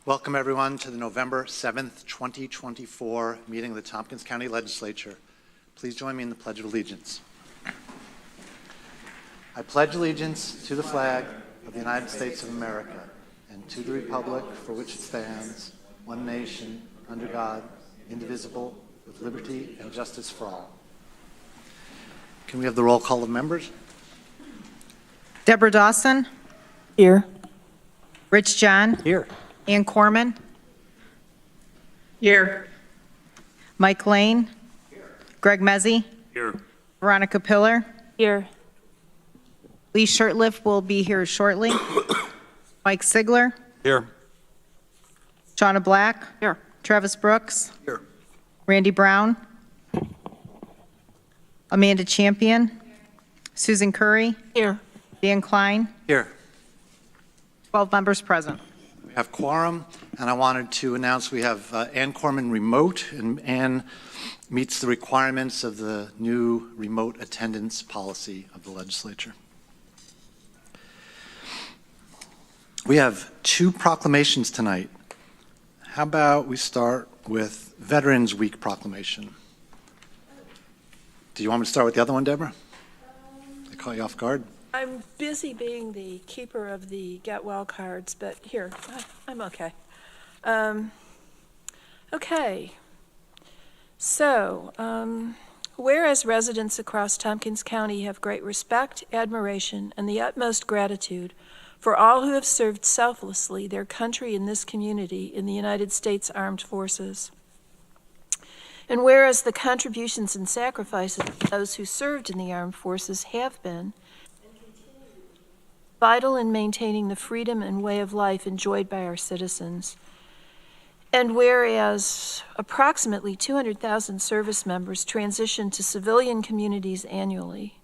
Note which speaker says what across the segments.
Speaker 1: Welcome everyone to the November 7th, 2024 meeting of the Tompkins County Legislature. Please join me in the Pledge of Allegiance. I pledge allegiance to the flag of the United States of America and to the republic for which it stands, one nation, under God, indivisible, with liberty and justice for all. Can we have the roll call of members?
Speaker 2: Deborah Dawson.
Speaker 3: Here.
Speaker 2: Rich John.
Speaker 1: Here.
Speaker 2: Ann Corman.
Speaker 3: Here.
Speaker 2: Mike Lane. Greg Mezzi.
Speaker 4: Here.
Speaker 2: Veronica Pillar.
Speaker 3: Here.
Speaker 2: Lee Shurtleff will be here shortly. Mike Sigler.
Speaker 4: Here.
Speaker 2: Shauna Black.
Speaker 3: Here.
Speaker 2: Travis Brooks.
Speaker 1: Here.
Speaker 2: Randy Brown. Amanda Champion. Susan Curry.
Speaker 3: Here.
Speaker 2: Dan Klein.
Speaker 1: Here.
Speaker 2: 12 members present.
Speaker 1: We have quorum, and I wanted to announce we have Ann Corman remote, and Ann meets the requirements of the new remote attendance policy of the legislature. We have two proclamations tonight. How about we start with Veterans Week proclamation? Do you want me to start with the other one, Deborah? I caught you off guard.
Speaker 3: I'm busy being the keeper of the get well cards, but here, I'm okay. Okay. So, whereas residents across Tompkins County have great respect, admiration, and the utmost gratitude for all who have served selflessly their country and this community in the United States Armed Forces. And whereas the contributions and sacrifices of those who served in the armed forces have been vital in maintaining the freedom and way of life enjoyed by our citizens. And whereas approximately 200,000 service members transition to civilian communities annually,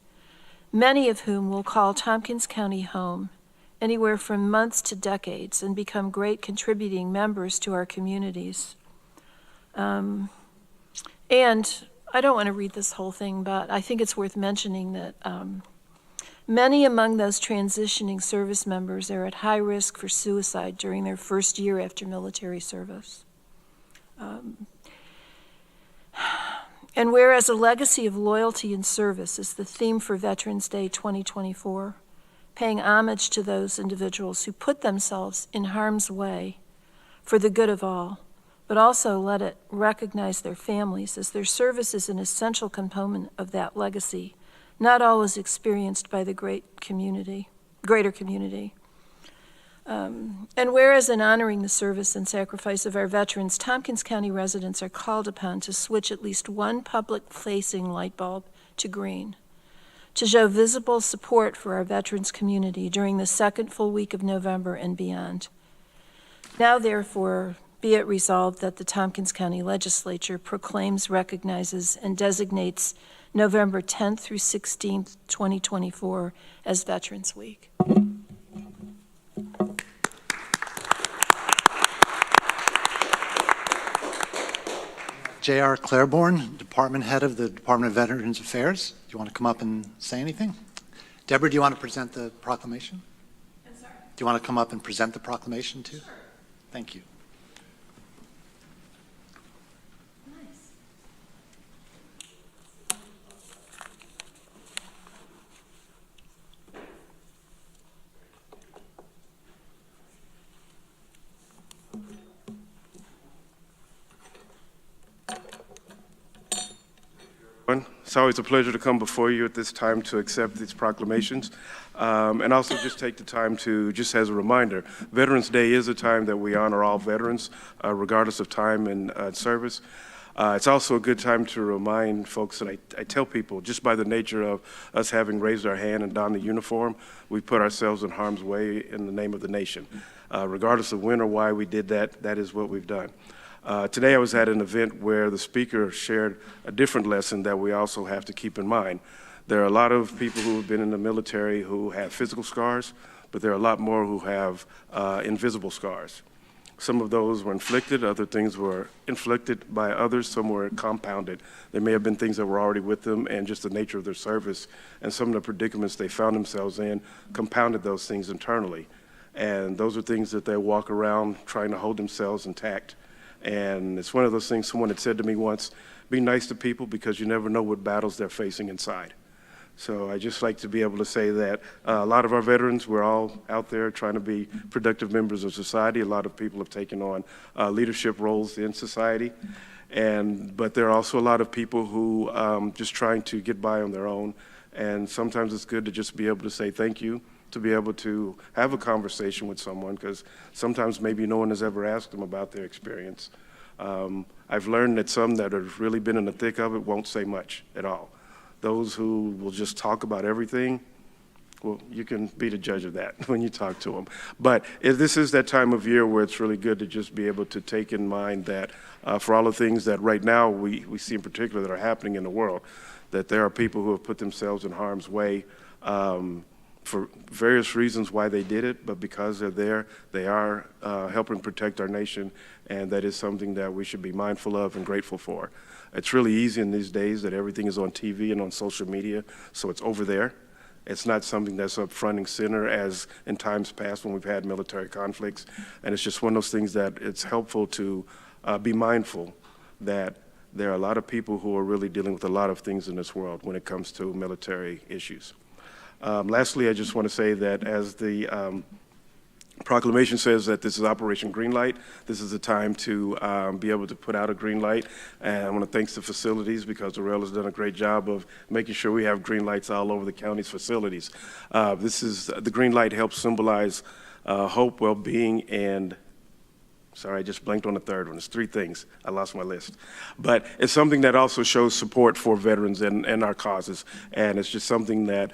Speaker 3: many of whom will call Tompkins County home, anywhere from months to decades, and become great contributing members to our communities. And I don't want to read this whole thing, but I think it's worth mentioning that many among those transitioning service members are at high risk for suicide during their first year after military service. And whereas a legacy of loyalty and service is the theme for Veterans Day 2024, paying homage to those individuals who put themselves in harm's way for the good of all, but also let it recognize their families, as their service is an essential component of that legacy, not always experienced by the greater community. And whereas in honoring the service and sacrifice of our veterans, Tompkins County residents are called upon to switch at least one public-facing light bulb to green, to show visible support for our veterans community during the second full week of November and beyond. Now, therefore, be it resolved that the Tompkins County Legislature proclaims, recognizes, and designates November 10th through 16th, 2024 as Veterans Week.
Speaker 1: J.R. Claiborne, Department Head of the Department of Veterans Affairs. Do you want to come up and say anything? Deborah, do you want to present the proclamation?
Speaker 3: I'm sorry?
Speaker 1: Do you want to come up and present the proclamation too? Sure. Thank you.
Speaker 4: It's always a pleasure to come before you at this time to accept these proclamations, and also just take the time to, just as a reminder, Veterans Day is a time that we honor all veterans, regardless of time and service. It's also a good time to remind folks, and I tell people, just by the nature of us having raised our hand and donned the uniform, we put ourselves in harm's way in the name of the nation. Regardless of when or why we did that, that is what we've done. Today I was at an event where the speaker shared a different lesson that we also have to keep in mind. There are a lot of people who have been in the military who have physical scars, but there are a lot more who have invisible scars. Some of those were inflicted, other things were inflicted by others, some were compounded. There may have been things that were already with them, and just the nature of their service and some of the predicaments they found themselves in compounded those things internally. And those are things that they walk around trying to hold themselves intact. And it's one of those things someone had said to me once, be nice to people because you never know what battles they're facing inside. So I just like to be able to say that a lot of our veterans, we're all out there trying to be productive members of society. A lot of people have taken on leadership roles in society. But there are also a lot of people who just trying to get by on their own. And sometimes it's good to just be able to say thank you, to be able to have a conversation with someone, because sometimes maybe no one has ever asked them about their experience. I've learned that some that have really been in the thick of it won't say much at all. Those who will just talk about everything, well, you can be the judge of that when you talk to them. But this is that time of year where it's really good to just be able to take in mind that for all the things that right now we see in particular that are happening in the world, that there are people who have put themselves in harm's way for various reasons why they did it, but because they're there, they are helping protect our nation, and that is something that we should be mindful of and grateful for. It's really easy in these days that everything is on TV and on social media, so it's over there. It's not something that's up front and center as in times past when we've had military conflicts, and it's just one of those things that it's helpful to be mindful that there are a lot of people who are really dealing with a lot of things in this world when it comes to military issues. Lastly, I just want to say that as the proclamation says that this is Operation Greenlight, this is the time to be able to put out a green light. And I want to thank the facilities because the rail has done a great job of making sure we have green lights all over the county's facilities. The green light helps symbolize hope, well-being, and sorry, I just blanked on the third one. It's three things. I lost my list. But it's something that also shows support for veterans and our causes. And it's just something that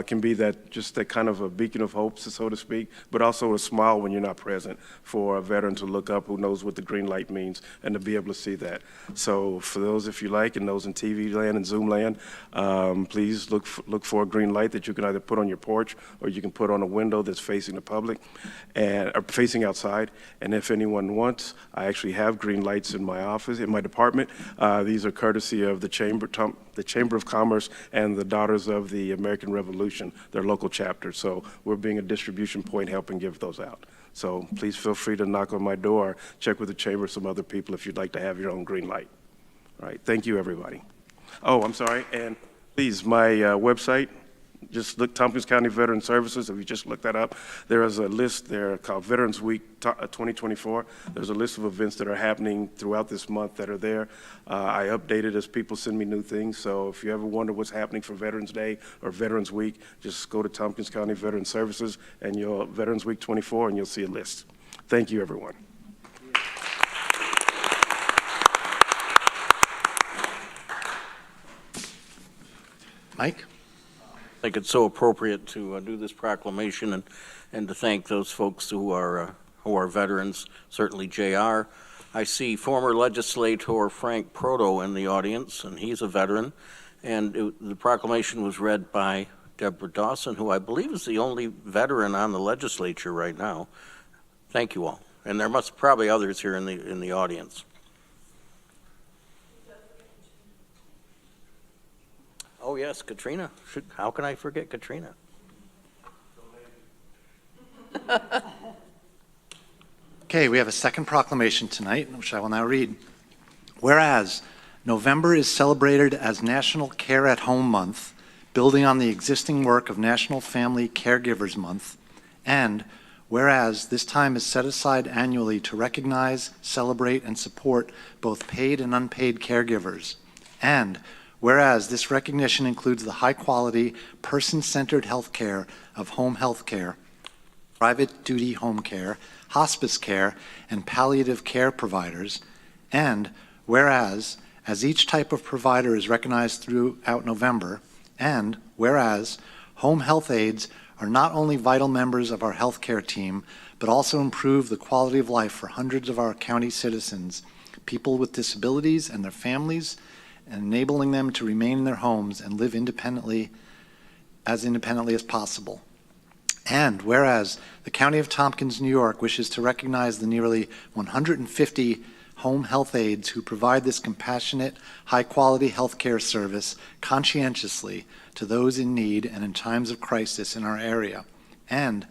Speaker 4: can be just that kind of a beacon of hope, so to speak, but also a smile when you're not present for a veteran to look up who knows what the green light means and to be able to see that. So for those, if you like, and those in TV land and Zoom land, please look for a green light that you can either put on your porch or you can put on a window that's facing the public or facing outside. And if anyone wants, I actually have green lights in my office, in my department. These are courtesy of the Chamber of Commerce and the Daughters of the American Revolution, their local chapter. So we're being a distribution point helping give those out. So please feel free to knock on my door, check with the Chamber, some other people if you'd like to have your own green light. All right, thank you everybody. Oh, I'm sorry, and please, my website, just look Tompkins County Veteran Services. If you just look that up, there is a list there called Veterans Week 2024. There's a list of events that are happening throughout this month that are there. I update it as people send me new things. So if you ever wonder what's happening for Veterans Day or Veterans Week, just go to Tompkins County Veteran Services and you'll Veterans Week 24 and you'll see a list. Thank you, everyone.
Speaker 1: Mike?
Speaker 5: I think it's so appropriate to do this proclamation and to thank those folks who are veterans, certainly JR. I see former legislator Frank Proto in the audience, and he's a veteran. And the proclamation was read by Deborah Dawson, who I believe is the only veteran on the legislature right now. Thank you all. And there must probably others here in the audience. Oh, yes, Katrina. How can I forget Katrina?
Speaker 1: Okay, we have a second proclamation tonight, which I will now read. Whereas November is celebrated as National Care at Home Month, building on the existing work of National Family Caregivers Month, and whereas this time is set aside annually to recognize, celebrate, and support both paid and unpaid caregivers, and whereas this recognition includes the high-quality, person-centered health care of home health care, private duty home care, hospice care, and palliative care providers, and whereas, as each type of provider is recognized throughout November, and whereas home health aides are not only vital members of our healthcare team, but also improve the quality of life for hundreds of our county citizens, people with disabilities and their families, and enabling them to remain in their homes and live independently as possible. And whereas the County of Tompkins, New York wishes to recognize the nearly 150 home health aides who provide this compassionate, high-quality health care service conscientiously to those in need and in times of crisis in our area. And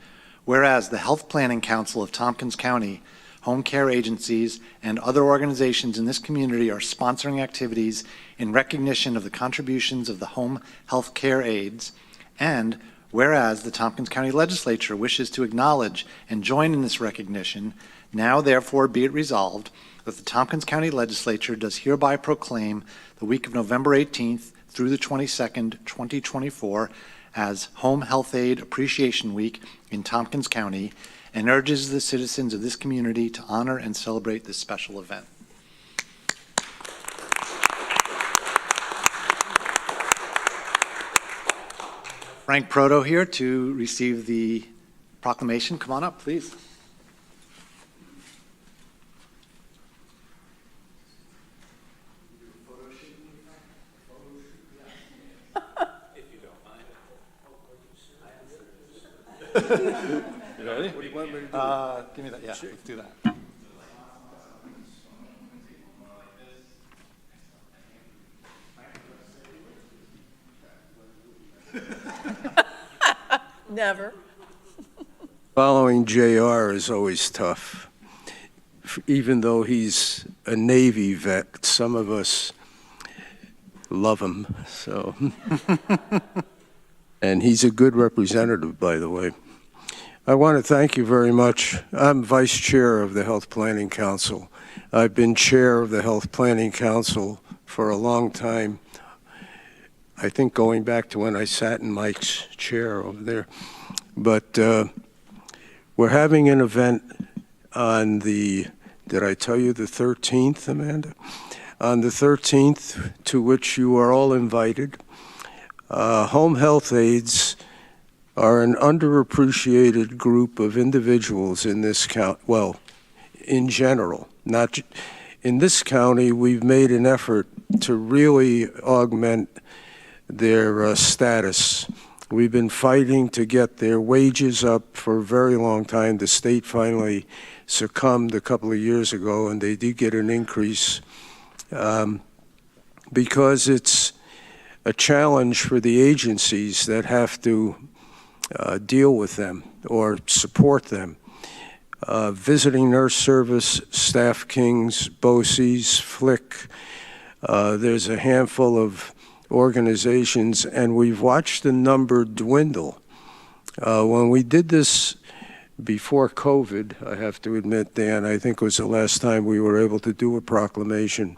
Speaker 1: whereas the Health Planning Council of Tompkins County, home care agencies, and other organizations in this community are sponsoring activities in recognition of the contributions of the home health care aides, and whereas the Tompkins County Legislature wishes to acknowledge and join in this recognition, now therefore be it resolved that the Tompkins County Legislature does hereby proclaim the week of November 18th through the 22nd, 2024 as Home Health Aid Appreciation Week in Tompkins County, and urges the citizens of this community to honor and celebrate this special event. Frank Proto here to receive the proclamation. Come on up, please. You ready? What do you want me to do? Give me that. Yeah, let's do that.
Speaker 3: Never.
Speaker 6: Following JR is always tough. Even though he's a Navy vet, some of us love him. So, and he's a good representative, by the way. I want to thank you very much. I'm vice chair of the Health Planning Council. I've been chair of the Health Planning Council for a long time. I think going back to when I sat in Mike's chair over there. But we're having an event on the, did I tell you the 13th, Amanda? On the 13th, to which you are all invited. Home health aides are an underappreciated group of individuals in this county, well, in general. Not in this county, we've made an effort to really augment their status. We've been fighting to get their wages up for a very long time. The state finally succumbed a couple of years ago, and they did get an increase because it's a challenge for the agencies that have to deal with them or support them. Visiting nurse service, Staff Kings, BOCES, FLIC, there's a handful of organizations, and we've watched the number dwindle. When we did this before COVID, I have to admit, Dan, I think it was the last time we were able to do a proclamation.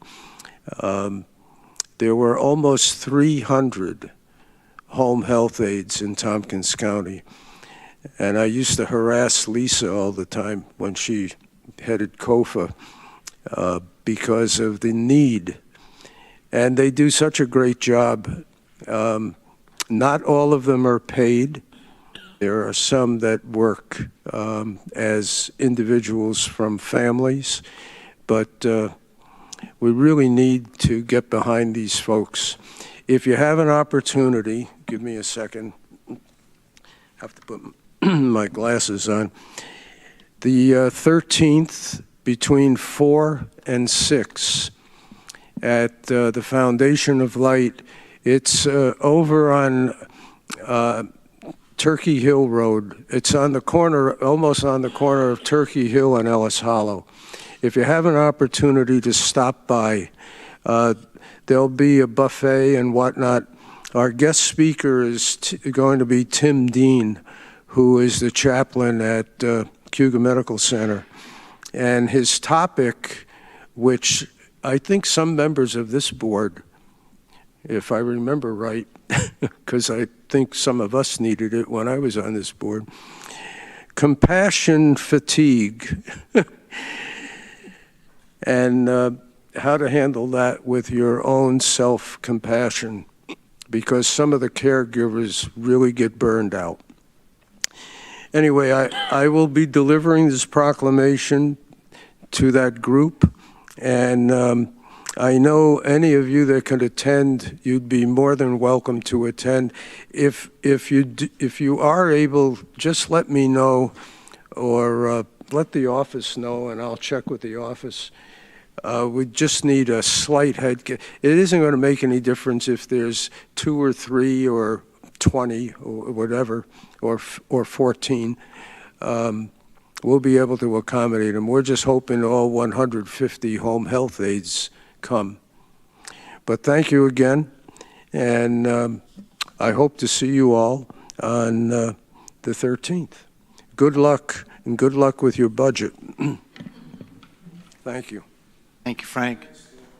Speaker 6: There were almost 300 home health aides in Tompkins County. And I used to harass Lisa all the time when she headed COFA because of the need. And they do such a great job. Not all of them are paid. There are some that work as individuals from families, but we really need to get behind these folks. If you have an opportunity, give me a second. I have to put my glasses on. The 13th between 4 and 6 at the Foundation of Light. It's over on Turkey Hill Road. It's on the corner, almost on the corner of Turkey Hill and Ellis Hollow. If you have an opportunity to stop by, there'll be a buffet and whatnot. Our guest speaker is going to be Tim Dean, who is the chaplain at Cuga Medical Center. And his topic, which I think some members of this board, if I remember right, because I think some of us needed it when I was on this board, compassion fatigue, and how to handle that with your own self-compassion, because some of the caregivers really get burned out. Anyway, I will be delivering this proclamation to that group, and I know any of you that can attend, you'd be more than welcome to attend. If you are able, just let me know, or let the office know, and I'll check with the office. We just need a slight head. It isn't going to make any difference if there's 2 or 3 or 20 or whatever, or 14. we'll be able to accommodate them. We're just hoping all 150 home health aides come. But thank you again, and I hope to see you all on the 13th. Good luck, and good luck with your budget. Thank you.
Speaker 1: Thank you, Frank.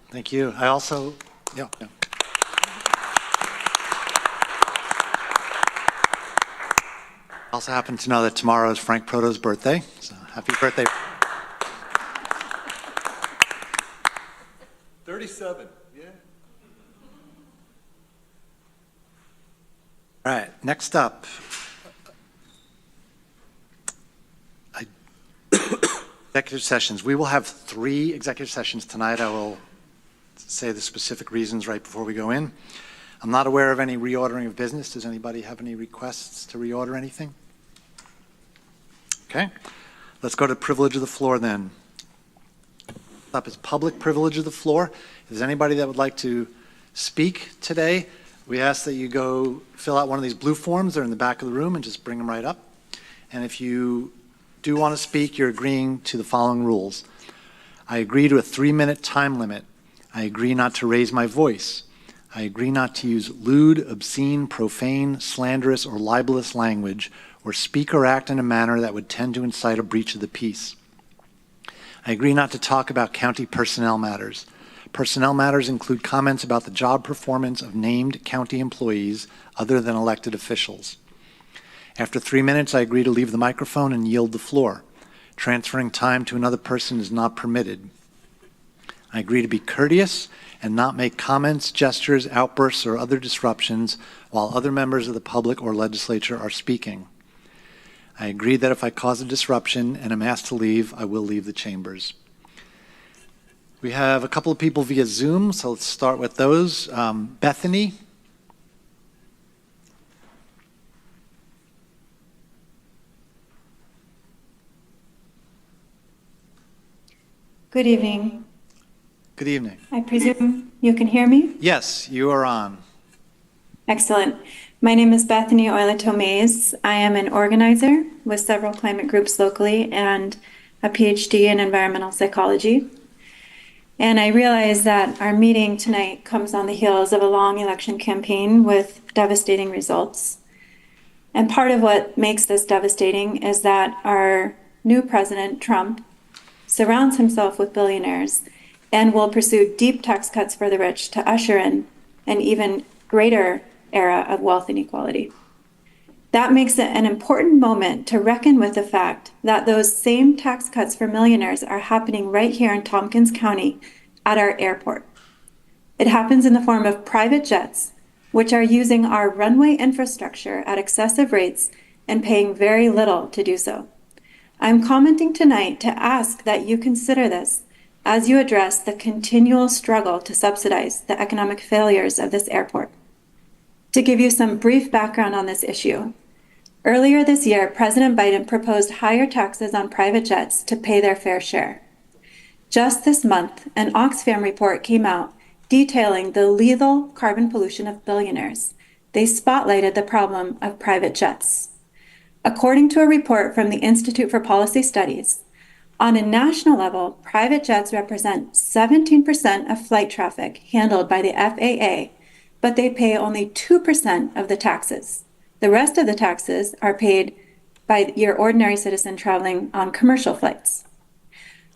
Speaker 1: Thank you. I also, yeah. I also happen to know that tomorrow is Frank Proto's birthday, so happy birthday.
Speaker 7: 37, yeah.
Speaker 1: All right, next up. Executive sessions. We will have 3 executive sessions tonight. I will say the specific reasons right before we go in. I'm not aware of any reordering of business. Does anybody have any requests to reorder anything? Okay. Let's go to privilege of the floor then. Up is public privilege of the floor. If there's anybody that would like to speak today, we ask that you go fill out one of these blue forms. They're in the back of the room, and just bring them right up. And if you do want to speak, you're agreeing to the following rules. I agree to a 3-minute time limit. I agree not to raise my voice. I agree not to use lewd, obscene, profane, slanderous, or libelous language, or speak or act in a manner that would tend to incite a breach of the peace. I agree not to talk about county personnel matters. Personnel matters include comments about the job performance of named county employees other than elected officials. After 3 minutes, I agree to leave the microphone and yield the floor. Transferring time to another person is not permitted. I agree to be courteous and not make comments, gestures, outbursts, or other disruptions while other members of the public or legislature are speaking. I agree that if I cause a disruption and am asked to leave, I will leave the chambers. We have a couple of people via Zoom, so let's start with those. Bethany.
Speaker 8: Good evening.
Speaker 1: Good evening.
Speaker 8: I presume you can hear me?
Speaker 1: Yes, you are on.
Speaker 8: Excellent. My name is Bethany Oila-Tomez. I am an organizer with several climate groups locally and a PhD in environmental psychology. And I realize that our meeting tonight comes on the heels of a long election campaign with devastating results. And part of what makes this devastating is that our new president, Trump, surrounds himself with billionaires and will pursue deep tax cuts for the rich to usher in an even greater era of wealth inequality. That makes it an important moment to reckon with the fact that those same tax cuts for millionaires are happening right here in Tompkins County at our airport. It happens in the form of private jets, which are using our runway infrastructure at excessive rates and paying very little to do so. I'm commenting tonight to ask that you consider this as you address the continual struggle to subsidize the economic failures of this airport. To give you some brief background on this issue, earlier this year, President Biden proposed higher taxes on private jets to pay their fair share. Just this month, an Oxfam report came out detailing the lethal carbon pollution of billionaires. They spotlighted the problem of private jets. According to a report from the Institute for Policy Studies, on a national level, private jets represent 17% of flight traffic handled by the FAA, but they pay only 2% of the taxes. The rest of the taxes are paid by your ordinary citizen traveling on commercial flights.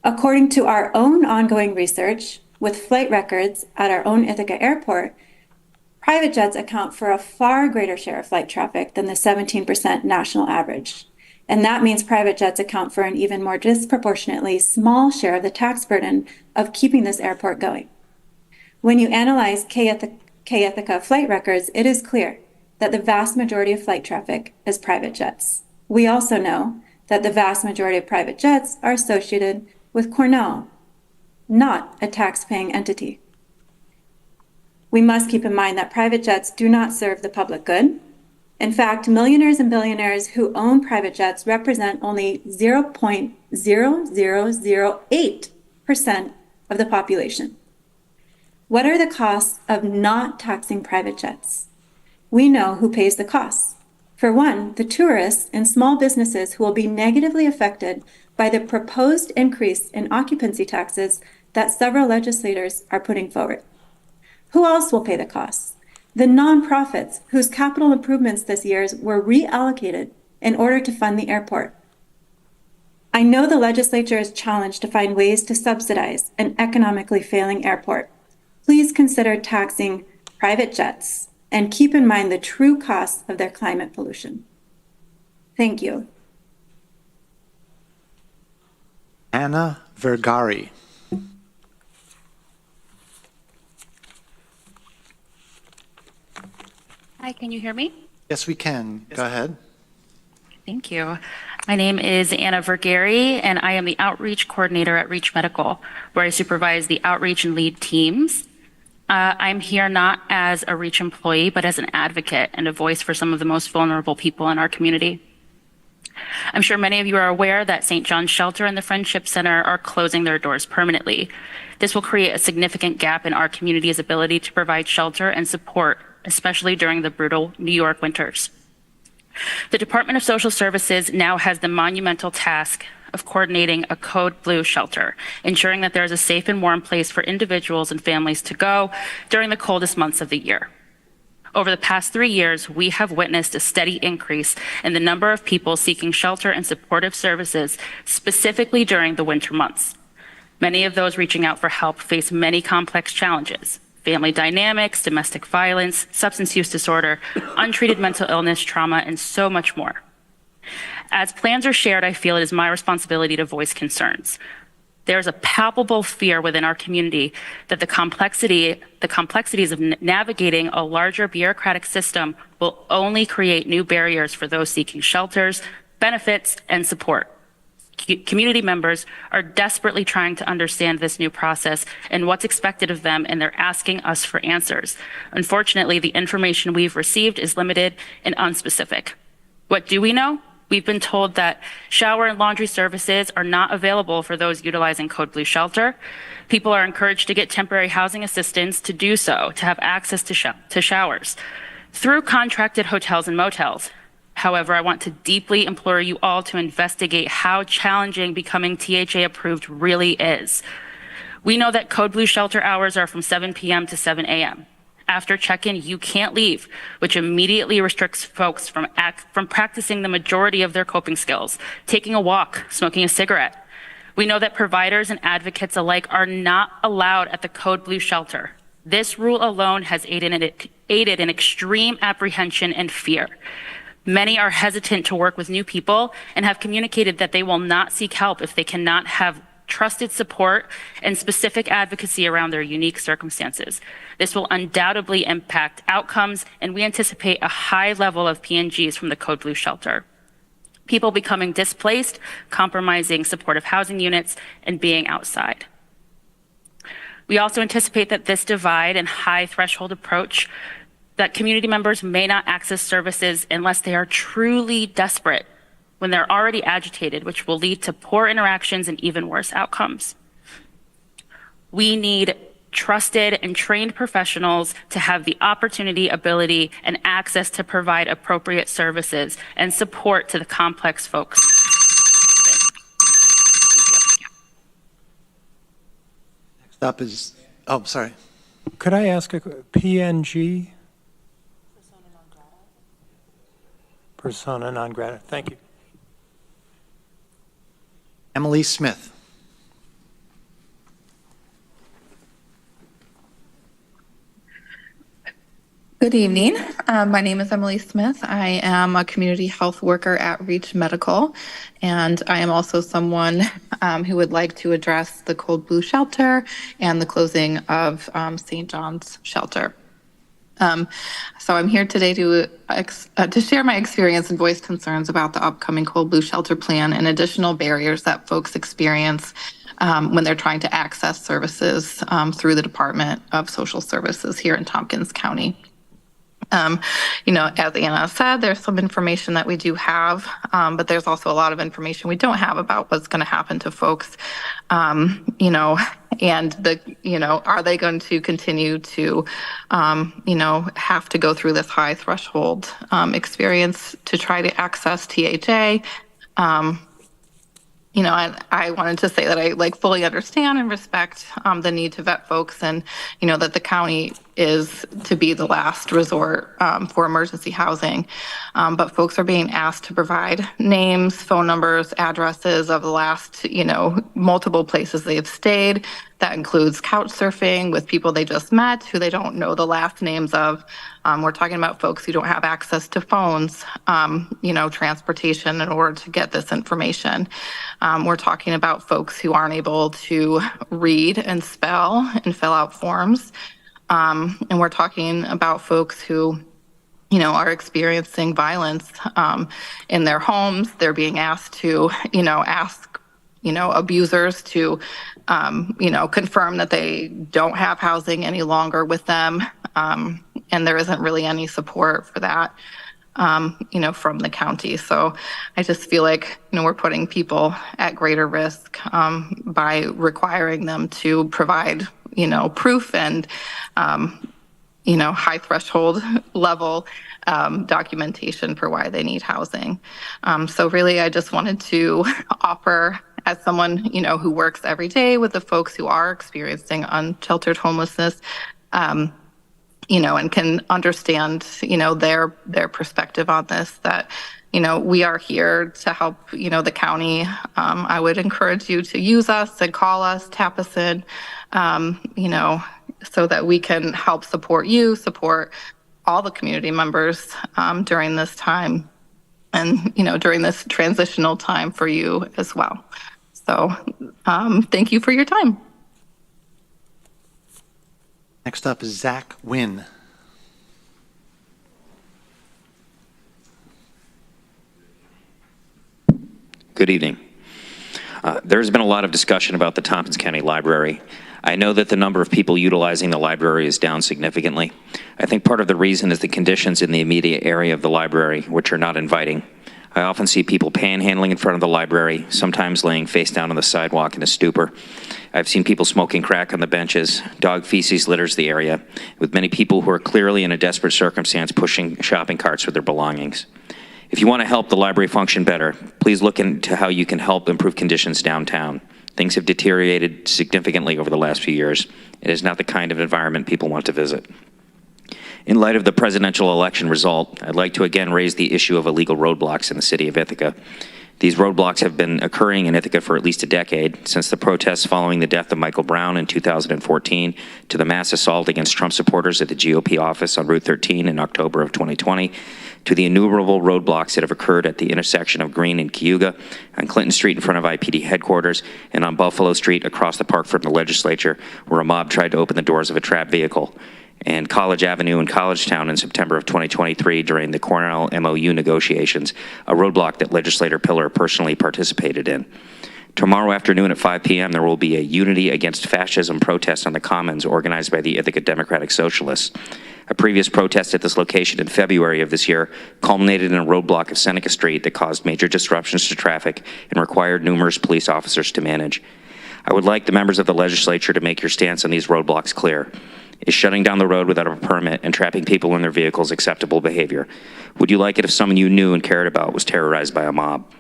Speaker 8: According to our own ongoing research, with flight records at our own Ithaca Airport, private jets account for a far greater share of flight traffic than the 17% national average. And that means private jets account for an even more disproportionately small share of the tax burden of keeping this airport going. When you analyze K-Ithaca flight records, it is clear that the vast majority of flight traffic is private jets. We also know that the vast majority of private jets are associated with Cornell, not a tax-paying entity. We must keep in mind that private jets do not serve the public good. In fact, millionaires and billionaires who own private jets represent only 0.0008% of the population. What are the costs of not taxing private jets? We know who pays the costs. For one, the tourists and small businesses who will be negatively affected by the proposed increase in occupancy taxes that several legislators are putting forward. Who else will pay the costs? The nonprofits whose capital improvements this year were reallocated in order to fund the airport. I know the legislature is challenged to find ways to subsidize an economically failing airport. Please consider taxing private jets and keep in mind the true costs of their climate pollution. Thank you.
Speaker 1: Anna Vergari.
Speaker 7: Hi, can you hear me?
Speaker 1: Yes, we can. Go ahead.
Speaker 7: Thank you. My name is Anna Vergari, and I am the Outreach Coordinator at Reach Medical, where I supervise the outreach and lead teams. I'm here not as a Reach employee, but as an advocate and a voice for some of the most vulnerable people in our community. I'm sure many of you are aware that St. John's Shelter and the Friendship Center are closing their doors permanently. This will create a significant gap in our community's ability to provide shelter and support, especially during the brutal New York winters. The Department of Social Services now has the monumental task of coordinating a Code Blue shelter, ensuring that there is a safe and warm place for individuals and families to go during the coldest months of the year. Over the past 3 years, we have witnessed a steady increase in the number of people seeking shelter and supportive services, specifically during the winter months. Many of those reaching out for help face many complex challenges: family dynamics, domestic violence, substance use disorder, untreated mental illness, trauma, and so much more. As plans are shared, I feel it is my responsibility to voice concerns. There's a palpable fear within our community that the complexities of navigating a larger bureaucratic system will only create new barriers for those seeking shelters, benefits, and support. Community members are desperately trying to understand this new process and what's expected of them, and they're asking us for answers. Unfortunately, the information we've received is limited and unspecific. What do we know? We've been told that shower and laundry services are not available for those utilizing Code Blue shelter. People are encouraged to get temporary housing assistance to do so, to have access to showers through contracted hotels and motels. However, I want to deeply implore you all to investigate how challenging becoming THA approved really is. We know that Code Blue shelter hours are from 7 p.m. to 7 a.m. After check-in, you can't leave, which immediately restricts folks from practicing the majority of their coping skills, taking a walk, smoking a cigarette. We know that providers and advocates alike are not allowed at the Code Blue shelter. This rule alone has aided in extreme apprehension and fear. Many are hesitant to work with new people and have communicated that they will not seek help if they cannot have trusted support and specific advocacy around their unique circumstances. This will undoubtedly impact outcomes, and we anticipate a high level of PNGs from the Code Blue shelter. People becoming displaced, compromising supportive housing units, and being outside. We also anticipate that this divide and high threshold approach, that community members may not access services unless they are truly desperate, when they're already agitated, which will lead to poor interactions and even worse outcomes. We need trusted and trained professionals to have the opportunity, ability, and access to provide appropriate services and support to the complex folks.
Speaker 1: Next up is, oh, sorry.
Speaker 9: Could I ask a PNG? Persona non grata. Thank you.
Speaker 1: Emily Smith.
Speaker 10: Good evening. My name is Emily Smith. I am a community health worker at Reach Medical, and I am also someone who would like to address the Code Blue shelter and the closing of St. John's Shelter. So I'm here today to share my experience and voice concerns about the upcoming Code Blue shelter plan and additional barriers that folks experience when they're trying to access services through the Department of Social Services here in Tompkins County. As Anna said, there's some information that we do have, but there's also a lot of information we don't have about what's going to happen to folks, and are they going to continue to, have to go through this high threshold experience to try to access THA? I wanted to say that I fully understand and respect the need to vet folks, and that the county is to be the last resort for emergency housing. But folks are being asked to provide names, phone numbers, addresses of the last, multiple places they've stayed. That includes couch surfing with people they just met who they don't know the last names of. We're talking about folks who don't have access to phones, transportation in order to get this information. We're talking about folks who aren't able to read and spell and fill out forms. And we're talking about folks who, are experiencing violence in their homes. They're being asked to, ask, abusers to, confirm that they don't have housing any longer with them. And there isn't really any support for that, from the county. So I just feel like, we're putting people at greater risk by requiring them to provide, proof and, high threshold level documentation for why they need housing. So really, I just wanted to offer, as someone, who works every day with the folks who are experiencing unsheltered homelessness, and can understand, their perspective on this, that, we are here to help, the county. I would encourage you to use us and call us, tap us in, so that we can help support you, support all the community members during this time and, during this transitional time for you as well. So thank you for your time.
Speaker 1: Next up is Zach Wynn.
Speaker 11: Good evening. There's been a lot of discussion about the Tompkins County Library. I know that the number of people utilizing the library is down significantly. I think part of the reason is the conditions in the immediate area of the library, which are not inviting. I often see people panhandling in front of the library, sometimes laying face down on the sidewalk in a stupor. I've seen people smoking crack on the benches. Dog feces litters the area, with many people who are clearly in a desperate circumstance pushing shopping carts with their belongings. If you want to help the library function better, please look into how you can help improve conditions downtown. Things have deteriorated significantly over the last few years. It is not the kind of environment people want to visit. In light of the presidential election result, I'd like to again raise the issue of illegal roadblocks in the city of Ithaca. These roadblocks have been occurring in Ithaca for at least a decade, since the protests following the death of Michael Brown in 2014 to the mass assault against Trump supporters at the GOP office on Route 13 in October of 2020, to the innumerable roadblocks that have occurred at the intersection of Green and Cayuga, on Clinton Street in front of IPD headquarters, and on Buffalo Street across the park from the legislature, where a mob tried to open the doors of a trapped vehicle, and College Avenue in Collegetown in September of 2023 during the Cornell MOU negotiations, a roadblock that legislator Pillar personally participated in. Tomorrow afternoon at 5 p.m., there will be a Unity Against Fascism protest on the Commons organized by the Ithaca Democratic Socialists. A previous protest at this location in February of this year culminated in a roadblock of Seneca Street that caused major disruptions to traffic and required numerous police officers to manage. I would like the members of the legislature to make your stance on these roadblocks clear. Is shutting down the road without a permit and trapping people in their vehicles acceptable behavior? Would you like it if someone you knew and cared about was terrorized by a mob?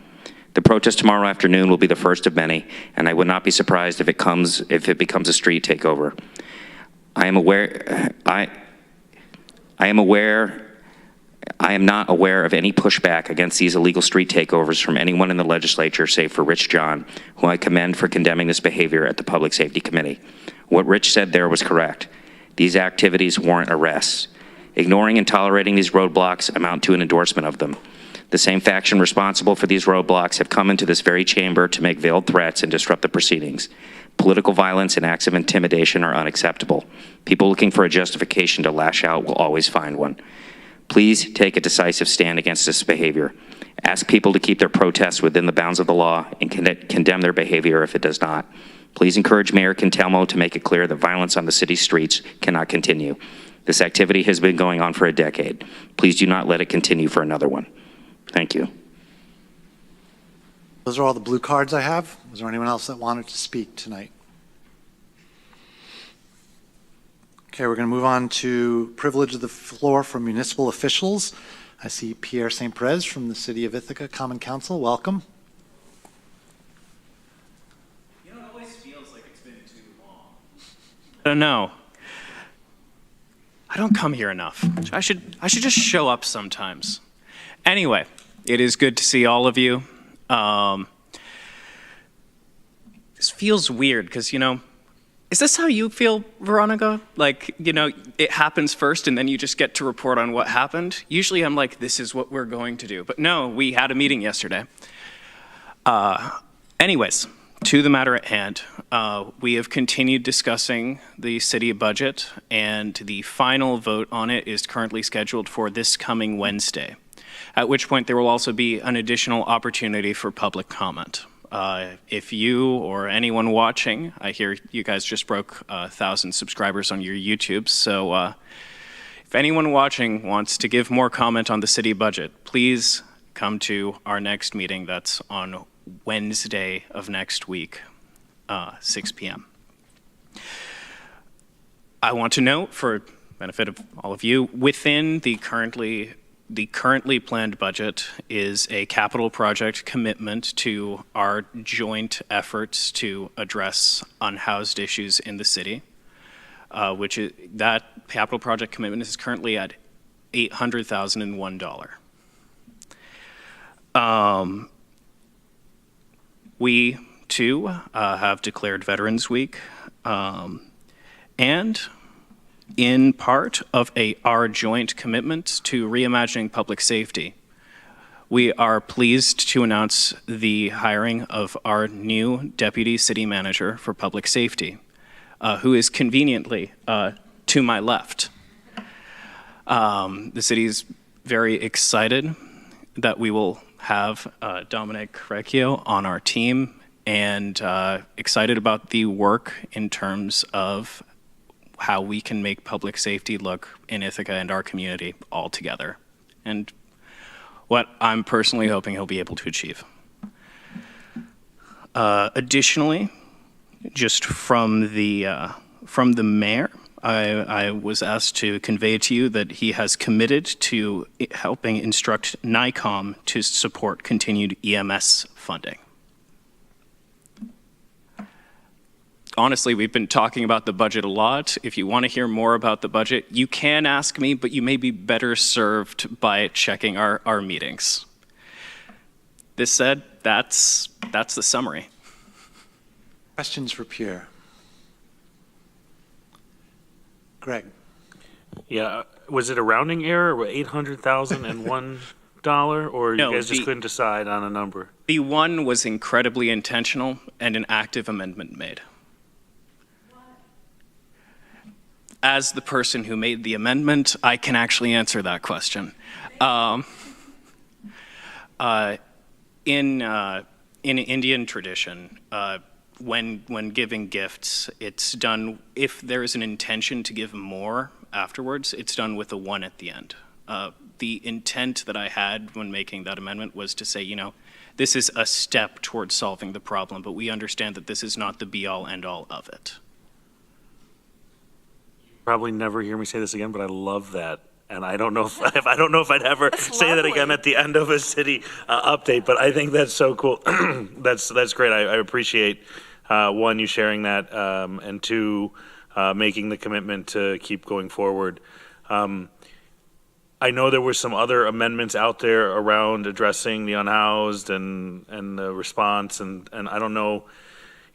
Speaker 11: The protest tomorrow afternoon will be the first of many, and I would not be surprised if it becomes a street takeover. I am not aware of any pushback against these illegal street takeovers from anyone in the legislature save for Rich John, who I commend for condemning this behavior at the Public Safety Committee. What Rich said there was correct. These activities warrant arrests. Ignoring and tolerating these roadblocks amount to an endorsement of them. The same faction responsible for these roadblocks have come into this very chamber to make veiled threats and disrupt the proceedings. Political violence and acts of intimidation are unacceptable. People looking for a justification to lash out will always find one. Please take a decisive stand against this behavior. Ask people to keep their protests within the bounds of the law and condemn their behavior if it does not. Please encourage Mayor Cantelmo to make it clear that violence on the city's streets cannot continue. This activity has been going on for a decade. Please do not let it continue for another one. Thank you.
Speaker 1: Those are all the blue cards I have. Was there anyone else that wanted to speak tonight? Okay, we're going to move on to privilege of the floor from municipal officials. I see Pierre St. Perez from the City of Ithaca Common Council. Welcome.
Speaker 12: You know, it always feels like it's been too long. I don't know. I don't come here enough. I should just show up sometimes. Anyway, it is good to see all of you. This feels weird because, you know, is this how you feel, Veronica? Like, you know, it happens first and then you just get to report on what happened? Usually I'm like, this is what we're going to do. But no, we had a meeting yesterday. Anyways, to the matter at hand, we have continued discussing the city budget, and the final vote on it is currently scheduled for this coming Wednesday, at which point there will also be an additional opportunity for public comment. If you or anyone watching, I hear you guys just broke 1,000 subscribers on your YouTube, so if anyone watching wants to give more comment on the city budget, please come to our next meeting. That's on Wednesday of next week, 6 p.m. I want to note, for benefit of all of you, within the currently planned budget is a capital project commitment to our joint efforts to address unhoused issues in the city, which is, that capital project commitment is currently at $800,001. We, too, have declared Veterans Week, and in part of our joint commitment to reimagining public safety, we are pleased to announce the hiring of our new Deputy City Manager for Public Safety, who is conveniently to my left. The city is very excited that we will have Dominic Recchio on our team, and excited about the work in terms of how we can make public safety look in Ithaca and our community all together, and what I'm personally hoping he'll be able to achieve. Additionally, just from the mayor, I was asked to convey to you that he has committed to helping instruct NICOM to support continued EMS funding. Honestly, we've been talking about the budget a lot. If you want to hear more about the budget, you can ask me, but you may be better served by checking our meetings. This said, that's the summary.
Speaker 1: Questions for Pierre? Greg?
Speaker 13: Yeah, was it a rounding error? Or $800,001, or
Speaker 12: No,
Speaker 13: you guys just couldn't decide on a number?
Speaker 12: The one was incredibly intentional and an active amendment made. As the person who made the amendment, I can actually answer that question. In Indian tradition, when giving gifts, it's done, if there is an intention to give more afterwards, it's done with a 1 at the end. The intent that I had when making that amendment was to say, you know, this is a step towards solving the problem, but we understand that this is not the be-all, end-all of it.
Speaker 13: Probably never hear me say this again, but I love that. And I don't know if I'd ever say that again at the end of a city update, but I think that's so cool. That's great. I appreciate, one, you sharing that, and two, making the commitment to keep going forward. I know there were some other amendments out there around addressing the unhoused and the response, and I don't know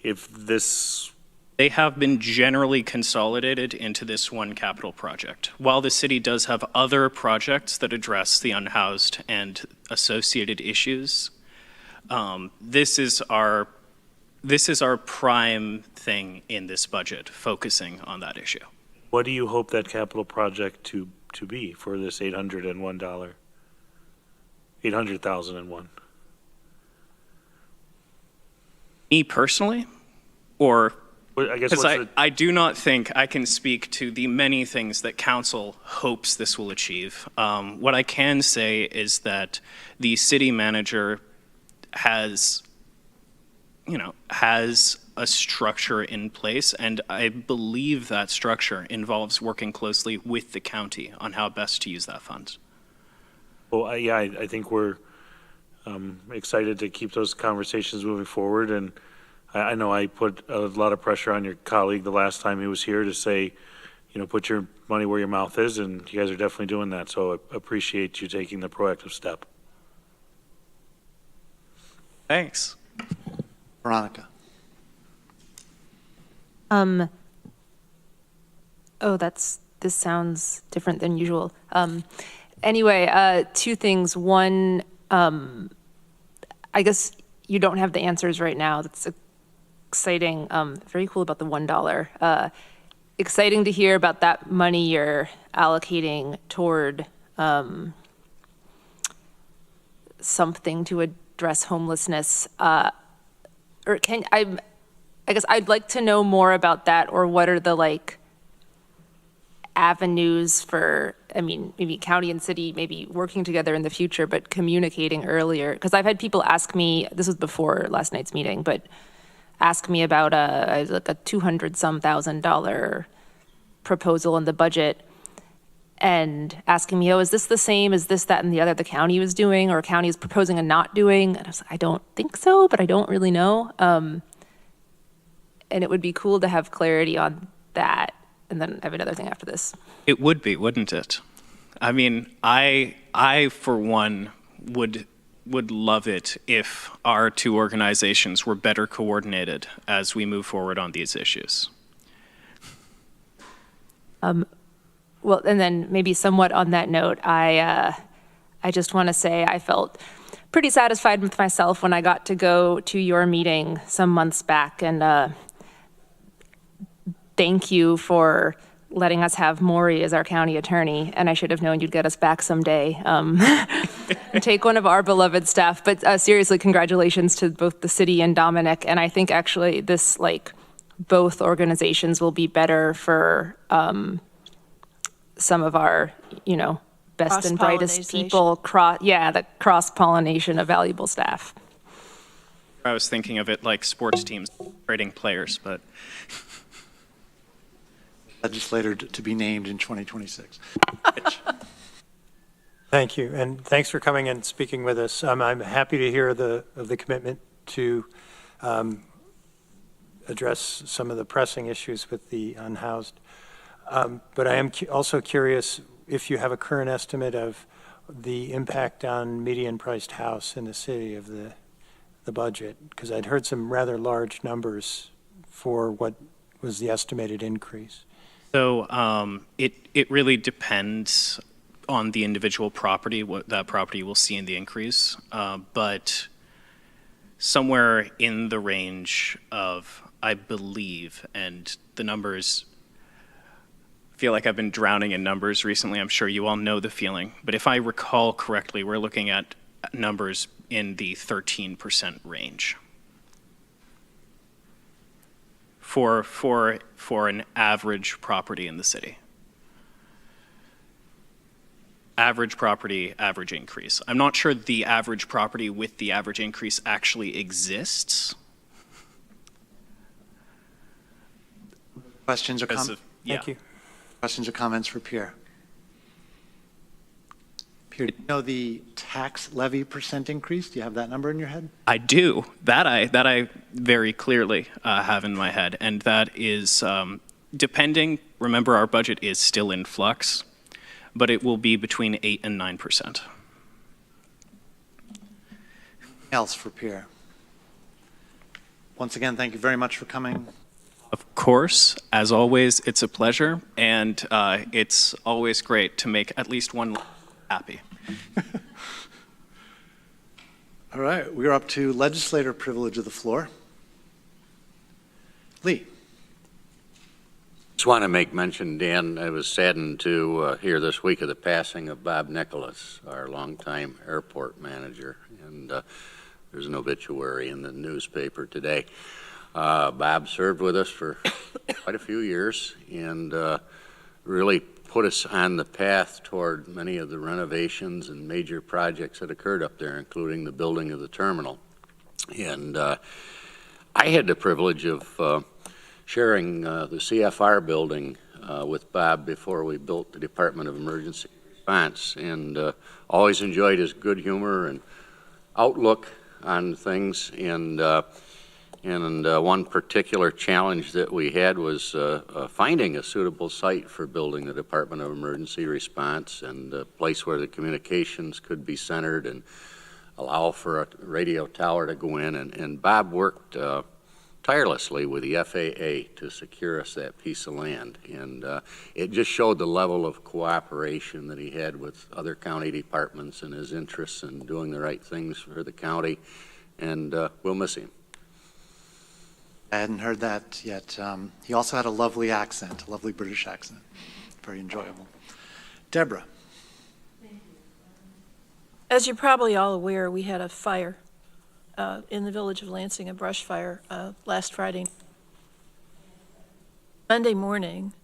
Speaker 13: if this...
Speaker 12: They have been generally consolidated into this one capital project. While the city does have other projects that address the unhoused and associated issues, this is our prime thing in this budget, focusing on that issue.
Speaker 13: What do you hope that capital project to be for this $801? $800,001.
Speaker 12: Me personally, or?
Speaker 13: I guess
Speaker 12: because I do not think I can speak to the many things that council hopes this will achieve. What I can say is that the city manager has a structure in place, and I believe that structure involves working closely with the county on how best to use that fund.
Speaker 13: Well, yeah, I think we're excited to keep those conversations moving forward, and I know I put a lot of pressure on your colleague the last time he was here to say, you know, put your money where your mouth is, and you guys are definitely doing that, so I appreciate you taking the proactive step.
Speaker 12: Thanks.
Speaker 1: Veronica.
Speaker 14: Oh, this sounds different than usual. Anyway, two things. One, I guess you don't have the answers right now. That's exciting. Very cool about the $1. Exciting to hear about that money you're allocating toward something to address homelessness. I guess I'd like to know more about that, or what are the avenues for, I mean, maybe county and city maybe working together in the future, but communicating earlier. Because I've had people ask me, this was before last night's meeting, but ask me about a $200-some thousand proposal in the budget, and asking me, oh, is this the same as this, that, and the other the county was doing, or county is proposing and not doing? And I was like, I don't think so, but I don't really know. And it would be cool to have clarity on that. And then I have another thing after this.
Speaker 12: It would be, wouldn't it? I mean, I for one would love it if our two organizations were better coordinated as we move forward on these issues.
Speaker 14: Well, and then maybe somewhat on that note, I just want to say I felt pretty satisfied with myself when I got to go to your meeting some months back, and thank you for letting us have Maury as our county attorney, and I should have known you'd get us back someday. Take one of our beloved staff, but seriously, congratulations to both the city and Dominic, and I think actually this, both organizations will be better for some of our, best and brightest people. The cross-pollination of valuable staff.
Speaker 12: I was thinking of it like sports teams trading players, but...
Speaker 1: Legislator to be named in 2026.
Speaker 9: Thank you, and thanks for coming and speaking with us. I'm happy to hear of the commitment to address some of the pressing issues with the unhoused. But I am also curious if you have a current estimate of the impact on median-priced house in the city of the budget, because I'd heard some rather large numbers for what was the estimated increase.
Speaker 12: So it really depends on the individual property, what that property will see in the increase, but somewhere in the range of, I believe, and the numbers, I feel like I've been drowning in numbers recently. I'm sure you all know the feeling, but if I recall correctly, we're looking at numbers in the 13% range for an average property in the city. Average property, average increase. I'm not sure the average property with the average increase actually exists.
Speaker 1: Questions or comments?
Speaker 9: Thank you.
Speaker 1: Questions or comments for Pierre? Pierre, do you know the tax levy percent increase? Do you have that number in your head?
Speaker 12: I do. That I very clearly have in my head, and that is depending. Remember, our budget is still in flux, but it will be between 8 and 9%.
Speaker 1: Else for Pierre? Once again, thank you very much for coming.
Speaker 12: Of course, as always, it's a pleasure, and it's always great to make at least one happy.
Speaker 1: All right, we're up to legislator privilege of the floor. Lee.
Speaker 5: Just want to make mention, Dan, I was saddened to hear this week of the passing of Bob Nicholas, our longtime airport manager, and there's an obituary in the newspaper today. Bob served with us for quite a few years and really put us on the path toward many of the renovations and major projects that occurred up there, including the building of the terminal. And
Speaker 15: I had the privilege of sharing the CFR building with Bob before we built the Department of Emergency Response, and always enjoyed his good humor and outlook on things. And one particular challenge that we had was finding a suitable site for building the Department of Emergency Response, and a place where the communications could be centered and allow for a radio tower to go in. And Bob worked tirelessly with the FAA to secure us that piece of land. And it just showed the level of cooperation that he had with other county departments and his interests in doing the right things for the county. And we'll miss him.
Speaker 1: I hadn't heard that yet. He also had a lovely accent, a lovely British accent. Very enjoyable. Deborah.
Speaker 3: As you're probably all aware, we had a fire in the village of Lansing, a brush fire, last Friday. Monday morning,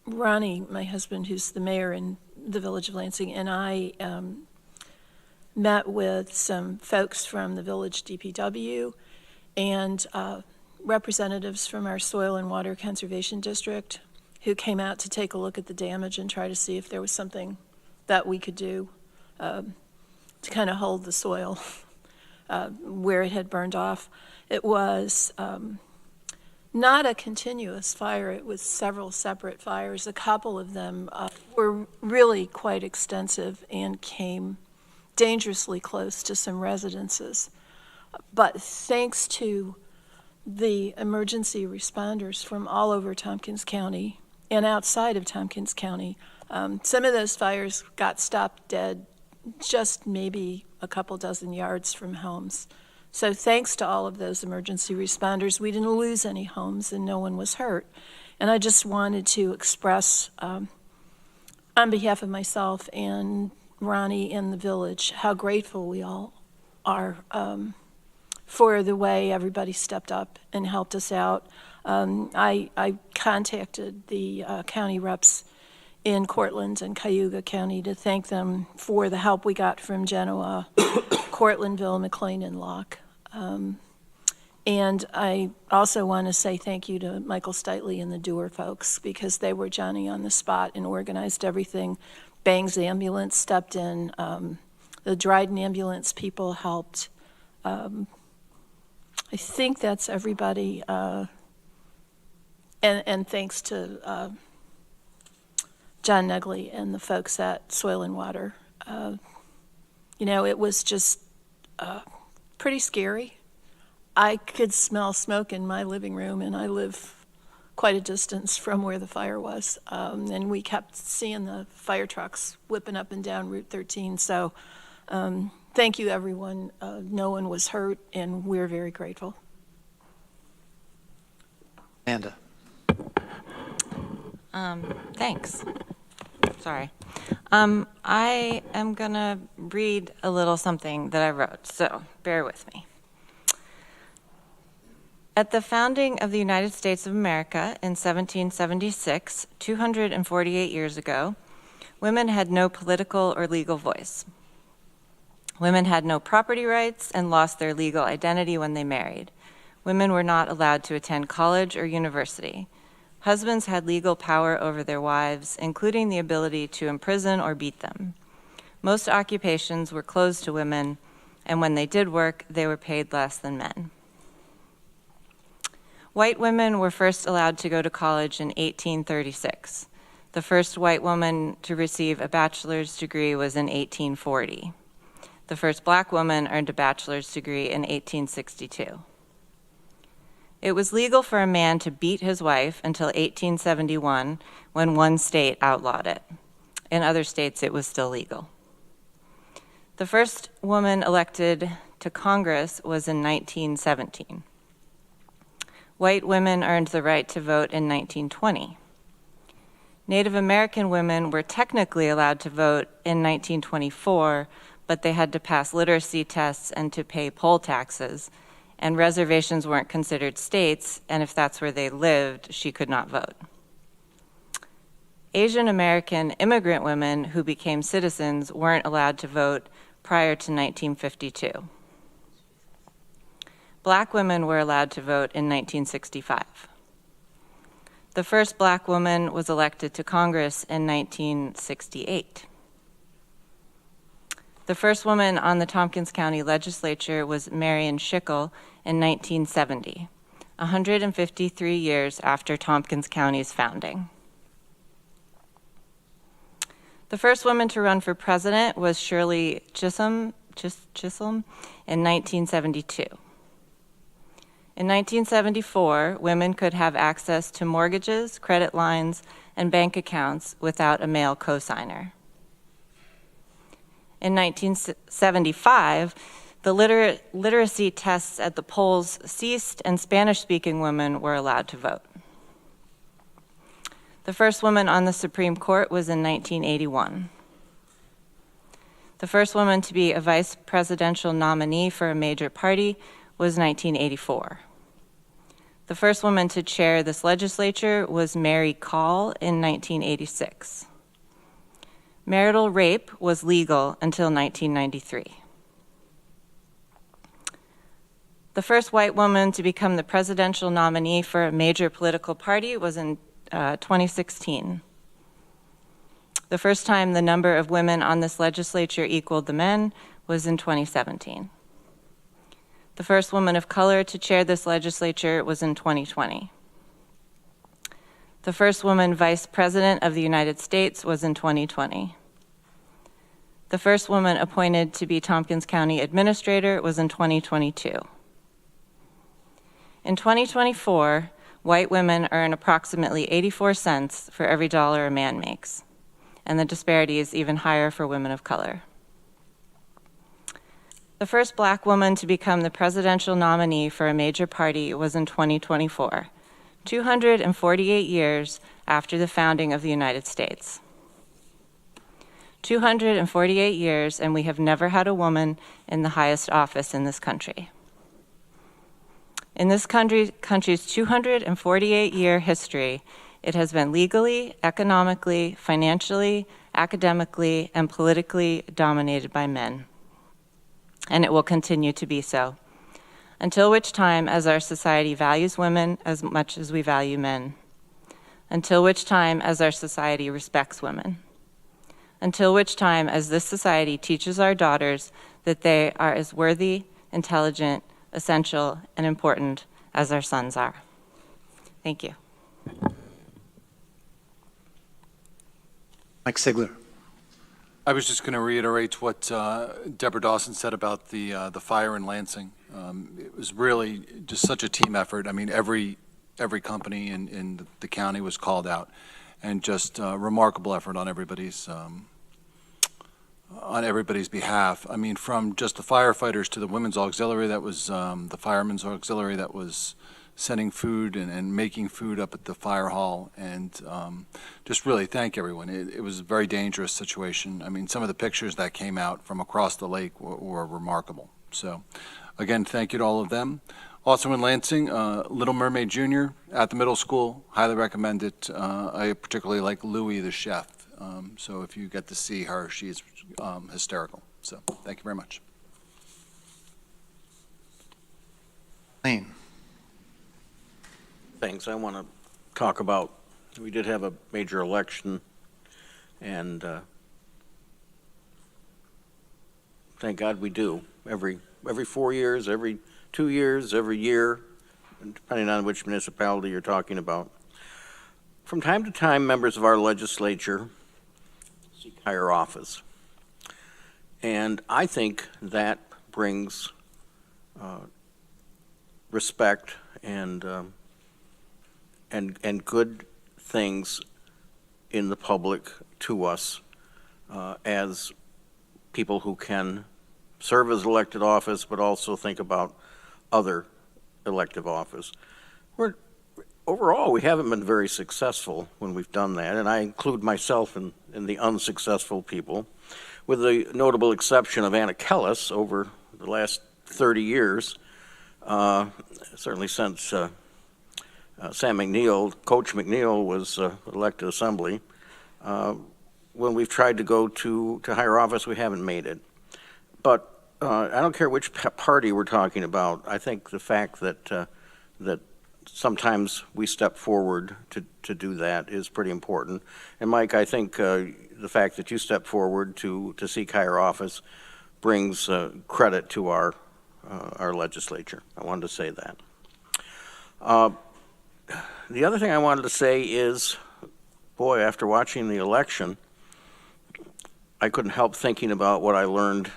Speaker 3: Ronnie, my husband, who's the mayor in the village of Lansing, and I met with some folks from the village DPW and representatives from our Soil and Water Conservation District, who came out to take a look at the damage and try to see if there was something that we could do to kind of hold the soil where it had burned off. It was not a continuous fire. It was several separate fires. A couple of them were really quite extensive and came dangerously close to some residences. But thanks to the emergency responders from all over Tompkins County and outside of Tompkins County, some of those fires got stopped dead just maybe a couple dozen yards from homes. So thanks to all of those emergency responders, we didn't lose any homes and no one was hurt. And I just wanted to express, on behalf of myself and Ronnie and the village, how grateful we all are for the way everybody stepped up and helped us out. I contacted the county reps in Cortland and Cayuga County to thank them for the help we got from Genoa, Cortlandville, McLean, and Locke. And I also want to say thank you to Michael Steitley and the Dewar folks, because they were Johnny on the spot and organized everything. Bang's ambulance stepped in. The Dryden ambulance people helped. I think that's everybody. And thanks to John Negley and the folks at Soil and Water. You know, it was just pretty scary. I could smell smoke in my living room, and I live quite a distance from where the fire was. And we kept seeing the fire trucks whipping up and down Route 13. So thank you, everyone. No one was hurt, and we're very grateful.
Speaker 1: Amanda.
Speaker 16: Thanks. Sorry. I am going to read a little something that I wrote, so bear with me. At the founding of the United States of America in 1776, 248 years ago, women had no political or legal voice. Women had no property rights and lost their legal identity when they married. Women were not allowed to attend college or university. Husbands had legal power over their wives, including the ability to imprison or beat them. Most occupations were closed to women, and when they did work, they were paid less than men. White women were first allowed to go to college in 1836. The first white woman to receive a bachelor's degree was in 1840. The first black woman earned a bachelor's degree in 1862. It was legal for a man to beat his wife until 1871, when one state outlawed it. In other states, it was still legal. The first woman elected to Congress was in 1917. White women earned the right to vote in 1920. Native American women were technically allowed to vote in 1924, but they had to pass literacy tests and to pay poll taxes, and reservations weren't considered states, and if that's where they lived, she could not vote. Asian American immigrant women who became citizens weren't allowed to vote prior to 1952. Black women were allowed to vote in 1965. The first Black woman was elected to Congress in 1968. The first woman on the Tompkins County Legislature was Marion Schickel in 1970, 153 years after Tompkins County's founding. The first woman to run for president was Shirley Chisholm in 1972. In 1974, women could have access to mortgages, credit lines, and bank accounts without a male cosigner. In 1975, the literacy tests at the polls ceased and Spanish-speaking women were allowed to vote. The first woman on the Supreme Court was in 1981. The first woman to be a vice presidential nominee for a major party was 1984. The first woman to chair this legislature was Mary Call in 1986. Marital rape was legal until 1993. The first white woman to become the presidential nominee for a major political party was in 2016. The first time the number of women on this legislature equaled the men was in 2017. The first woman of color to chair this legislature was in 2020. The first woman vice president of the United States was in 2020. The first woman appointed to be Tompkins County Administrator was in 2022. In 2024, white women earn approximately 84 cents for every dollar a man makes, and the disparity is even higher for women of color. The first Black woman to become the presidential nominee for a major party was in 2024, 248 years after the founding of the United States. 248 years, and we have never had a woman in the highest office in this country. In this country's 248-year history, it has been legally, economically, financially, academically, and politically dominated by men. And it will continue to be so, until which time as our society values women as much as we value men, until which time as our society respects women, until which time as this society teaches our daughters that they are as worthy, intelligent, essential, and important as our sons are. Thank you.
Speaker 1: Mike Sigler.
Speaker 17: I was just going to reiterate what Deborah Dawson said about the fire in Lansing. It was really just such a team effort. I mean, every company in the county was called out, and just a remarkable effort on everybody's behalf. I mean, from just the firefighters to the women's auxiliary that was the firemen's auxiliary that was sending food and making food up at the fire hall, and just really thank everyone. It was a very dangerous situation. I mean, some of the pictures that came out from across the lake were remarkable. So, again, thank you to all of them. Also in Lansing, Little Mermaid Jr. at the middle school, highly recommend it. I particularly like Louie the chef. So if you get to see her, she's hysterical. So thank you very much.
Speaker 1: Lane.
Speaker 5: Thanks. I want to talk about, we did have a major election, and thank God we do. Every 4 years, every 2 years, every year, depending on which municipality you're talking about. From time to time, members of our legislature seek higher office. And I think that brings respect and good things in the public to us as people who can serve as elected office, but also think about other elective office. Overall, we haven't been very successful when we've done that, and I include myself in the unsuccessful people, with the notable exception of Anna Kellis over the last 30 years, certainly since Sam McNeil, Coach McNeil was elected assembly. When we've tried to go to higher office, we haven't made it. But I don't care which party we're talking about. I think the fact that that sometimes we step forward to do that is pretty important. And Mike, I think the fact that you step forward to seek higher office brings credit to our legislature. I wanted to say that. The other thing I wanted to say is, boy, after watching the election, I couldn't help thinking about what I learned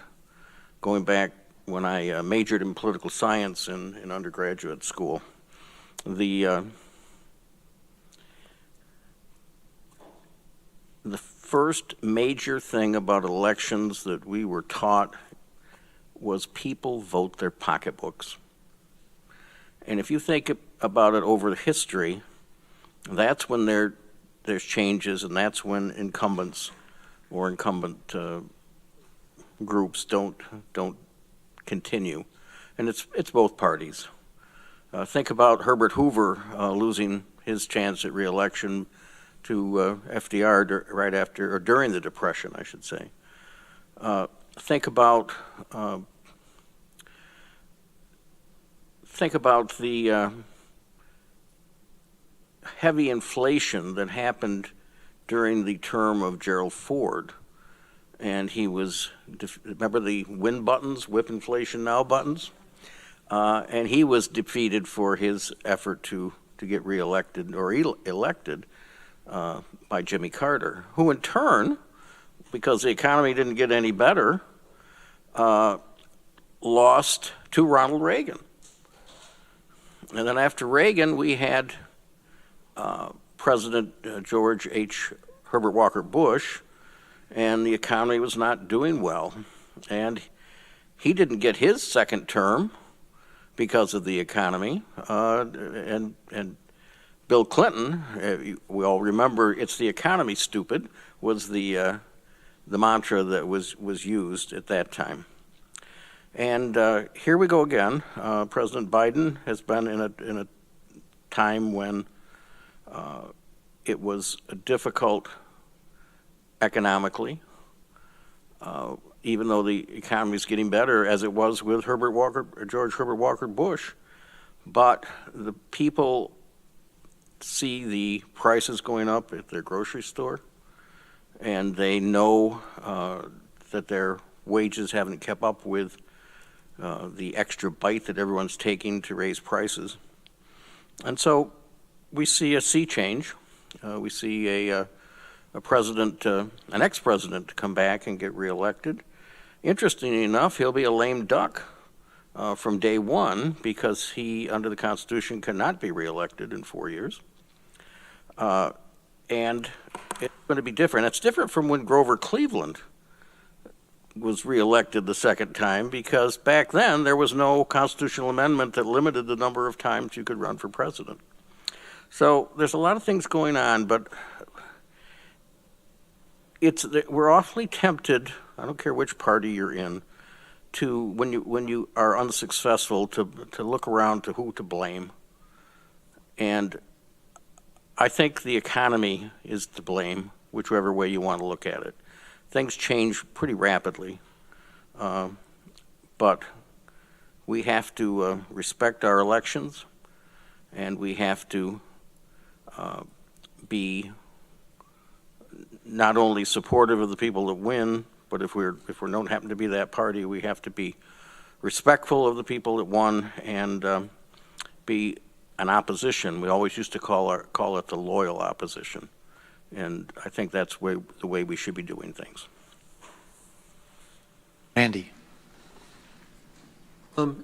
Speaker 5: going back when I majored in political science in undergraduate school. The first major thing about elections that we were taught was people vote their pocketbooks. And if you think about it over the history, that's when there's changes, and that's when incumbents or incumbent groups don't continue, and it's both parties. Think about Herbert Hoover losing his chance at re-election to FDR right after, or during the Depression, I should say. Think about the heavy inflation that happened during the term of Gerald Ford. And he was, remember the win buttons, whip inflation now buttons? And he was defeated for his effort to get reelected or elected by Jimmy Carter, who in turn, because the economy didn't get any better, lost to Ronald Reagan. And then after Reagan, we had President George H. Herbert Walker Bush, and the economy was not doing well. And he didn't get his second term because of the economy. And Bill Clinton, we all remember, "It's the economy, stupid," was the mantra that was used at that time. And here we go again. President Biden has been in a time when it was difficult economically, even though the economy is getting better, as it was with George Herbert Walker Bush. But the people see the prices going up at their grocery store, and they know that their wages haven't kept up with the extra bite that everyone's taking to raise prices. And so we see a sea change. We see a president, an ex-president, come back and get reelected. Interestingly enough, he'll be a lame duck from day one, because he, under the Constitution, cannot be reelected in 4 years. And it's going to be different. It's different from when Grover Cleveland was reelected the second time, because back then there was no constitutional amendment that limited the number of times you could run for president. So there's a lot of things going on, but we're awfully tempted, I don't care which party you're in, to, when you are unsuccessful, to look around to who to blame. And I think the economy is to blame, whichever way you want to look at it. Things change pretty rapidly, but we have to respect our elections, and we have to be not only supportive of the people that win, but if we don't happen to be that party, we have to be respectful of the people that won, and be an opposition. We always used to call it the loyal opposition. And I think that's the way we should be doing things.
Speaker 1: Andy.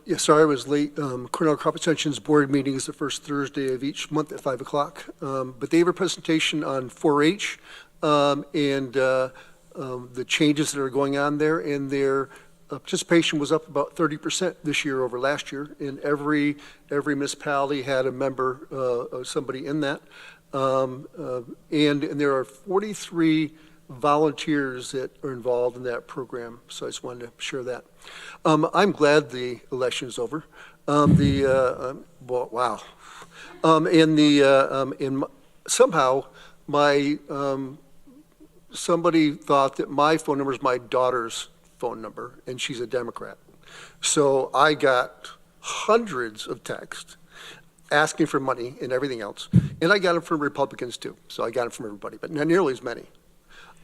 Speaker 18: Yeah, sorry I was late. Cornell Crop Extension's board meeting is the first Thursday of each month at 5 o'clock. But they have a presentation on 4-H and the changes that are going on there. And their participation was up about 30% this year over last year. And every municipality had a member, somebody in that. And there are 43 volunteers that are involved in that program, so I just wanted to share that. I'm glad the election is over. Wow. And somehow somebody thought that my phone number is my daughter's phone number, and she's a Democrat. So I got hundreds of texts asking for money and everything else. And I got them from Republicans too. So I got them from everybody, but not nearly as many.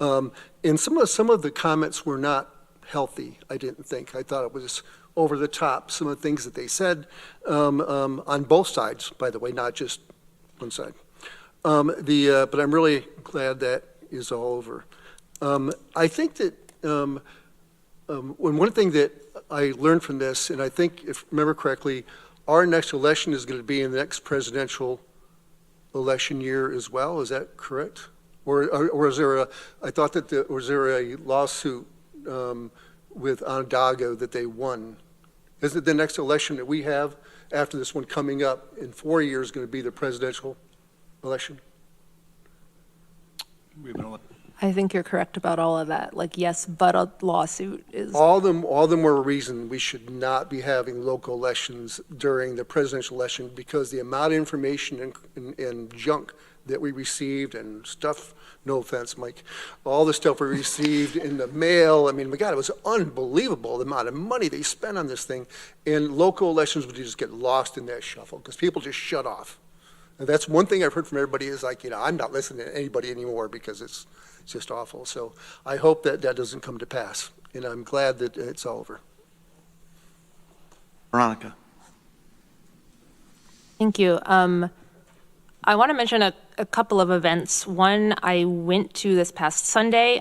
Speaker 18: And some of the comments were not healthy, I didn't think. I thought it was over the top, some of the things that they said on both sides, by the way, not just one side. But I'm really glad that is all over. I think that one thing that I learned from this, and I think, if I remember correctly, our next election is going to be in the next presidential election year as well. Is that correct? Or is there I thought that was there a lawsuit with Onondaga that they won? Is it the next election that we have after this one coming up in 4 years going to be the presidential election?
Speaker 14: I think you're correct about all of that. Like, yes, but a lawsuit is.
Speaker 18: All the more reason we should not be having local elections during the presidential election, because the amount of information and junk that we received and stuff, no offense, Mike, all the stuff we received in the mail. I mean, my God, it was unbelievable the amount of money they spent on this thing. And local elections would just get lost in that shuffle because people just shut off. And that's one thing I've heard from everybody is like, I'm not listening to anybody anymore because it's just awful. So I hope that that doesn't come to pass. And I'm glad that it's all over.
Speaker 1: Veronica.
Speaker 14: Thank you. I want to mention a couple of events. One I went to this past Sunday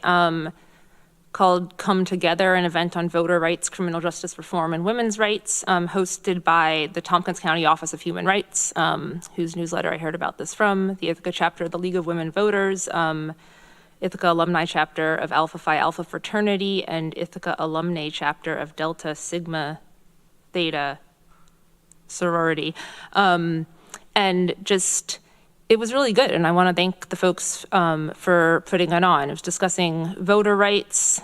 Speaker 14: called Come Together, an event on voter rights, criminal justice reform, and women's rights, hosted by the Tompkins County Office of Human Rights, whose newsletter I heard about this from, the Ithaca chapter of the League of Women Voters, Ithaca alumni chapter of Alpha Phi Alpha Fraternity, and Ithaca alumni chapter of Delta Sigma Theta Sorority. And just, it was really good, and I want to thank the folks for putting it on. It was discussing voter rights,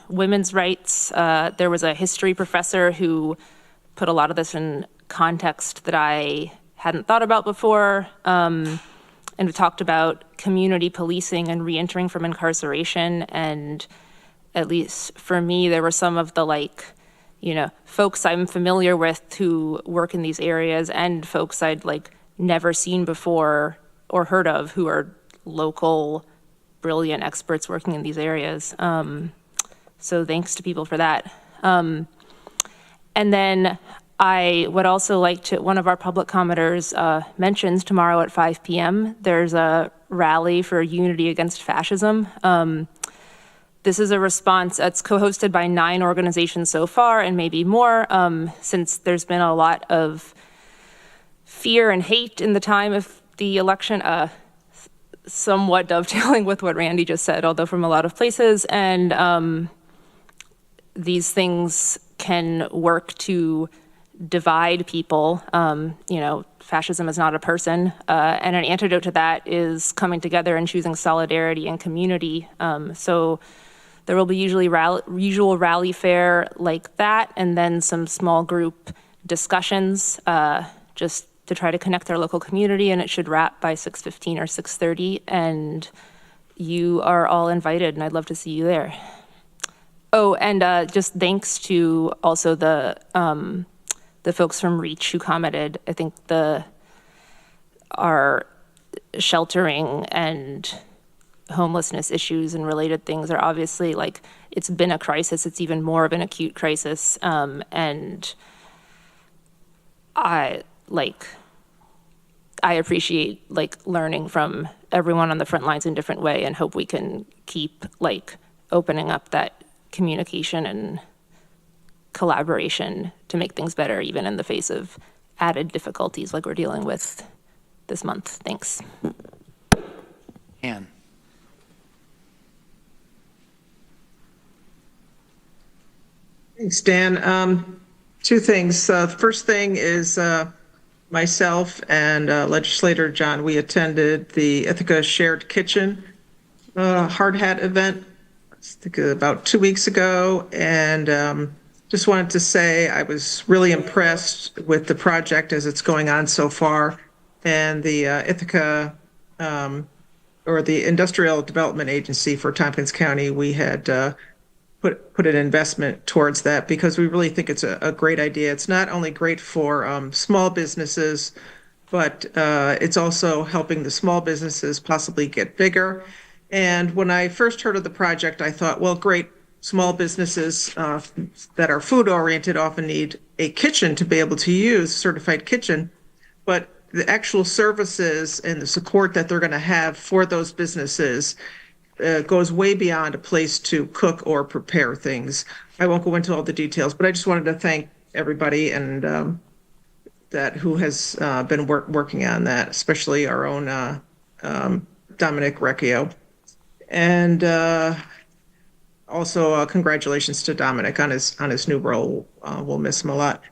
Speaker 14: women's rights. There was a history professor who put a lot of this in context that I hadn't thought about before, and we talked about community policing and reentering from incarceration. And at least for me, there were some of the folks I'm familiar with who work in these areas and folks I'd never seen before or heard of who are local, brilliant experts working in these areas. So thanks to people for that. And then I would also like to, one of our public commenters mentions tomorrow at 5 p.m. there's a rally for unity against fascism. This is a response that's co-hosted by 9 organizations so far, and maybe more, since there's been a lot of fear and hate in the time of the election, somewhat dovetailing with what Randy just said, although from a lot of places. And these things can work to divide people. Fascism is not a person. And an antidote to that is coming together and choosing solidarity and community. So there will be usual rally fare like that, and then some small group discussions, just to try to connect our local community, and it should wrap by 6:15 or 6:30, and you are all invited, and I'd love to see you there. Oh, and just thanks to also the folks from REACH who commented. I think our sheltering and homelessness issues and related things are obviously, it's been a crisis. It's even more of an acute crisis, and I appreciate learning from everyone on the front lines in a different way, and hope we can keep opening up that communication and collaboration to make things better, even in the face of added difficulties like we're dealing with this month. Thanks.
Speaker 1: Ann.
Speaker 19: Thanks, Dan. 2 things. The first thing is myself and Legislator John, we attended the Ithaca Shared Kitchen hard hat event about 2 weeks ago, and just wanted to say I was really impressed with the project as it's going on so far, and the Ithaca or the Industrial Development Agency for Tompkins County. We had put an investment towards that because we really think it's a great idea. It's not only great for small businesses, but it's also helping the small businesses possibly get bigger. And when I first heard of the project, I thought, well, great, small businesses that are food oriented often need a kitchen to be able to use, certified kitchen. But the actual services and the support that they're going to have for those businesses goes way beyond a place to cook or prepare things. I won't go into all the details, but I just wanted to thank everybody and that who has been working on that, especially our own Dominic Recchio. And also congratulations to Dominic on his new role. We'll miss him a lot.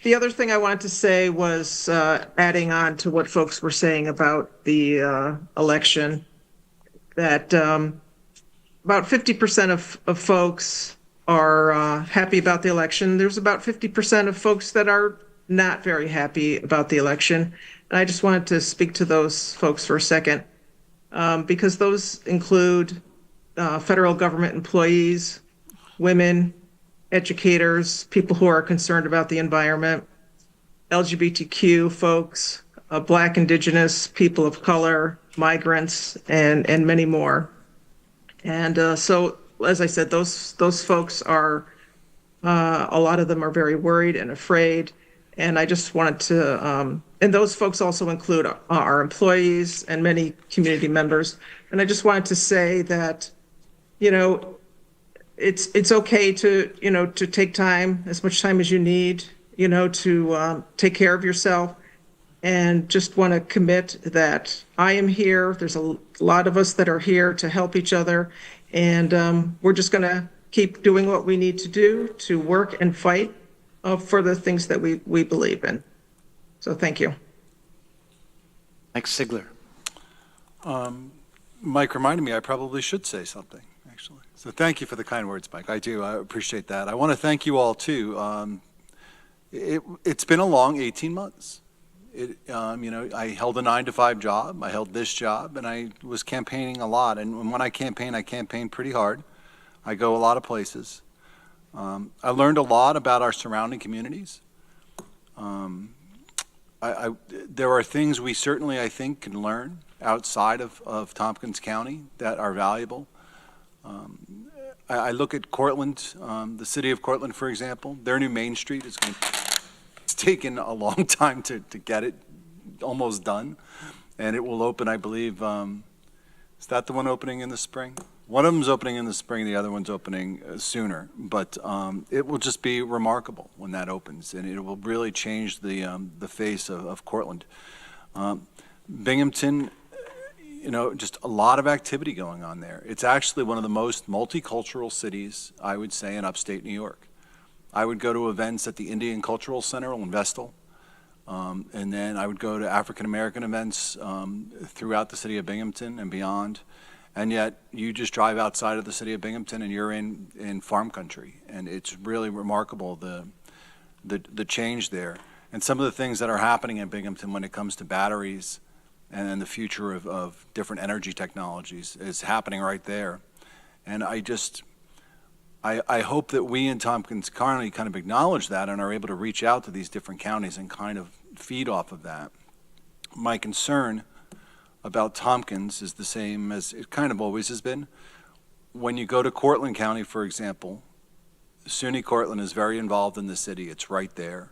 Speaker 19: The other thing I wanted to say was adding on to what folks were saying about the election, that about 50% of folks are happy about the election. There's about 50% of folks that are not very happy about the election. And I just wanted to speak to those folks for a second, because those include federal government employees, women, educators, people who are concerned about the environment, LGBTQ folks, Black, Indigenous, people of color, migrants, and many more. And so, as I said, those folks are, a lot of them are very worried and afraid. And I just wanted to, and those folks also include our employees and many community members. And I just wanted to say that, you know, it's okay to, you know, to take time, as much time as you need, you know, to take care of yourself. And just want to commit that I am here. There's a lot of us that are here to help each other. And we're just going to keep doing what we need to do to work and fight for the things that we believe in. So thank you.
Speaker 1: Mike Sigler.
Speaker 17: Mike reminded me I probably should say something, actually. So thank you for the kind words, Mike. I appreciate that. I want to thank you all, too. It's been a long 18 months. You know, I held a 9-to-5 job. I held this job, and I was campaigning a lot. And when I campaign pretty hard. I go a lot of places. I learned a lot about our surrounding communities. There are things we certainly, I think, can learn outside of Tompkins County that are valuable. I look at Cortland, the city of Cortland, for example. Their new Main Street is going to. It's taken a long time to get it almost done, and it will open, I believe. Is that the one opening in the spring? One of them's opening in the spring, the other one's opening sooner. But it will just be remarkable when that opens, and it will really change the face of Cortland. Binghamton, you know, just a lot of activity going on there. It's actually one of the most multicultural cities, I would say, in upstate New York. I would go to events at the Indian Cultural Center in Vestal, and then I would go to African American events throughout the city of Binghamton and beyond. And yet, you just drive outside of the city of Binghamton and you're in farm country, and it's really remarkable the change there. And some of the things that are happening in Binghamton when it comes to batteries and then the future of different energy technologies is happening right there. And I hope that we in Tompkins County kind of acknowledge that and are able to reach out to these different counties and kind of feed off of that. My concern about Tompkins is the same as it kind of always has been. When you go to Cortland County, for example, SUNY Cortland is very involved in the city. It's right there.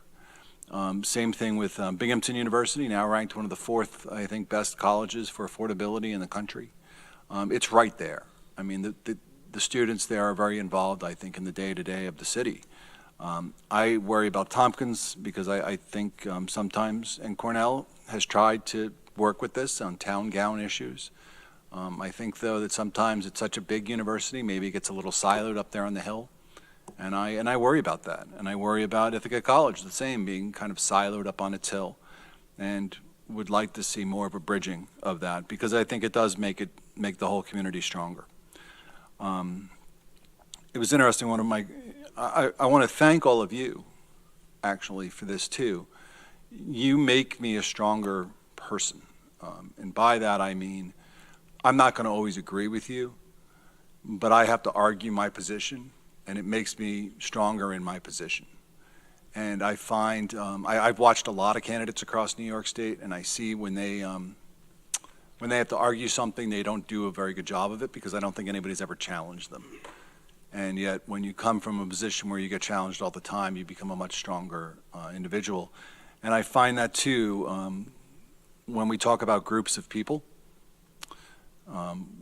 Speaker 17: Same thing with Binghamton University, now ranked one of the 4th, I think, best colleges for affordability in the country. It's right there. I mean, the students there are very involved, I think, in the day-to-day of the city. I worry about Tompkins because I think sometimes, and Cornell has tried to work with this on town gown issues. I think, though, that sometimes it's such a big university, maybe it gets a little siloed up there on the hill. And I worry about that. And I worry about Ithaca College, the same, being kind of siloed up on its hill. And would like to see more of a bridging of that because I think it does make the whole community stronger. It was interesting, I want to thank all of you, actually, for this, too. You make me a stronger person. And by that, I mean, I'm not going to always agree with you, but I have to argue my position, and it makes me stronger in my position. And I find, I've watched a lot of candidates across New York State, and I see when they have to argue something, they don't do a very good job of it, because I don't think anybody's ever challenged them. And yet, when you come from a position where you get challenged all the time, you become a much stronger individual. And I find that too, when we talk about groups of people,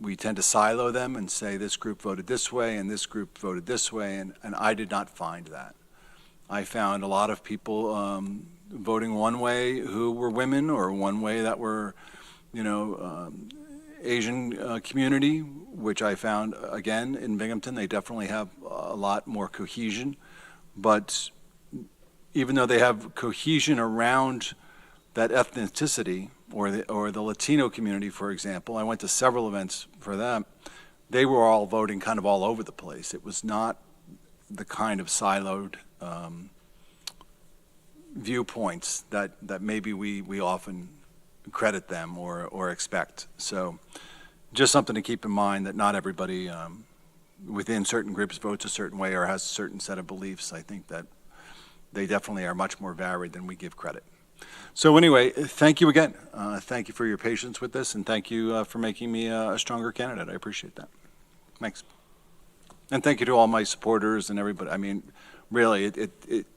Speaker 17: we tend to silo them and say this group voted this way and this group voted this way, and I did not find that. I found a lot of people voting one way who were women, or one way that were, Asian community, which I found, again, in Binghamton, they definitely have a lot more cohesion. But even though they have cohesion around that ethnicity, or the Latino community, for example, I went to several events for them, they were all voting kind of all over the place. It was not the kind of siloed viewpoints that maybe we often credit them or expect. So just something to keep in mind, that not everybody within certain groups votes a certain way or has a certain set of beliefs. I think that they definitely are much more varied than we give credit. So anyway, thank you again. Thank you for your patience with this, and thank you for making me a stronger candidate. I appreciate that. Thanks. And thank you to all my supporters and everybody. I mean, really,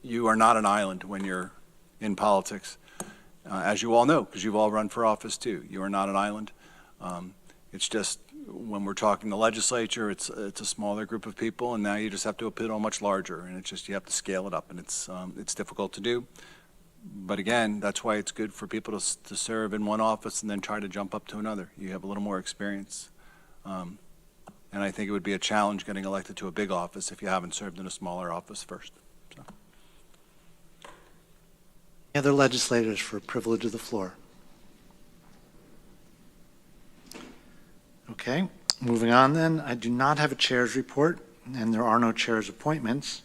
Speaker 17: you are not an island when you're in politics, as you all know, because you've all run for office too. You are not an island. It's just, when we're talking the legislature, it's a smaller group of people, and now you just have to appeal much larger, and it's just, you have to scale it up, and it's difficult to do. But again, that's why it's good for people to serve in one office and then try to jump up to another. You have a little more experience. And I think it would be a challenge getting elected to a big office if you haven't served in a smaller office first. So.
Speaker 1: Any other legislators for privilege of the floor? Okay, moving on then. I do not have a chair's report, and there are no chair's appointments.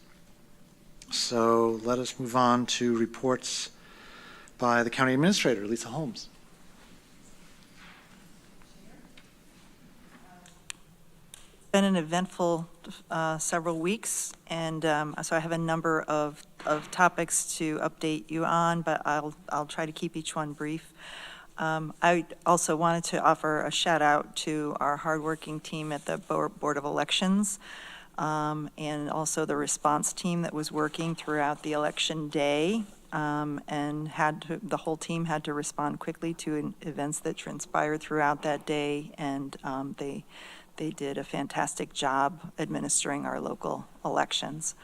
Speaker 1: So let us move on to reports by the county administrator, Lisa Holmes.
Speaker 20: It's been an eventful several weeks, and so I have a number of topics to update you on, but I'll try to keep each one brief. I also wanted to offer a shout out to our hardworking team at the Board of Elections, and also the response team that was working throughout the election day, and the whole team had to respond quickly to events that transpired throughout that day, and they did a fantastic job administering our local elections.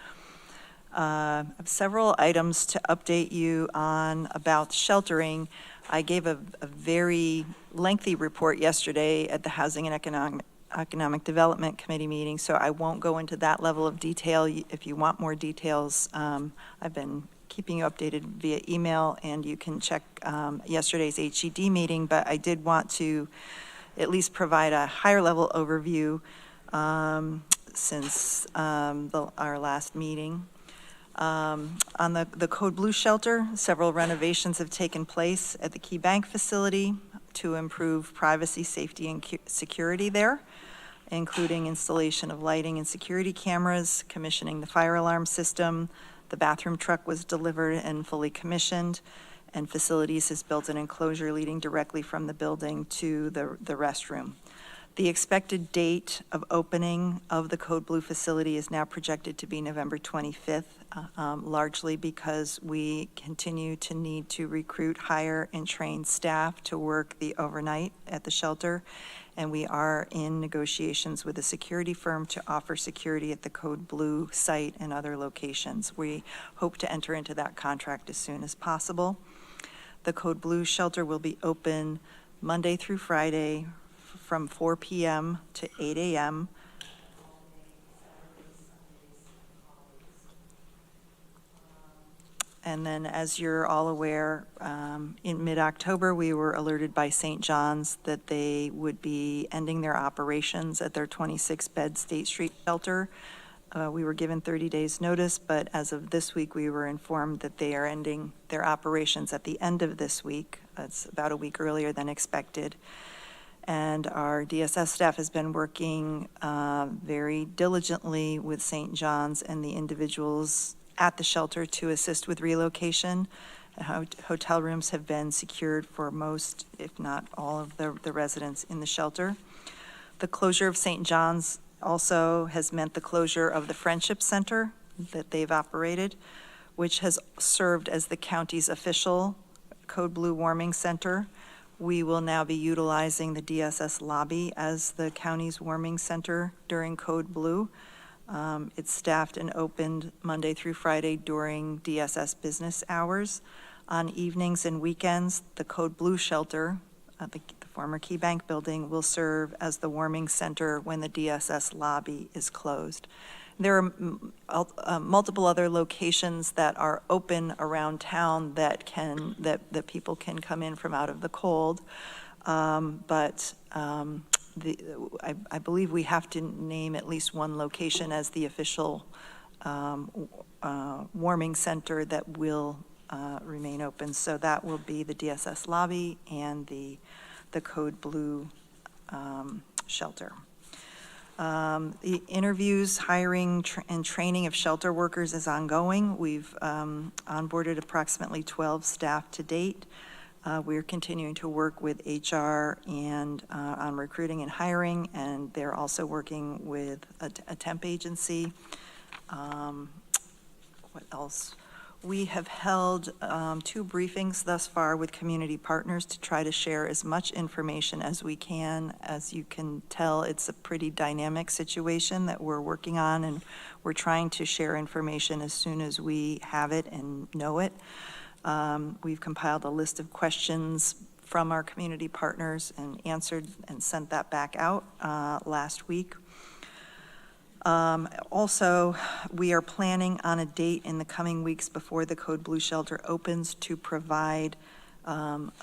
Speaker 20: Several items to update you on about sheltering. I gave a very lengthy report yesterday at the Housing and Economic Development Committee meeting, so I won't go into that level of detail. If you want more details, I've been keeping you updated via email, and you can check yesterday's HED meeting, but I did want to at least provide a higher level overview since our last meeting. On the Code Blue shelter, several renovations have taken place at the Key Bank facility to improve privacy, safety, and security there, including installation of lighting and security cameras, commissioning the fire alarm system. The bathroom truck was delivered and fully commissioned, and Facilities has built an enclosure leading directly from the building to the restroom. The expected date of opening of the Code Blue facility is now projected to be November 25th, largely because we continue to need to recruit, hire, and train staff to work the overnight at the shelter, and we are in negotiations with a security firm to offer security at the Code Blue site and other locations. We hope to enter into that contract as soon as possible. The Code Blue shelter will be open Monday through Friday from 4 p.m. to 8 a.m. And then, as you're all aware, in mid-October, we were alerted by St. John's that they would be ending their operations at their 26-bed State Street shelter. We were given 30 days notice, but as of this week, we were informed that they are ending their operations at the end of this week. It's about a week earlier than expected. And our DSS staff has been working very diligently with St. John's and the individuals at the shelter to assist with relocation. Hotel rooms have been secured for most, if not all, of the residents in the shelter. The closure of St. John's also has meant the closure of the Friendship Center that they've operated, which has served as the county's official Code Blue Warming Center. We will now be utilizing the DSS lobby as the county's warming center during Code Blue. It's staffed and opened Monday through Friday during DSS business hours. On evenings and weekends, the Code Blue shelter, the former Key Bank building, will serve as the warming center when the DSS lobby is closed. There are multiple other locations that are open around town that people can come in from out of the cold, but I believe we have to name at least one location as the official warming center that will remain open. So that will be the DSS lobby and the Code Blue shelter. The interviews, hiring, and training of shelter workers is ongoing. We've onboarded approximately 12 staff to date. We're continuing to work with HR and on recruiting and hiring, and they're also working with a temp agency. What else? We have held 2 briefings thus far with community partners to try to share as much information as we can. As you can tell, it's a pretty dynamic situation that we're working on, and we're trying to share information as soon as we have it and know it. We've compiled a list of questions from our community partners and answered and sent that back out last week. Also, we are planning on a date in the coming weeks before the Code Blue shelter opens to provide a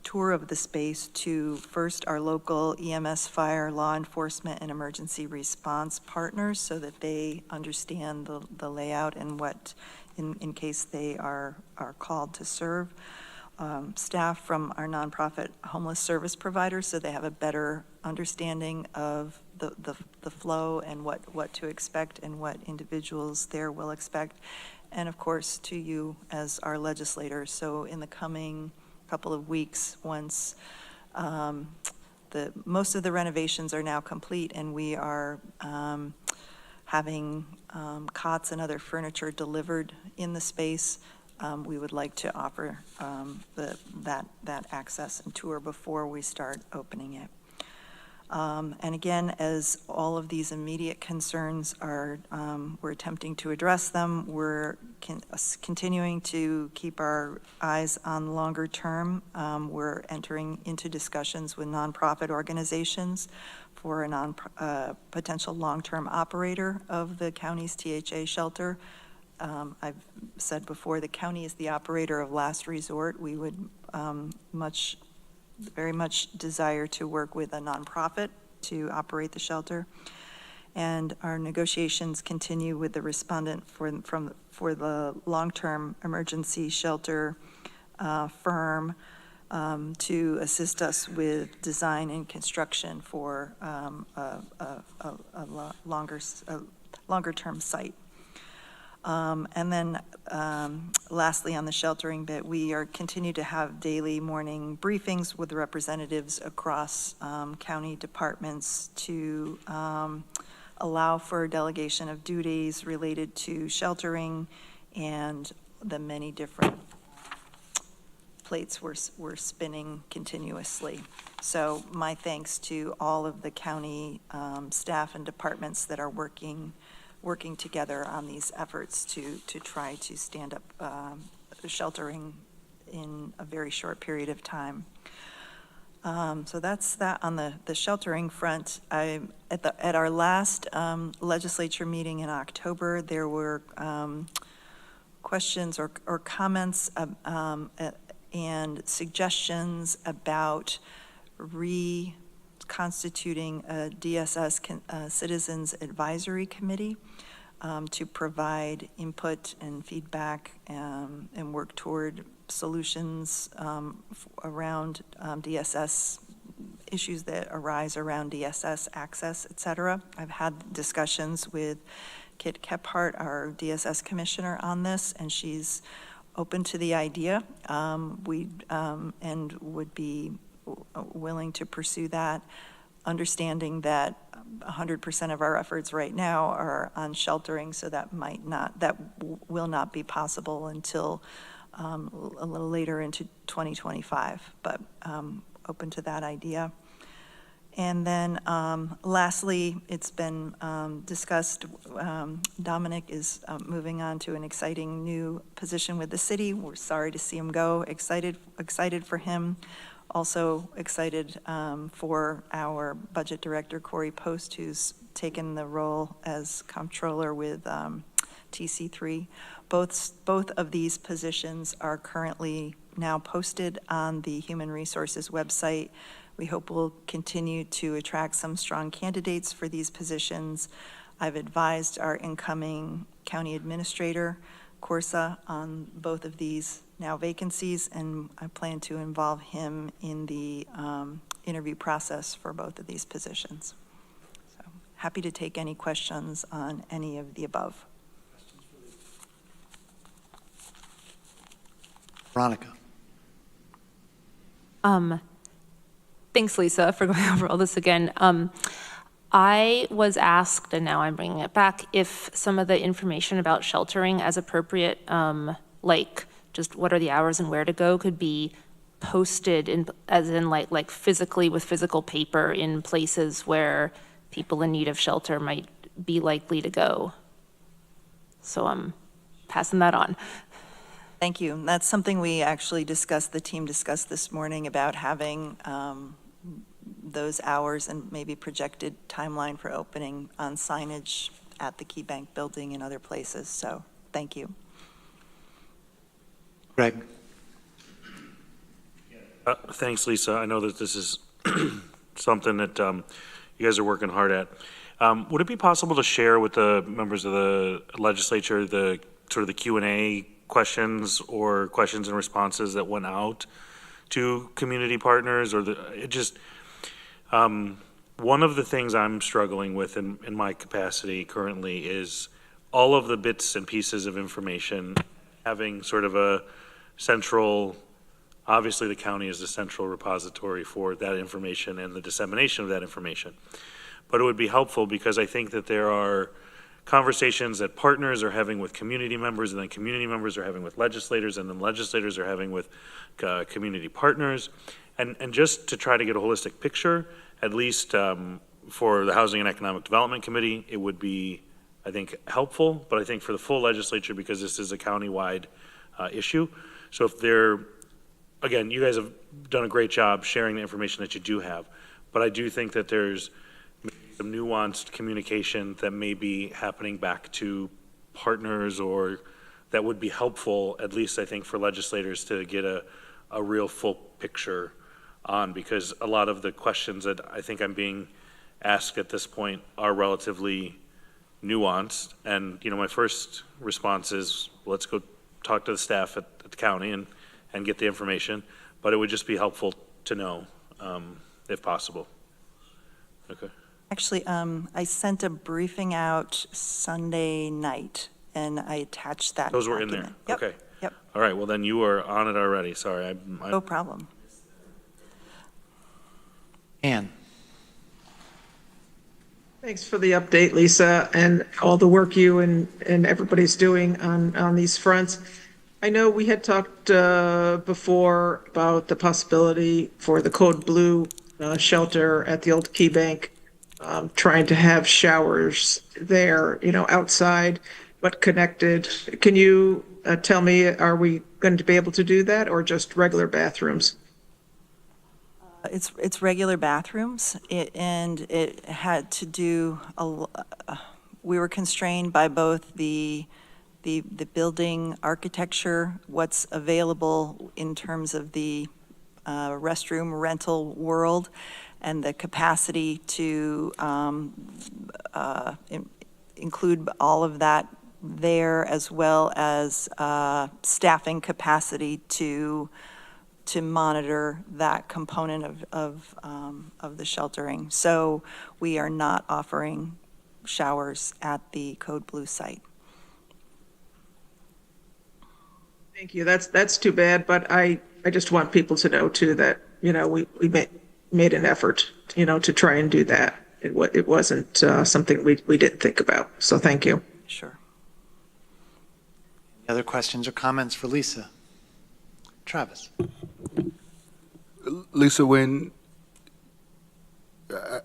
Speaker 20: tour of the space to first our local EMS, fire, law enforcement, and emergency response partners so that they understand the layout and what, in case they are called to serve. Staff from our nonprofit homeless service providers so they have a better understanding of the flow and what to expect and what individuals there will expect. And of course, to you as our legislators. So in the coming couple of weeks, once most of the renovations are now complete and we are having cots and other furniture delivered in the space, we would like to offer that access and tour before we start opening it. And again, as all of these immediate concerns are, we're attempting to address them. We're continuing to keep our eyes on longer term. We're entering into discussions with nonprofit organizations for a potential long-term operator of the county's THA shelter. I've said before, the county is the operator of last resort. We would very much desire to work with a nonprofit to operate the shelter. And our negotiations continue with the respondent for the long-term emergency shelter firm to assist us with design and construction for a longer-term site. And then lastly, on the sheltering bit, we continue to have daily morning briefings with representatives across county departments to allow for delegation of duties related to sheltering and the many different plates we're spinning continuously. So my thanks to all of the county staff and departments that are working together on these efforts to try to stand up sheltering in a very short period of time. So that's that on the sheltering front. At our last legislature meeting in October, there were questions or comments and suggestions about reconstituting a DSS Citizens Advisory Committee to provide input and feedback and work toward solutions around DSS issues that arise around DSS access, et cetera. I've had discussions with Kit Kephart, our DSS commissioner, on this, and she's open to the idea. And would be willing to pursue that, understanding that 100% of our efforts right now are on sheltering, so that will not be possible until a little later into 2025, but open to that idea. And then lastly, it's been discussed, Dominic is moving on to an exciting new position with the city. We're sorry to see him go. Excited for him. Also excited for our budget director, Corey Post, who's taken the role as comptroller with TC3. Both of these positions are currently now posted on the Human Resources website. We hope we'll continue to attract some strong candidates for these positions. I've advised our incoming county administrator, Corsa, on both of these now vacancies, and I plan to involve him in the interview process for both of these positions. So happy to take any questions on any of the above.
Speaker 1: Veronica.
Speaker 14: Thanks, Lisa, for going over all this again. I was asked, and now I'm bringing it back, if some of the information about sheltering as appropriate, like just what are the hours and where to go, could be posted in, as in like physically with physical paper in places where people in need of shelter might be likely to go. So I'm passing that on.
Speaker 20: Thank you. That's something we actually discussed, the team discussed this morning, about having those hours and maybe projected timeline for opening on signage at the Key Bank building and other places. So thank you.
Speaker 1: Greg.
Speaker 13: Thanks, Lisa. I know that this is something that you guys are working hard at. Would it be possible to share with the members of the legislature the sort of the Q&A questions or questions and responses that went out to community partners, or one of the things I'm struggling with in my capacity currently is all of the bits and pieces of information having sort of a central, obviously the county is the central repository for that information and the dissemination of that information. But it would be helpful because I think that there are conversations that partners are having with community members, and then community members are having with legislators, and then legislators are having with community partners. And just to try to get a holistic picture, at least for the Housing and Economic Development Committee, it would be, I think, helpful, but I think for the full legislature, because this is a county-wide issue. So if again, you guys have done a great job sharing the information that you do have, but I do think that there's some nuanced communication that may be happening back to partners, or that would be helpful, at least I think, for legislators to get a real full picture on, because a lot of the questions that I think I'm being asked at this point are relatively nuanced. And, you know, my first response is, let's go talk to the staff at the county and get the information, but it would just be helpful to know, if possible. Okay.
Speaker 20: Actually, I sent a briefing out Sunday night, and I attached that.
Speaker 13: Those were in there?
Speaker 20: Yep.
Speaker 13: Okay.
Speaker 20: Yep.
Speaker 13: All right, well then you are on it already, sorry.
Speaker 20: No problem.
Speaker 1: Ann.
Speaker 19: Thanks for the update, Lisa, and all the work you and everybody's doing on these fronts. I know we had talked before about the possibility for the Code Blue shelter at the old Key Bank, trying to have showers there, you know, outside, but connected. Can you tell me, are we going to be able to do that, or just regular bathrooms?
Speaker 20: It's regular bathrooms, and it had to do, we were constrained by both the building architecture, what's available in terms of the restroom rental world, and the capacity to include all of that there, as well as staffing capacity to to monitor that component of the sheltering. So we are not offering showers at the Code Blue site.
Speaker 19: Thank you. That's too bad, but I just want people to know too that, we made an effort, to try and do that. It wasn't something we didn't think about. So thank you.
Speaker 20: Sure.
Speaker 1: Any other questions or comments for Lisa? Travis.
Speaker 21: Lisa, when, I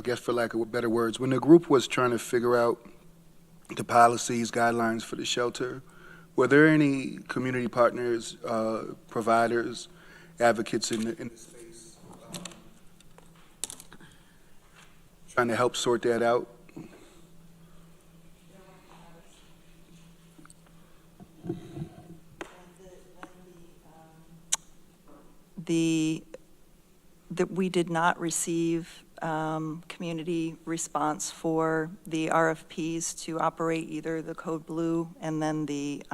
Speaker 21: guess for lack of better words, when the group was trying to figure out the policies, guidelines for the shelter, were there any community partners, providers, advocates in the space trying to help sort that out?
Speaker 20: That we did not receive community response for the RFPs to operate either the Code Blue and then the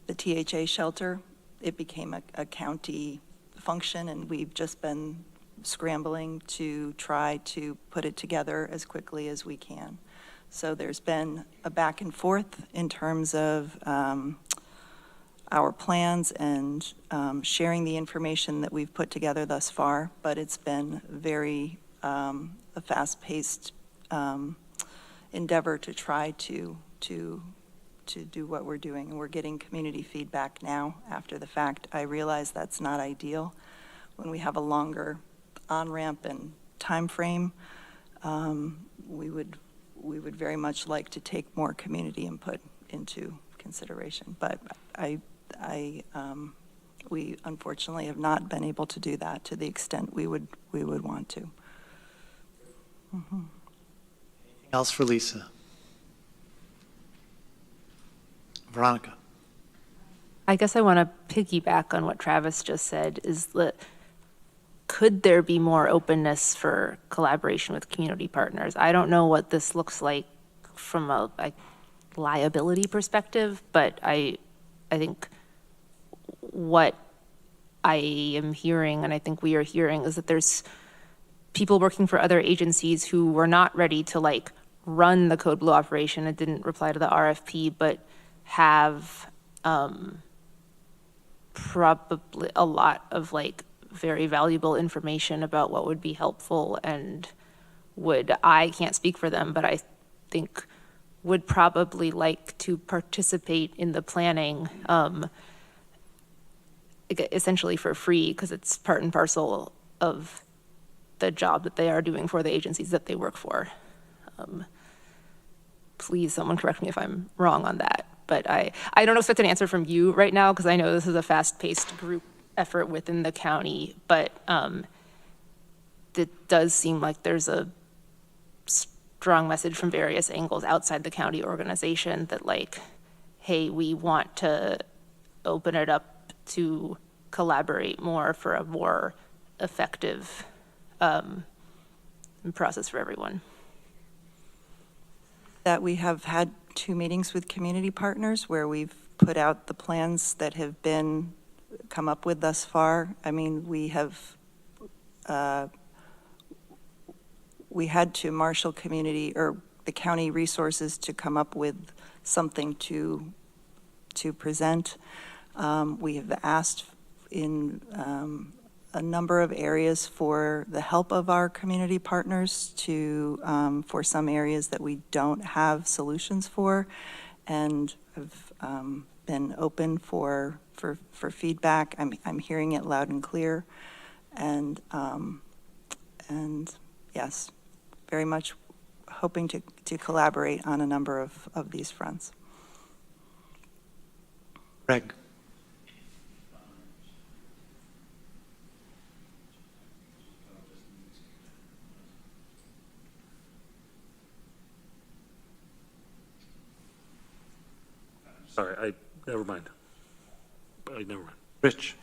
Speaker 20: THA shelter. It became a county function, and we've just been scrambling to try to put it together as quickly as we can. So there's been a back and forth in terms of our plans and sharing the information that we've put together thus far, but it's been very a fast-paced endeavor to try to do what we're doing. And we're getting community feedback now after the fact. I realize that's not ideal when we have a longer on-ramp and time frame. We would very much like to take more community input into consideration, but we unfortunately have not been able to do that to the extent we would want to. Mm-hmm.
Speaker 1: Anything else for Lisa? Veronica.
Speaker 14: I guess I want to piggyback on what Travis just said, is that could there be more openness for collaboration with community partners? I don't know what this looks like from a liability perspective, but I think what I am hearing, and I think we are hearing, is that there's people working for other agencies who were not ready to run the Code Blue operation and didn't reply to the RFP, but have probably a lot of very valuable information about what would be helpful and I can't speak for them, but I think would probably like to participate in the planning essentially for free, because it's part and parcel of the job that they are doing for the agencies that they work for. Please, someone correct me if I'm wrong on that. But I don't expect an answer from you right now, because I know this is a fast-paced group effort within the county, but it does seem like there's a strong message from various angles outside the county organization that hey, we want to open it up to collaborate more for a more effective process for everyone.
Speaker 20: That we have had 2 meetings with community partners where we've put out the plans that have been come up with thus far. I mean, we have we had to marshal community or the county resources to come up with something to present. We have asked in a number of areas for the help of our community partners to for some areas that we don't have solutions for, and have been open for feedback. I'm hearing it loud and clear, and yes, very much hoping to collaborate on a number of these fronts.
Speaker 1: Greg.
Speaker 13: Sorry, never mind.
Speaker 1: Rich.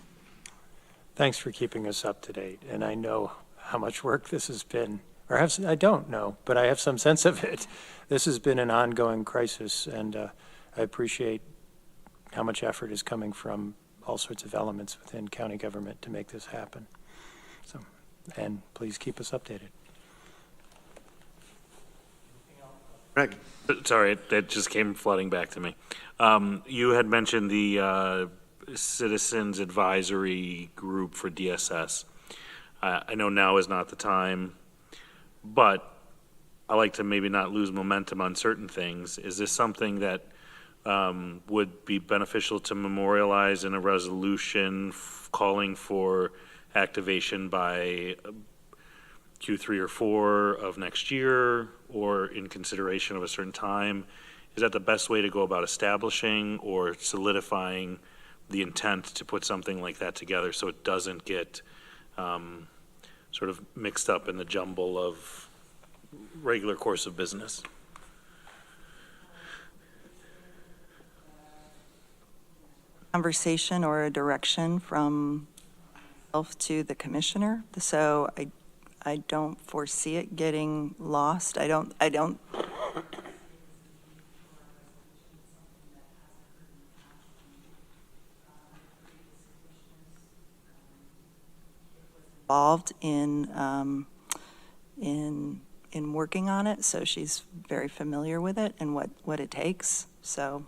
Speaker 9: Thanks for keeping us up to date. And I know how much work this has been, or I don't know, but I have some sense of it. This has been an ongoing crisis, and I appreciate how much effort is coming from all sorts of elements within county government to make this happen. So, and please keep us updated.
Speaker 1: Greg.
Speaker 13: Sorry, that just came flooding back to me. You had mentioned the Citizens Advisory Group for DSS. I know now is not the time, but I like to maybe not lose momentum on certain things. Is this something that would be beneficial to memorialize in a resolution calling for activation by Q3 or 4 of next year, or in consideration of a certain time? Is that the best way to go about establishing or solidifying the intent to put something like that together so it doesn't get sort of mixed up in the jumble of regular course of business?
Speaker 20: Conversation or a direction from myself to the commissioner. So I don't foresee it getting lost. I don't involved in working on it, so she's very familiar with it and what it takes. So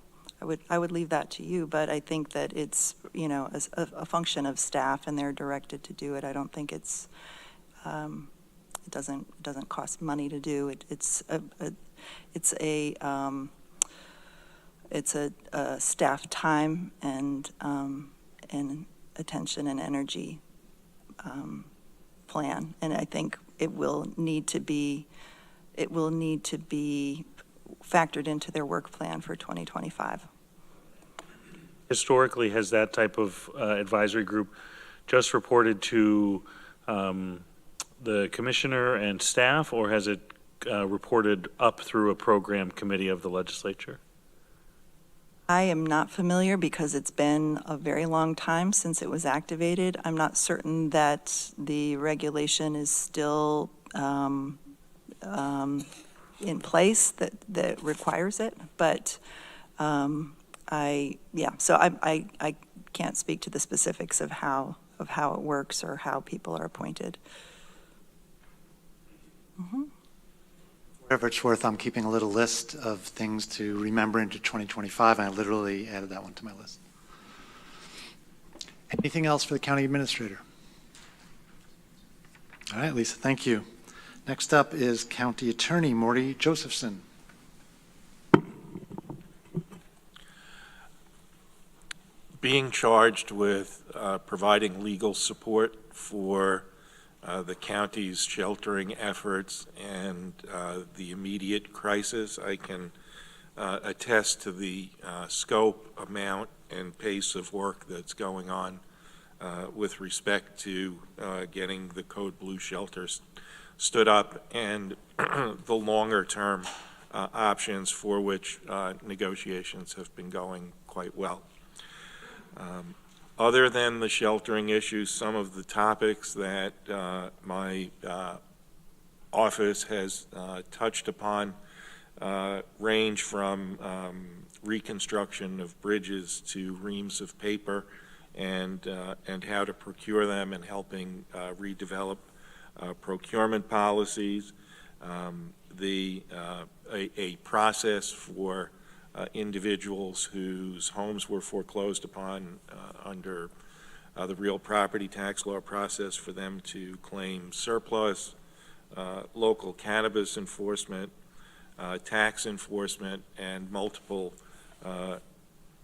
Speaker 20: I would leave that to you, but I think that it's, you know, a function of staff and they're directed to do it. I don't think it's it doesn't cost money to do it. It's a staff time and attention and energy plan, and I think it will need to be factored into their work plan for 2025.
Speaker 13: Historically, has that type of advisory group just reported to the commissioner and staff, or has it reported up through a program committee of the legislature?
Speaker 20: I am not familiar because it's been a very long time since it was activated. I'm not certain that the regulation is still in place that requires it, but I can't speak to the specifics of how it works or how people are appointed. Mm-hmm.
Speaker 1: Wherever it's worth, I'm keeping a little list of things to remember into 2025, and I literally added that one to my list. Anything else for the county administrator? All right, Lisa, thank you. Next up is County Attorney Morty Josephson.
Speaker 2: Being charged with providing legal support for the county's sheltering efforts and the immediate crisis, I can attest to the scope, amount, and pace of work that's going on with respect to getting the Code Blue shelters stood up and the longer-term options for which negotiations have been going quite well. Other than the sheltering issues, some of the topics that my office has touched upon range from reconstruction of bridges to reams of paper and how to procure them and helping redevelop procurement policies, a process for individuals whose homes were foreclosed upon under the real property tax law process for them to claim surplus, local cannabis enforcement, tax enforcement, and multiple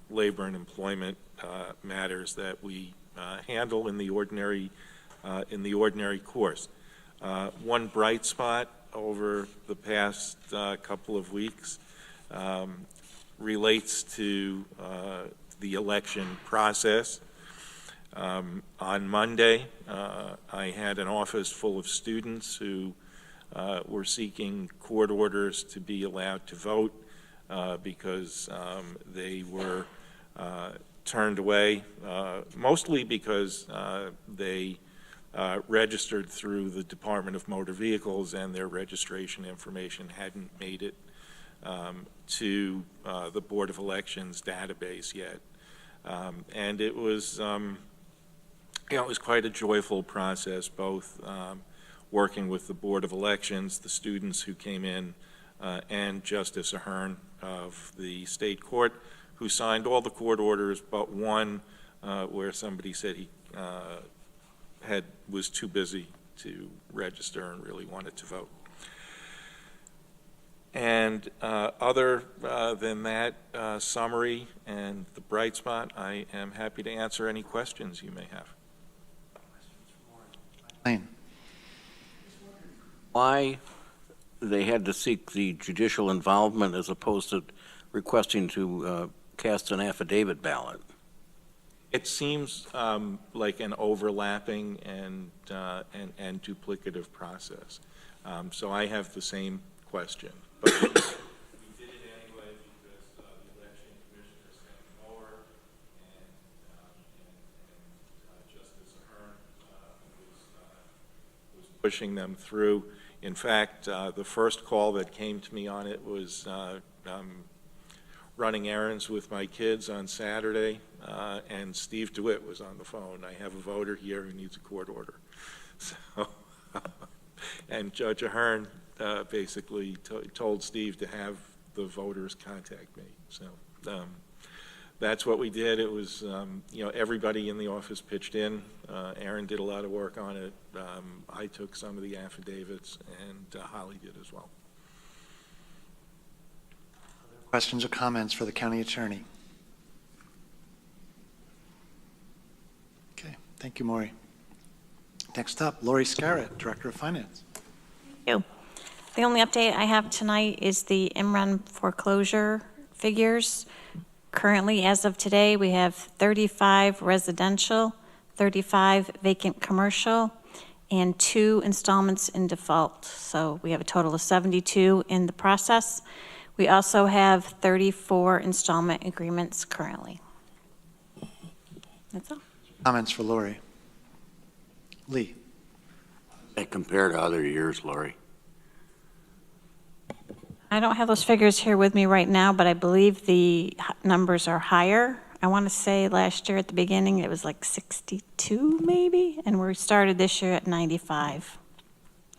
Speaker 2: labor and employment matters that we handle in the ordinary course. One bright spot over the past couple of weeks relates to the election process. On Monday, I had an office full of students who were seeking court orders to be allowed to vote because they were turned away, mostly because they registered through the Department of Motor Vehicles and their registration information hadn't made it to the Board of Elections database yet. And it was, it was quite a joyful process, both working with the Board of Elections, the students who came in, and Justice Ahern of the state court, who signed all the court orders but one where somebody said he was too busy to register and really wanted to vote. And other than that summary and the bright spot, I am happy to answer any questions you may have.
Speaker 1: Lane.
Speaker 5: Why they had to seek the judicial involvement as opposed to requesting to cast an affidavit ballot?
Speaker 2: It seems like an overlapping and duplicative process. So I have the same question. But we did it anyway because the election commissioners came forward and Justice Ahern was pushing them through. In fact, the first call that came to me on it was running errands with my kids on Saturday, and Steve DeWitt was on the phone. I have a voter here who needs a court order. So, and Judge Ahern basically told Steve to have the voters contact me. So that's what we did. It was, you know, everybody in the office pitched in. Aaron did a lot of work on it. I took some of the affidavits, and Holly did as well.
Speaker 1: Questions or comments for the county attorney? Okay, thank you, Maury. Next up, Lori Scarrett, Director of Finance.
Speaker 4: Thank you. The only update I have tonight is the Imran foreclosure figures. Currently, as of today, we have 35 residential, 35 vacant commercial, and 2 installments in default. So we have a total of 72 in the process. We also have 34 installment agreements currently. That's all.
Speaker 1: Comments for Lori? Lee.
Speaker 15: Compared to other years, Lori?
Speaker 4: I don't have those figures here with me right now, but I believe the numbers are higher. I want to say last year at the beginning it was like 62 maybe, and we started this year at 95.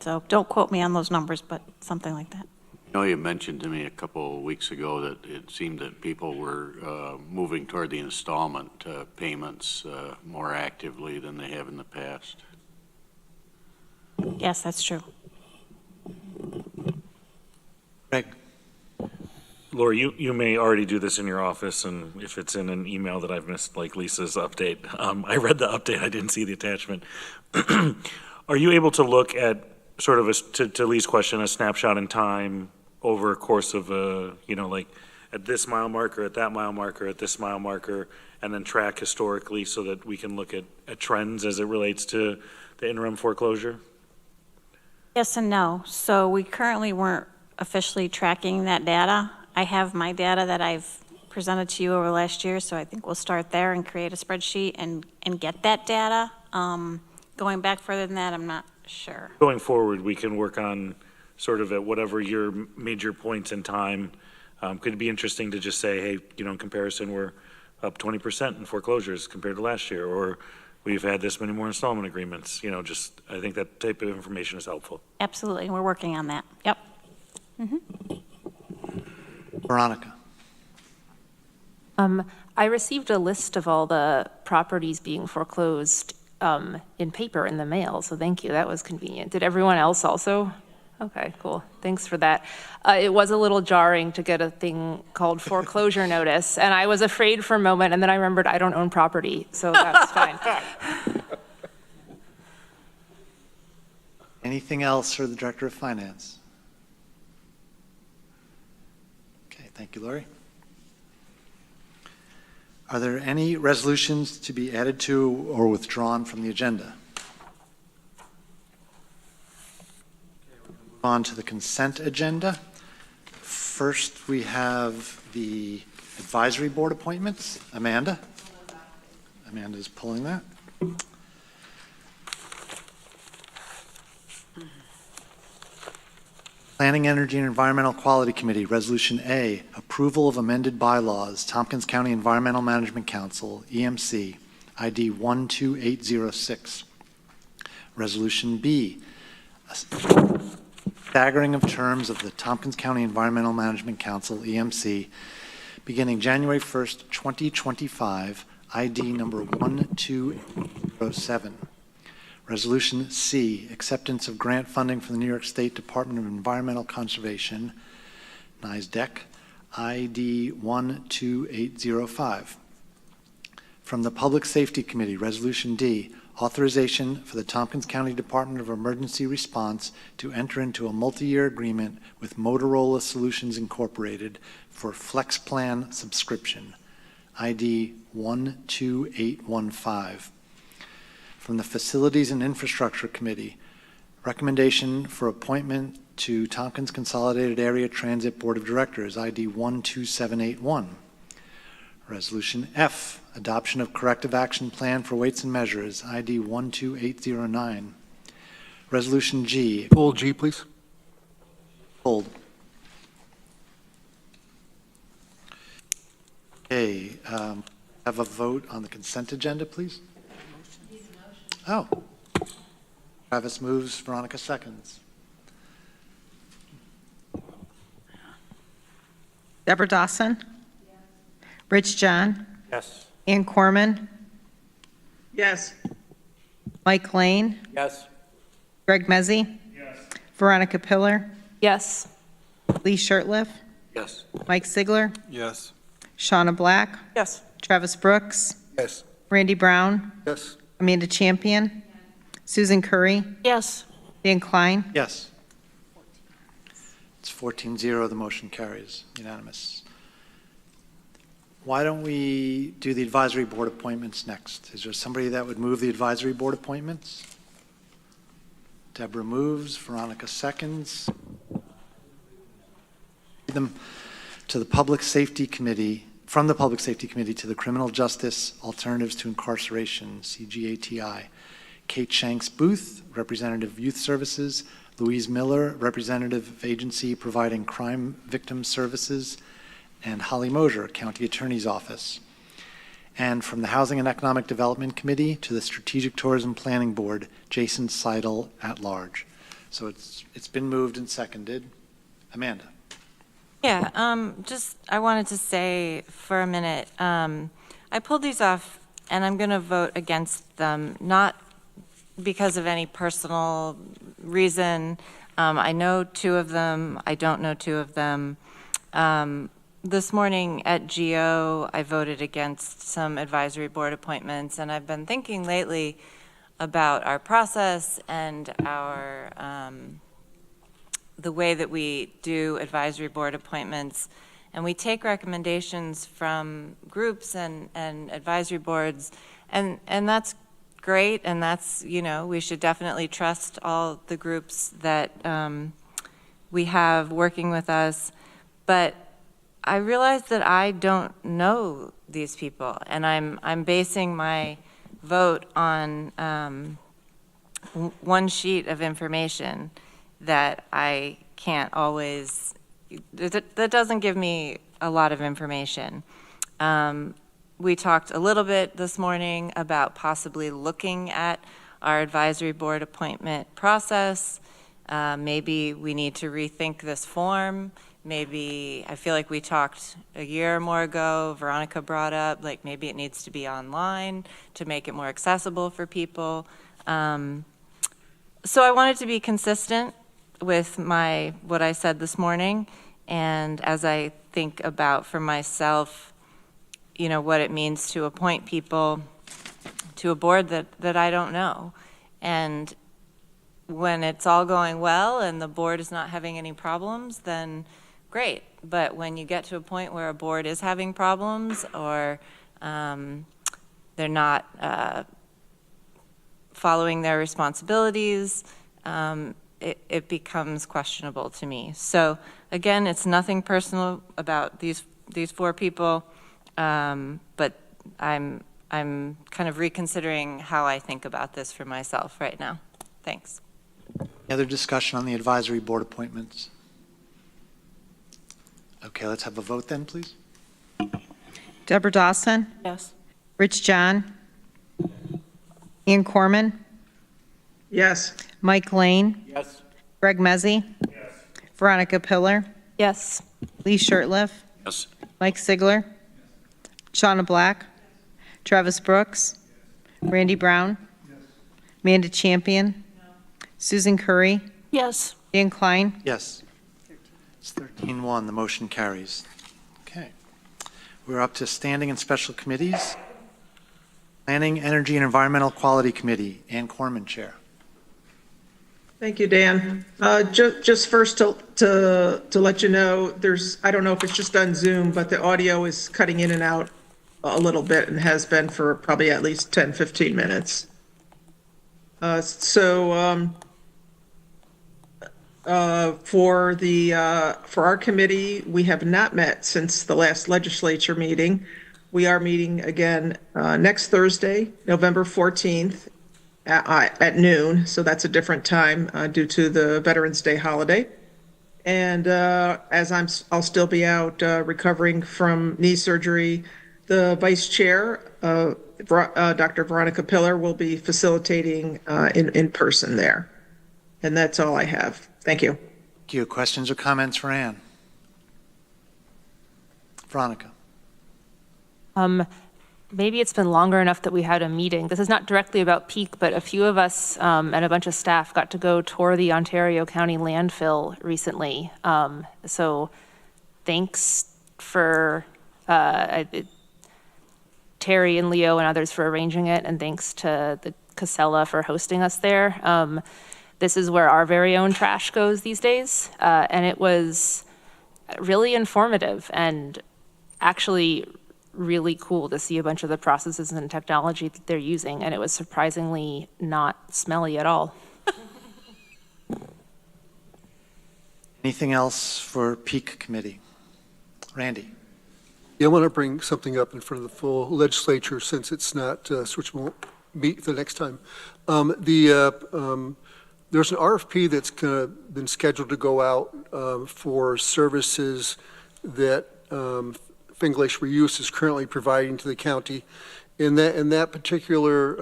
Speaker 4: So don't quote me on those numbers, but something like that.
Speaker 15: You know, you mentioned to me a couple of weeks ago that it seemed that people were moving toward the installment payments more actively than they have in the past.
Speaker 4: Yes, that's true.
Speaker 1: Greg.
Speaker 13: Lori, you may already do this in your office, and if it's in an email that I've missed, like Lisa's update, I read the update, I didn't see the attachment. Are you able to look at sort of, to Lee's question, a snapshot in time over a course of you know, like at this mile marker, at that mile marker, at this mile marker, and then track historically so that we can look at trends as it relates to the interim foreclosure?
Speaker 4: Yes and no. So we currently weren't officially tracking that data. I have my data that I've presented to you over last year, so I think we'll start there and create a spreadsheet and get that data. Going back further than that, I'm not sure.
Speaker 13: Going forward, we can work on sort of at whatever your major points in time. Could it be interesting to just say, hey, you know, in comparison, we're up 20% in foreclosures compared to last year, or we've had this many more installment agreements. You know, just I think that type of information is helpful.
Speaker 4: Absolutely, we're working on that. Yep.
Speaker 1: Veronica.
Speaker 14: I received a list of all the properties being foreclosed in paper in the mail, so thank you. That was convenient. Did everyone else also? Okay, cool. Thanks for that. It was a little jarring to get a thing called foreclosure notice, and I was afraid for a moment, and then I remembered I don't own property, so that's fine.
Speaker 1: Anything else for the Director of Finance? Okay, thank you, Lori. Are there any resolutions to be added to or withdrawn from the agenda? On to the consent agenda. First, we have the advisory board appointments. Amanda? Amanda's pulling that. Planning, Energy, and Environmental Quality Committee, Resolution A, approval of amended bylaws, Tompkins County Environmental Management Council, EMC, ID 12806. Resolution B, staggering of terms of the Tompkins County Environmental Management Council, EMC, beginning January 1st, 2025, ID number 1207. Resolution C, acceptance of grant funding from the New York State Department of Environmental Conservation, NYSDEC, ID 12805. From the Public Safety Committee, Resolution D, authorization for the Tompkins County Department of Emergency Response to enter into a multi-year agreement with Motorola Solutions Incorporated for Flex Plan subscription, ID 12815. From the Facilities and Infrastructure Committee, recommendation for appointment to Tompkins Consolidated Area Transit Board of Directors, ID 12781. Resolution F, adoption of corrective action plan for weights and measures, ID 12809. Resolution G.
Speaker 18: Pull G, please.
Speaker 1: Pulled. Okay, have a vote on the consent agenda, please. Oh. Travis moves, Veronica seconds.
Speaker 6: Deborah Dawson? Yes. Rich John?
Speaker 9: Yes.
Speaker 6: Ann Corman?
Speaker 19: Yes.
Speaker 6: Mike Lane?
Speaker 5: Yes.
Speaker 6: Greg Mezzi?
Speaker 19: Yes.
Speaker 6: Veronica Pillar?
Speaker 14: Yes.
Speaker 6: Lee Shirtliff?
Speaker 5: Yes.
Speaker 6: Mike Sigler?
Speaker 17: Yes.
Speaker 6: Shauna Black?
Speaker 14: Yes.
Speaker 6: Travis Brooks?
Speaker 21: Yes.
Speaker 6: Randy Brown?
Speaker 18: Yes.
Speaker 6: Amanda Champion? Susan Curry?
Speaker 14: Yes.
Speaker 6: Dan Klein?
Speaker 1: Yes. It's 14-0, the motion carries, unanimous. Why don't we do the advisory board appointments next? Is there somebody that would move the advisory board appointments? Deborah moves, Veronica seconds. Them to the Public Safety Committee, from the Public Safety Committee to the Criminal Justice Alternatives to Incarceration, CGATI. Kate Shanks Booth, Representative Youth Services. Louise Miller, Representative of Agency Providing Crime Victim Services. And Holly Mosier, County Attorney's Office. And from the Housing and Economic Development Committee to the Strategic Tourism Planning Board, Jason Seidel at large. So it's been moved and seconded. Amanda.
Speaker 16: Yeah, I wanted to say for a minute, I pulled these off and I'm going to vote against them, not because of any personal reason. I know two of them, I don't know two of them. This morning at GO, I voted against some advisory board appointments, and I've been thinking lately about our process and our the way that we do advisory board appointments. And we take recommendations from groups and advisory boards, and that's great, and that's, we should definitely trust all the groups that we have working with us. But I realize that I don't know these people, and I'm basing my vote on one sheet of information that I can't always, that doesn't give me a lot of information. We talked a little bit this morning about possibly looking at our advisory board appointment process. Maybe we need to rethink this form. Maybe, I feel like we talked a year or more ago, Veronica brought up, like maybe it needs to be online to make it more accessible for people. So I wanted to be consistent with what I said this morning, and as I think about for myself, what it means to appoint people to a board that I don't know. And when it's all going well and the board is not having any problems, then great. But when you get to a point where a board is having problems, or they're not following their responsibilities, it becomes questionable to me. So again, it's nothing personal about these four people, but I'm kind of reconsidering how I think about this for myself right now. Thanks.
Speaker 1: Any other discussion on the advisory board appointments? Okay, let's have a vote then, please.
Speaker 6: Deborah Dawson,
Speaker 14: Yes.
Speaker 6: Rich John, Ian Corman,
Speaker 19: Yes.
Speaker 6: Mike Lane,
Speaker 5: Yes.
Speaker 6: Greg Mezzi, Veronica Pillar,
Speaker 14: Yes.
Speaker 6: Lee Shirtliff,
Speaker 5: Yes.
Speaker 6: Mike Sigler, Shauna Black, Travis Brooks, Randy Brown, Amanda Champion, Susan Curry,
Speaker 3: Yes.
Speaker 6: Dan Klein,
Speaker 1: Yes. It's 13-1, the motion carries. Okay. We're up to standing and special committees. Planning, Energy, and Environmental Quality Committee, Ann Corman, Chair.
Speaker 19: Thank you, Dan. Just first to let you know, I don't know if it's just on Zoom, but the audio is cutting in and out a little bit and has been for probably at least 10, 15 minutes. For our committee, we have not met since the last legislature meeting. We are meeting again next Thursday, November 14th at noon, so that's a different time due to the Veterans Day holiday. And as I'll still be out recovering from knee surgery, the vice chair, Dr. Veronica Pillar, will be facilitating in person there. And that's all I have. Thank you.
Speaker 1: Thank you. Questions or comments for Ann? Veronica.
Speaker 14: Maybe it's been longer enough that we had a meeting. This is not directly about Peak, but a few of us and a bunch of staff got to go tour the Ontario County landfill recently. So thanks for Terry and Leo and others for arranging it, and thanks to the Casella for hosting us there. This is where our very own trash goes these days, and it was really informative and actually really cool to see a bunch of the processes and technology that they're using, and it was surprisingly not smelly at all.
Speaker 1: Anything else for Peak Committee? Randy.
Speaker 18: Yeah, I want to bring something up in front of the full legislature since it's not, which won't meet the next time. There's an RFP that's been scheduled to go out for services that English Reuse is currently providing to the county. And that particular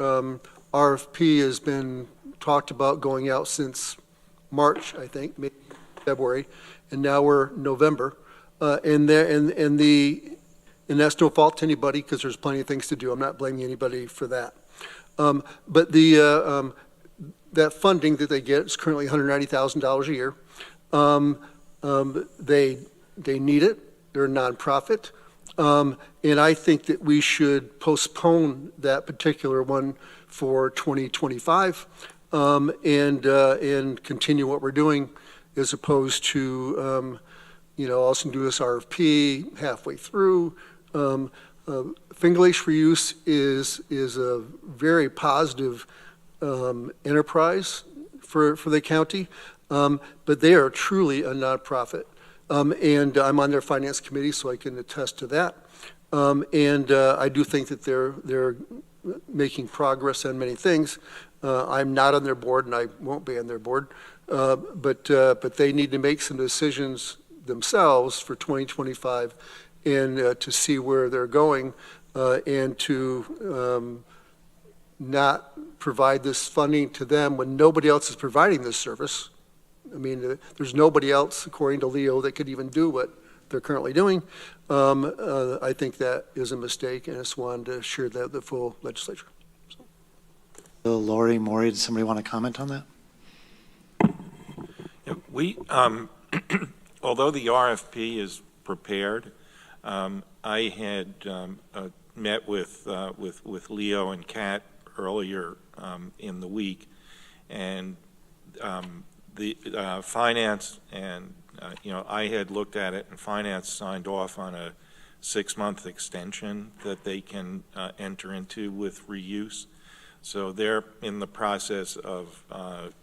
Speaker 18: RFP has been talked about going out since March, I think, maybe February, and now we're November. And that's no fault to anybody because there's plenty of things to do. I'm not blaming anybody for that. But that funding that they get is currently $190,000 a year. They need it. They're a nonprofit. And I think that we should postpone that particular one for 2025 and continue what we're doing as opposed to, also do this RFP halfway through. English Reuse is a very positive enterprise for the county, but they are truly a nonprofit. And I'm on their finance committee, so I can attest to that. And I do think that they're making progress on many things. I'm not on their board, and I won't be on their board. But they need to make some decisions themselves for 2025 and to see where they're going and to not provide this funding to them when nobody else is providing this service. I mean, there's nobody else, according to Leo, that could even do what they're currently doing. I think that is a mistake, and I just wanted to share that with the full legislature.
Speaker 1: Bill, Lori, Maury, does somebody want to comment on that?
Speaker 2: Yeah, although the RFP is prepared, I had met with Leo and Kat earlier in the week, and the finance and I had looked at it, and finance signed off on a 6-month extension that they can enter into with reuse. So they're in the process of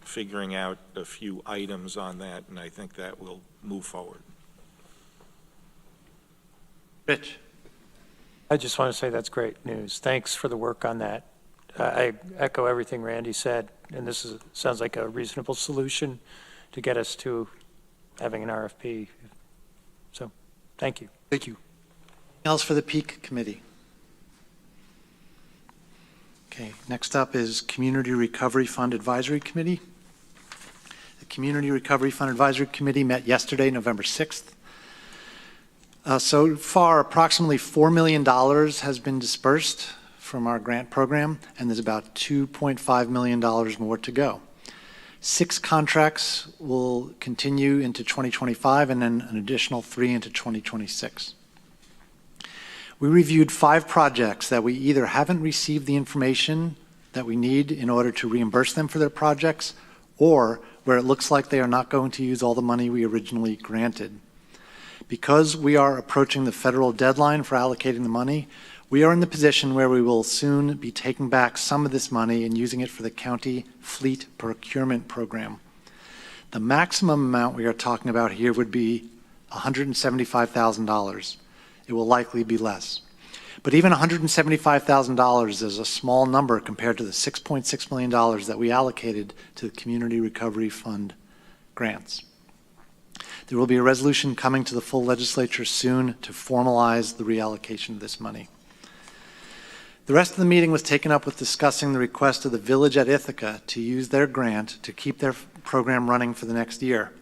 Speaker 2: figuring out a few items on that, and I think that will move forward.
Speaker 1: Rich.
Speaker 9: I just want to say that's great news. Thanks for the work on that. I echo everything Randy said, and this sounds like a reasonable solution to get us to having an RFP. So Thank you.
Speaker 18: Thank you.
Speaker 1: Anything else for the Peak Committee? Okay, next up is Community Recovery Fund Advisory Committee. The Community Recovery Fund Advisory Committee met yesterday, November 6th. So far, approximately $4 million has been dispersed from our grant program, and there's about $2.5 million more to go. 6 contracts will continue into 2025, and then an additional 3 into 2026. We reviewed 5 projects that we either haven't received the information that we need in order to reimburse them for their projects, or where it looks like they are not going to use all the money we originally granted. Because we are approaching the federal deadline for allocating the money, we are in the position where we will soon be taking back some of this money and using it for the county fleet procurement program. The maximum amount we are talking about here would be $175,000. It will likely be less. But even $175,000 is a small number compared to the $6.6 million that we allocated to the Community Recovery Fund grants. There will be a resolution coming to the full legislature soon to formalize the reallocation of this money. The rest of the meeting was taken up with discussing the request of the Village at Ithaca to use their grant to keep their program running for the next year.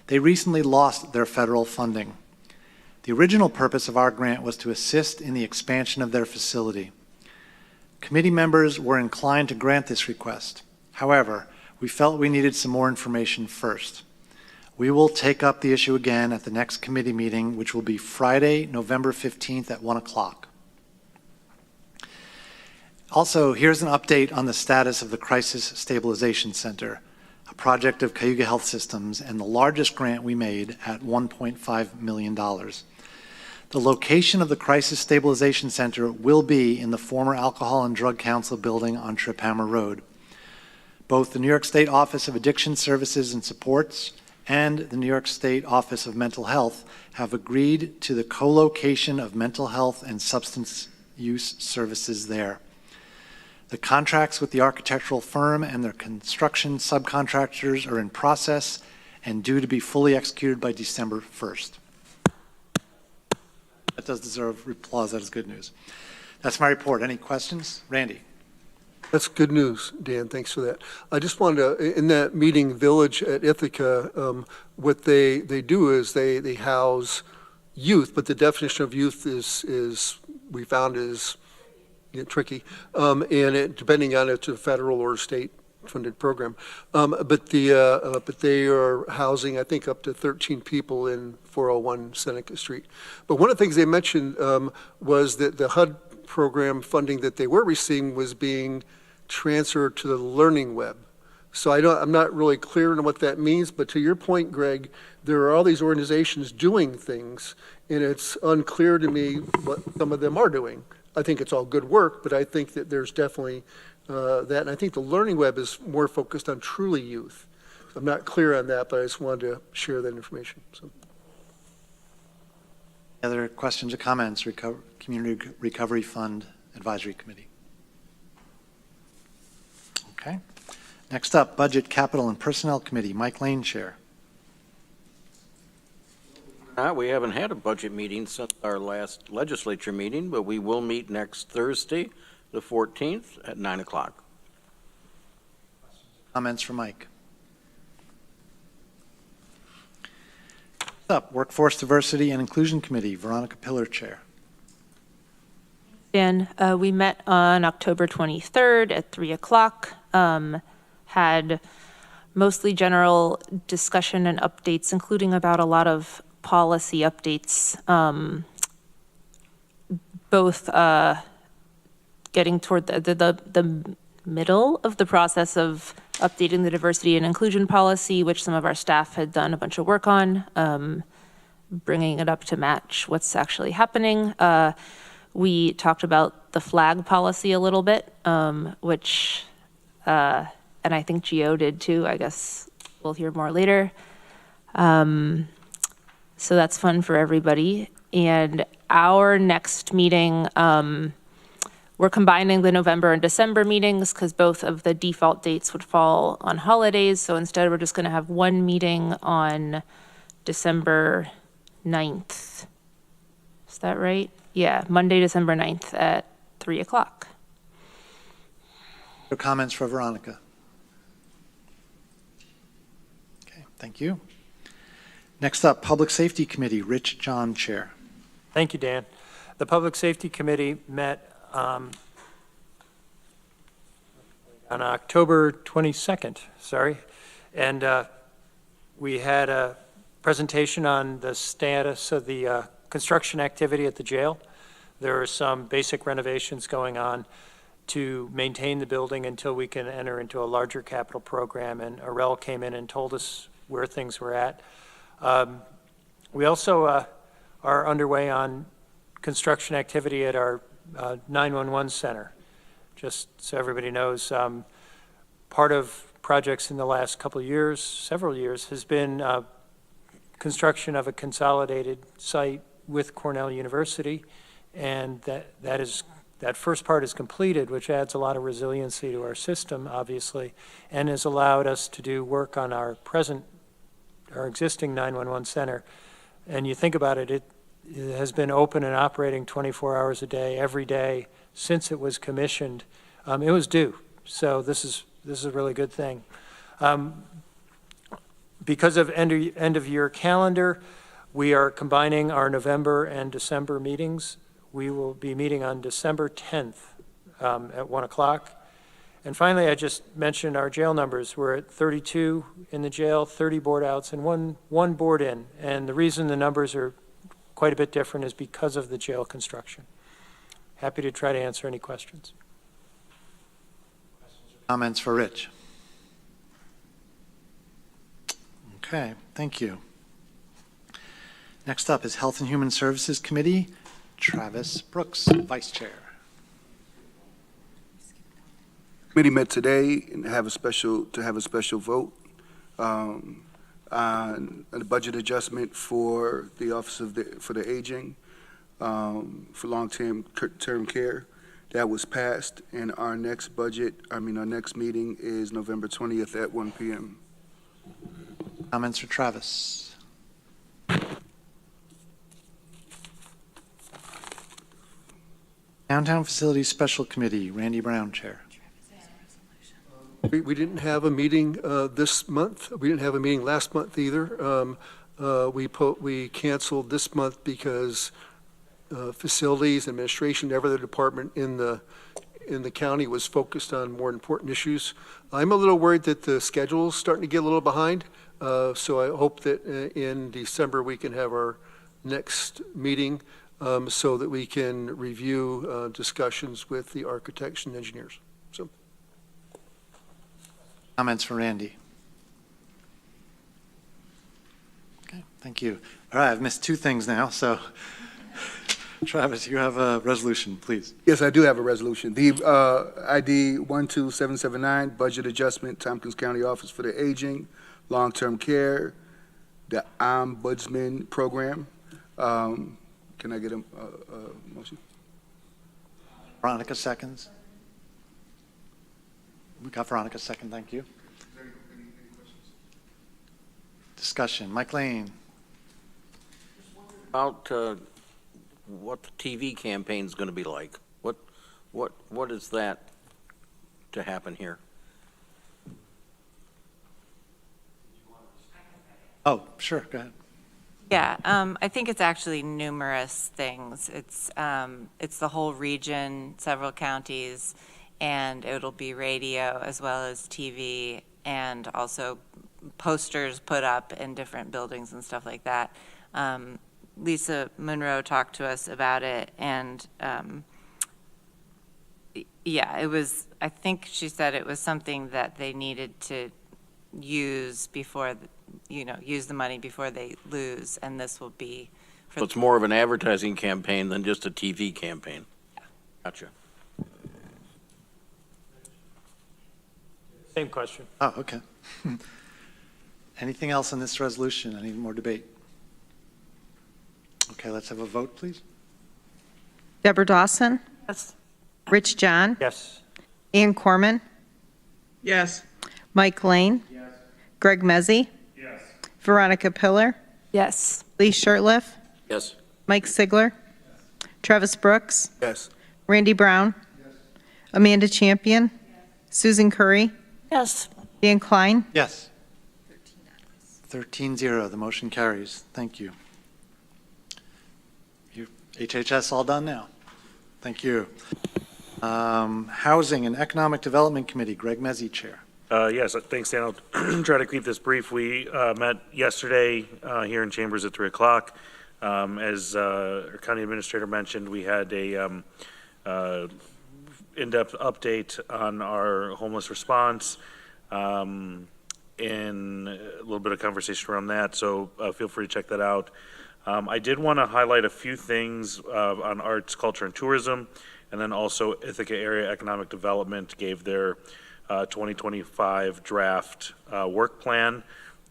Speaker 1: They recently lost their federal funding. The original purpose of our grant was to assist in the expansion of their facility. Committee members were inclined to grant this request. However, we felt we needed some more information first. We will take up the issue again at the next committee meeting, which will be Friday, November 15th at 1 o'clock. Also, here's an update on the status of the Crisis Stabilization Center, a project of Cayuga Health Systems and the largest grant we made at $1.5 million. The location of the Crisis Stabilization Center will be in the former Alcohol and Drug Council building on Trip Hammer Road. Both the New York State Office of Addiction Services and Supports and the New York State Office of Mental Health have agreed to the co-location of mental health and substance use services there. The contracts with the architectural firm and their construction subcontractors are in process and due to be fully executed by December 1st. That does deserve applause. That is good news. That's my report. Any questions? Randy.
Speaker 18: That's good news, Dan. Thanks for that. I just wanted to, in that meeting, Village at Ithaca, what they do is they house youth, but the definition of youth is we found is tricky, and it, depending on it's a federal or state funded program. But they are housing, I think, up to 13 people in 401 Seneca Street. But one of the things they mentioned was that the HUD program funding that they were receiving was being transferred to the Learning Web. So I'm not really clear on what that means, but to your point, Greg, there are all these organizations doing things, and it's unclear to me what some of them are doing. I think it's all good work, but I think that there's definitely that, and I think the Learning Web is more focused on truly youth. I'm not clear on that, but I just wanted to share that information. So.
Speaker 1: Other questions or comments? Community Recovery Fund Advisory Committee. Okay. Next up, Budget, Capital, and Personnel Committee. Mike Lane, Chair.
Speaker 5: We haven't had a budget meeting since our last legislature meeting, but we will meet next Thursday, the 14th at 9 o'clock.
Speaker 1: Comments from Mike? Next up, Workforce Diversity and Inclusion Committee. Veronica Pillar, Chair.
Speaker 14: Dan, we met on October 23rd at 3 o'clock, had mostly general discussion and updates, including about a lot of policy updates, both getting toward the middle of the process of updating the diversity and inclusion policy, which some of our staff had done a bunch of work on, bringing it up to match what's actually happening. We talked about the flag policy a little bit, which, and I think Gio did too. I guess we'll hear more later. So that's fun for everybody. And our next meeting, we're combining the November and December meetings because both of the default dates would fall on holidays. So instead, we're just going to have one meeting on December 9th Is that right? Yeah, Monday, December 9th at 3 o'clock.
Speaker 1: No comments for Veronica? Okay, thank you. Next up, Public Safety Committee, Rich John, Chair.
Speaker 9: Thank you, Dan. The Public Safety Committee met on October 22nd, and we had a presentation on the status of the construction activity at the jail. There are some basic renovations going on to maintain the building until we can enter into a larger capital program, and Arel came in and told us where things were at. We also are underway on construction activity at our 911 center. Just so everybody knows, part of projects in the last couple of years, several years, has been construction of a consolidated site with Cornell University, and that first part is completed, which adds a lot of resiliency to our system, obviously, and has allowed us to do work on our existing 911 center. And you think about it, it has been open and operating 24 hours a day, every day, since it was commissioned. It was due, so this is a really good thing. Because of end of year calendar, we are combining our November and December meetings. We will be meeting on December 10th at 1 o'clock. And finally, I just mentioned our jail numbers. We're at 32 in the jail, 30 board outs, and one board in. And the reason the numbers are quite a bit different is because of the jail construction. Happy to try to answer any questions.
Speaker 1: Comments for Rich? Okay, thank you. Next up is Health and Human Services Committee, Travis Brooks, Vice Chair.
Speaker 21: Committee met today and have a special vote on a budget adjustment for the Office for the Aging for long-term care. That was passed, and our next meeting is November 20th at 1 p.m.
Speaker 1: Comments for Travis? Downtown Facilities Special Committee, Randy Brown, Chair.
Speaker 18: We didn't have a meeting this month. We didn't have a meeting last month either. We canceled this month because facilities, administration, every other department in the county was focused on more important issues. I'm a little worried that the schedule is starting to get a little behind. So I hope that in December we can have our next meeting so that we can review discussions with the architects and engineers. So.
Speaker 1: Comments for Randy? Okay, thank you. All right, I've missed two things now, so Travis, you have a resolution, please.
Speaker 21: Yes, I do have a resolution. The ID 12779, budget adjustment, Tompkins County Office for the Aging, long-term care, the Ombudsman program. Can I get a motion?
Speaker 1: Veronica seconds. We got Veronica second, thank you. Discussion, Mike Lane.
Speaker 5: About what the TV campaign is going to be like. What is that to happen here?
Speaker 1: Oh, sure, go ahead.
Speaker 16: Yeah, I think it's actually numerous things. It's the whole region, several counties, and it'll be radio as well as TV, and also posters put up in different buildings and stuff like that. Lisa Monroe talked to us about it, and yeah, it was, I think she said it was something that they needed to use before, use the money before they lose, and this will be.
Speaker 5: So it's more of an advertising campaign than just a TV campaign.
Speaker 16: Yeah.
Speaker 5: Gotcha.
Speaker 9: Same question.
Speaker 1: Oh, okay. Anything else on this resolution? Any more debate? Okay, let's have a vote, please.
Speaker 6: Deborah Dawson?
Speaker 14: Yes.
Speaker 6: Rich John?
Speaker 9: Yes.
Speaker 6: Ian Corman?
Speaker 19: Yes.
Speaker 6: Mike Lane?
Speaker 19: Yes.
Speaker 6: Greg Mezzi?
Speaker 19: Yes.
Speaker 6: Veronica Pillar?
Speaker 14: Yes.
Speaker 6: Lee Shirtliff?
Speaker 5: Yes.
Speaker 6: Mike Sigler? Travis Brooks,
Speaker 21: Yes.
Speaker 6: Randy Brown, Amanda Champion, Susan Curry,
Speaker 3: Yes.
Speaker 6: Dan Klein.
Speaker 1: Yes. 13-0, the motion carries. Thank you. Your HHS all done now. Thank you. Housing and Economic Development Committee, Greg Mezzi, Chair.
Speaker 13: Yes, thanks, Dan. I'll try to keep this brief. We met yesterday here in Chambers at 3 o'clock. As our county administrator mentioned, we had a in-depth update on our homeless response and a little bit of conversation around that, so feel free to check that out. I did want to highlight a few things on arts, culture, and tourism, and then also Ithaca Area Economic Development gave their 2025 draft work plan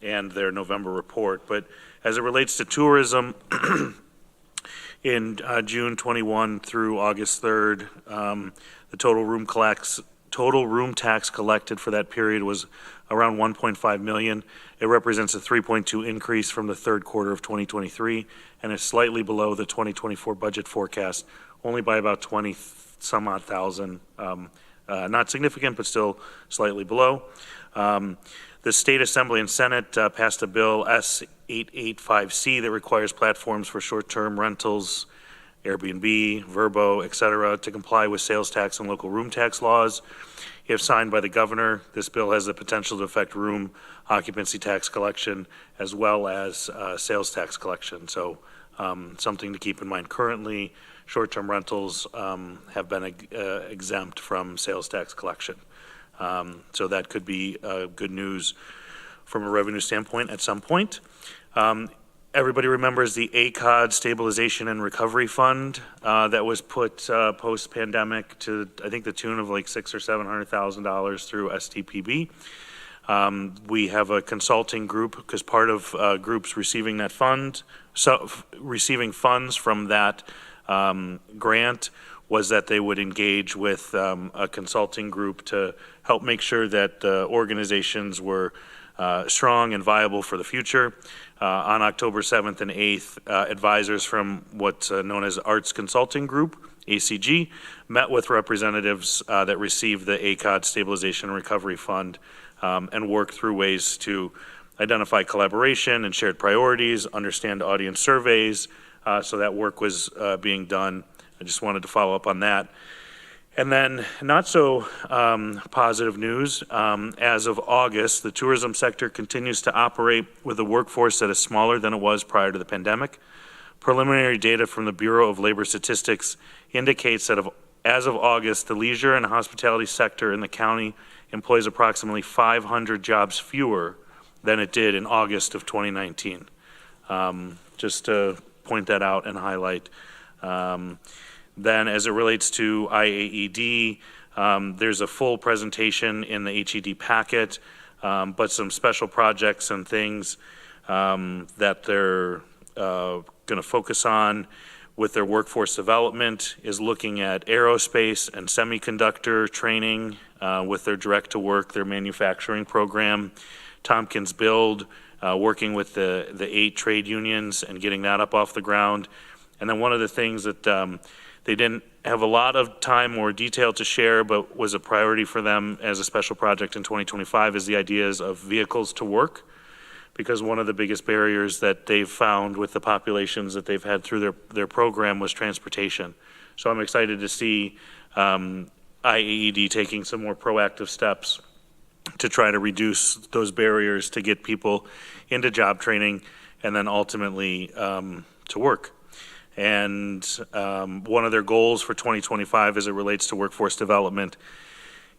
Speaker 13: and their November report. But as it relates to tourism, in June 21 through August 3rd, the total room tax collected for that period was around 1.5 million. It represents a 3.2 increase from the third quarter of 2023 and is slightly below the 2024 budget forecast, only by about 20 some odd thousand. Not significant, but still slightly below. The State Assembly and Senate passed a bill S885C that requires platforms for short-term rentals, Airbnb, Vrbo, et cetera, to comply with sales tax and local room tax laws. If signed by the governor, this bill has the potential to affect room occupancy tax collection as well as sales tax collection. So something to keep in mind. Currently, short-term rentals have been exempt from sales tax collection. So that could be good news from a revenue standpoint at some point. Everybody remembers the ACOD Stabilization and Recovery Fund that was put post-pandemic to, I think, the tune of like $600,000 or $700,000 through STPB. We have a consulting group because part of groups receiving that fund, receiving funds from that grant was that they would engage with a consulting group to help make sure that organizations were strong and viable for the future. On October 7th and 8th, advisors from what's known as Arts Consulting Group, ACG, met with representatives that received the ACOD Stabilization and Recovery Fund and worked through ways to identify collaboration and shared priorities, understand audience surveys. So that work was being done. I just wanted to follow up on that. And then not so positive news. As of August, the tourism sector continues to operate with a workforce that is smaller than it was prior to the pandemic. Preliminary data from the Bureau of Labor Statistics indicates that as of August, the leisure and hospitality sector in the county employs approximately 500 jobs fewer than it did in August of 2019. Just to point that out and highlight. Then as it relates to IAED, there's a full presentation in the HED packet, but some special projects and things that they're going to focus on with their workforce development is looking at aerospace and semiconductor training with their direct-to-work, their manufacturing program, Tompkins Build, working with the 8 trade unions and getting that up off the ground. And then one of the things that they didn't have a lot of time or detail to share, but was a priority for them as a special project in 2025 is the ideas of vehicles to work, because one of the biggest barriers that they've found with the populations that they've had through their program was transportation. So I'm excited to see IAED taking some more proactive steps to try to reduce those barriers to get people into job training and then ultimately to work. And one of their goals for 2025 as it relates to workforce development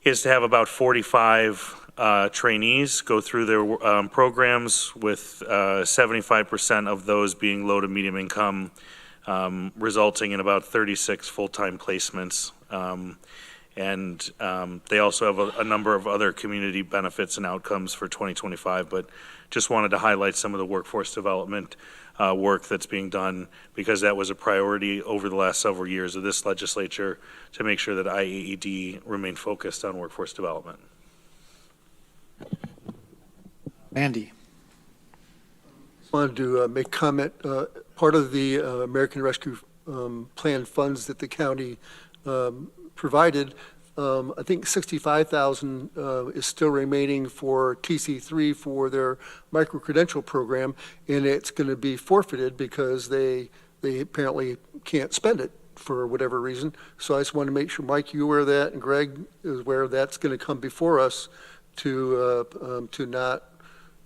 Speaker 13: is to have about 45 trainees go through their programs, with 75% of those being low to medium income, resulting in about 36 full-time placements. And they also have a number of other community benefits and outcomes for 2025, but just wanted to highlight some of the workforce development work that's being done, because that was a priority over the last several years of this legislature to make sure that IAED remained focused on workforce development.
Speaker 1: Andy.
Speaker 18: I wanted to make comment. Part of the American Rescue planned funds that the county provided. I think 65,000 is still remaining for TC3 for their micro-credential program, and it's going to be forfeited because they apparently can't spend it for whatever reason. So I just want to make sure, Mike, you're aware of that, and Greg is aware that's going to come before us to not,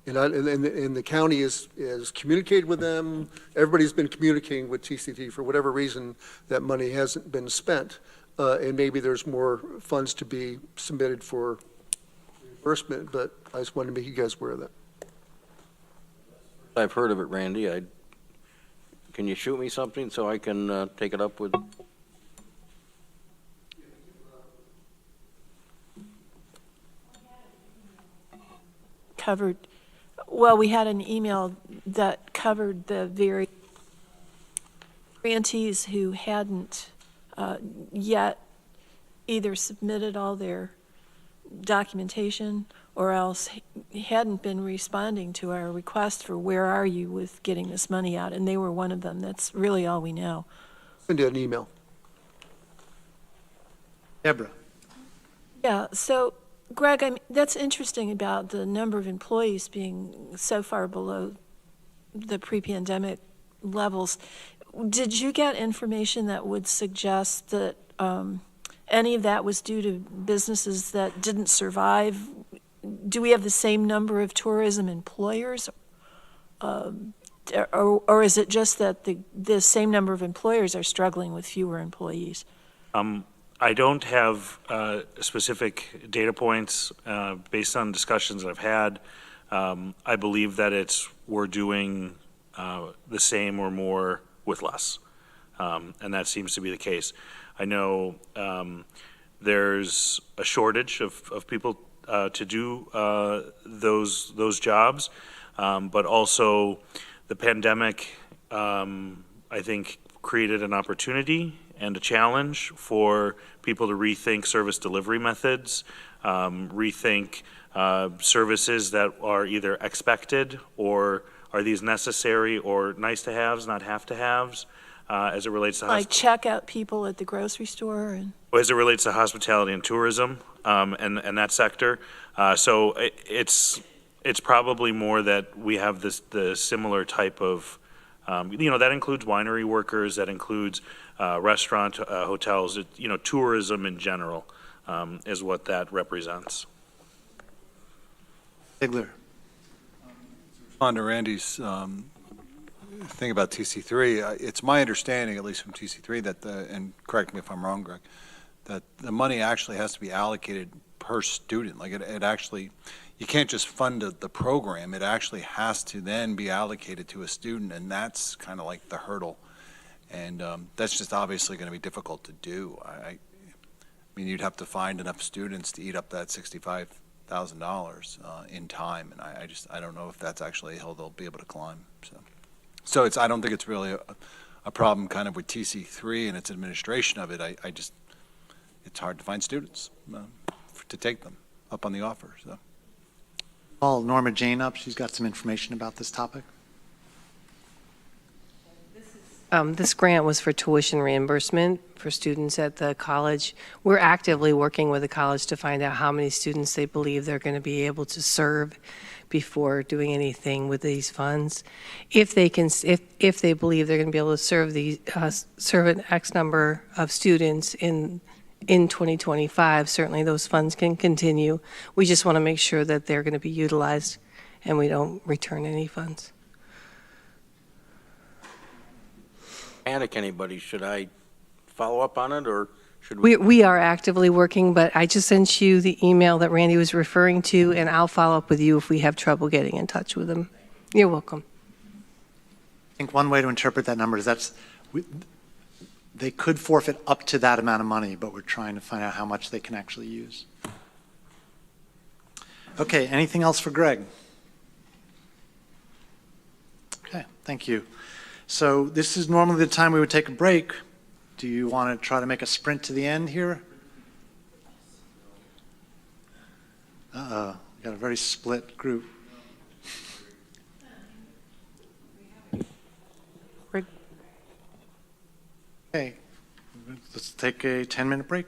Speaker 18: and the county is communicated with them. Everybody's been communicating with TCT. For whatever reason, that money hasn't been spent. And maybe there's more funds to be submitted for reimbursement, but I just wanted to make you guys aware of that.
Speaker 5: I've heard of it, Randy. Can you shoot me something so I can take it up with?
Speaker 3: Covered, well, we had an email that covered the very grantees who hadn't yet either submitted all their documentation or else hadn't been responding to our request for where are you with getting this money out, and they were one of them. That's really all we know.
Speaker 18: Send you an email.
Speaker 1: Deborah.
Speaker 3: Yeah, so Greg, that's interesting about the number of employees being so far below the pre-pandemic levels. Did you get information that would suggest that any of that was due to businesses that didn't survive? Do we have the same number of tourism employers? Or is it just that the same number of employers are struggling with fewer employees?
Speaker 13: I don't have specific data points based on discussions that I've had. I believe that we're doing the same or more with less, and that seems to be the case. I know there's a shortage of people to do those jobs, but also the pandemic, I think, created an opportunity and a challenge for people to rethink service delivery methods, rethink services that are either expected or are these necessary or nice to haves, not have to haves, as it relates to
Speaker 3: like check out people at the grocery store and
Speaker 13: as it relates to hospitality and tourism and that sector. So it's probably more that we have the similar type of that includes winery workers, that includes restaurant, hotels, tourism in general is what that represents.
Speaker 1: Ziegler.
Speaker 17: On to Randy's thing about TC3, it's my understanding, at least from TC3, that and correct me if I'm wrong, Greg, that the money actually has to be allocated per student. Like it actually, you can't just fund the program. It actually has to then be allocated to a student, and that's kind of like the hurdle. And that's just obviously going to be difficult to do. I mean, you'd have to find enough students to eat up that $65,000 in time, and I don't know if that's actually a hill they'll be able to climb. So I don't think it's really a problem kind of with TC3 and its administration of it. It's hard to find students to take them up on the offer. So.
Speaker 1: Call Norma Jane up. She's got some information about this topic.
Speaker 8: This grant was for tuition reimbursement for students at the college. We're actively working with the college to find out how many students they believe they're going to be able to serve before doing anything with these funds. If they believe they're going to be able to serve an X number of students in 2025, certainly those funds can continue. We just want to make sure that they're going to be utilized and we don't return any funds.
Speaker 5: Panic anybody, should I follow up on it, or should
Speaker 8: We are actively working, but I just sent you the email that Randy was referring to, and I'll follow up with you if we have trouble getting in touch with him. You're welcome.
Speaker 1: I think one way to interpret that number is they could forfeit up to that amount of money, but we're trying to find out how much they can actually use. Okay, anything else for Greg? Okay, thank you. So this is normally the time we would take a break. Do you want to try to make a sprint to the end here? Uh-oh, we got a very split group. let's take a 10-minute break.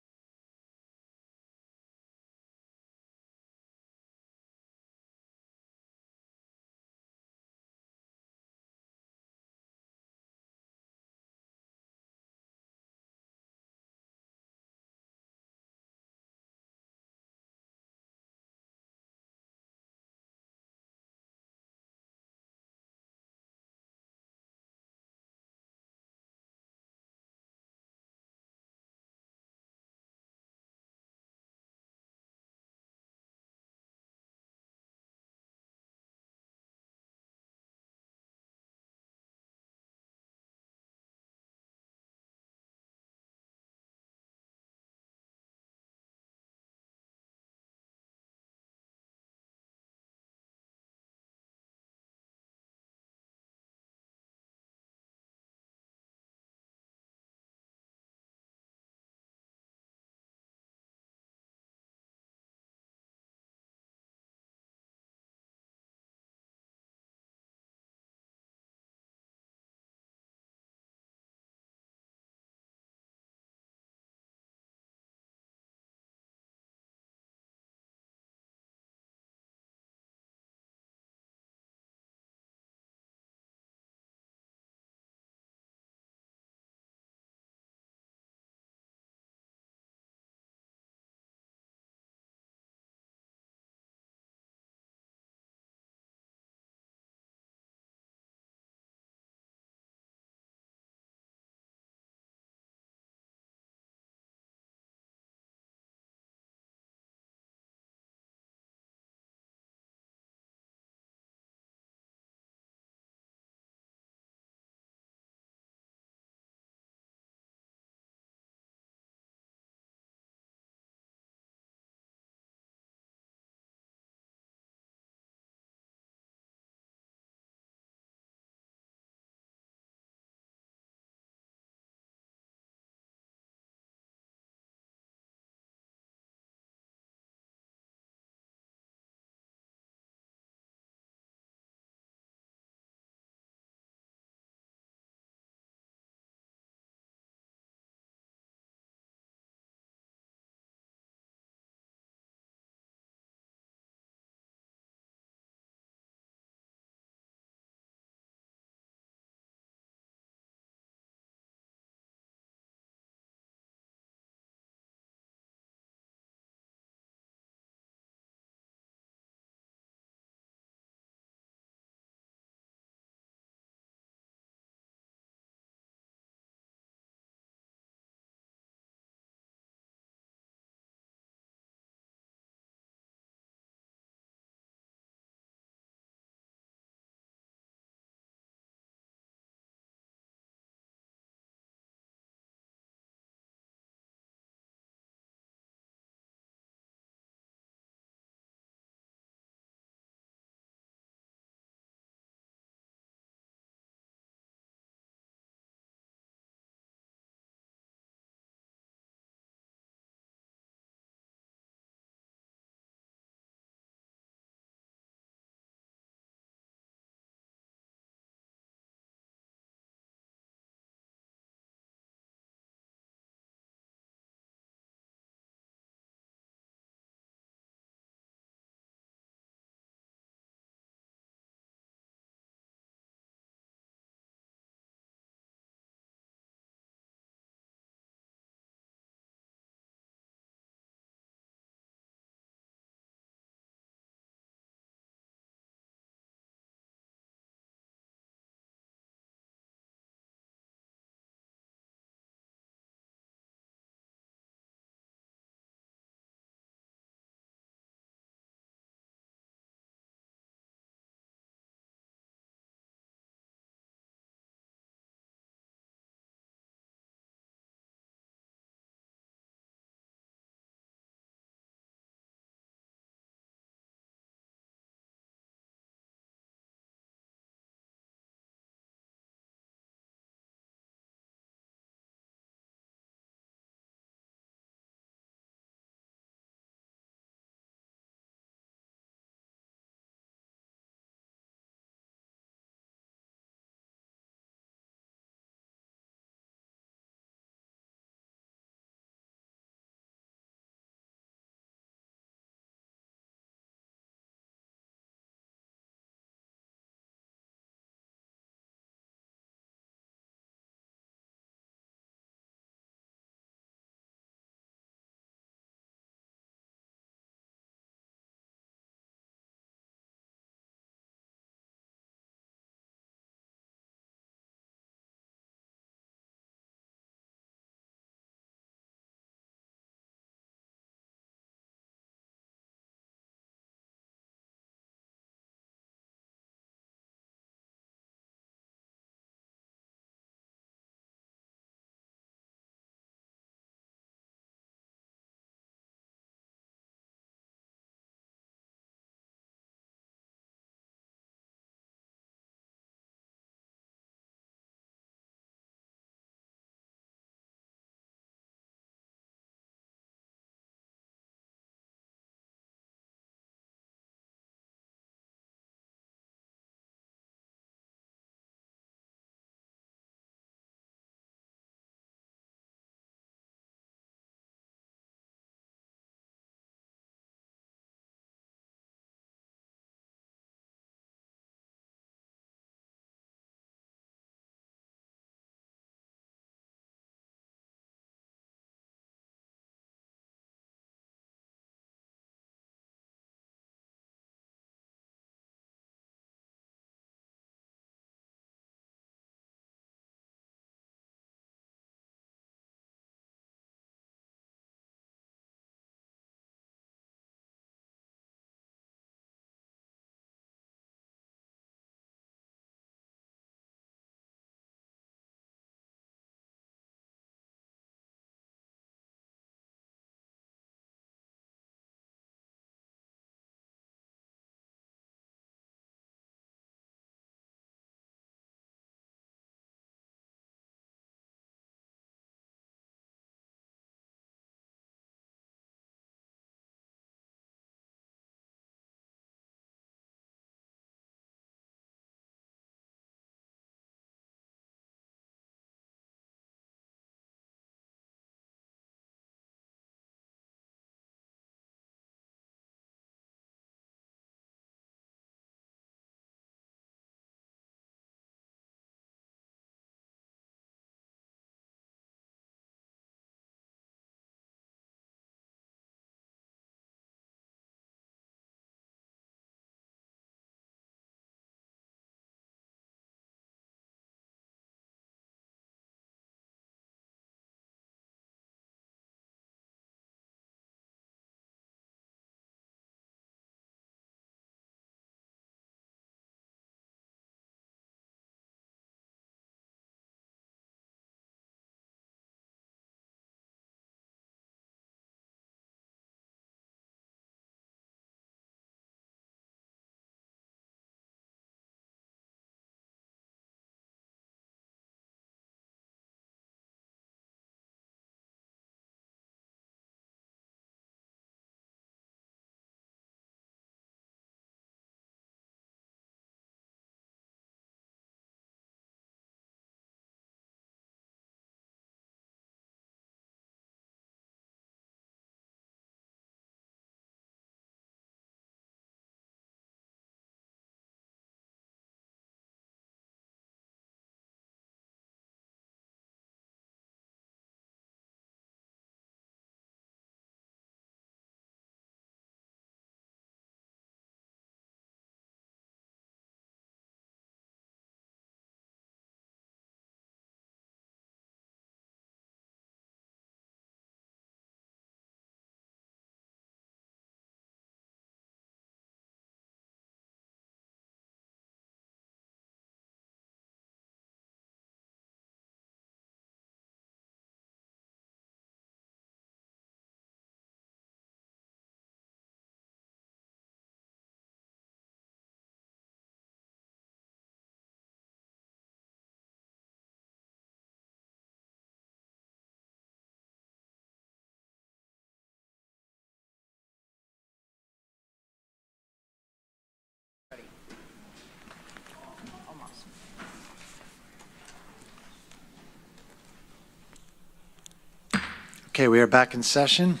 Speaker 1: Okay, we are back in session,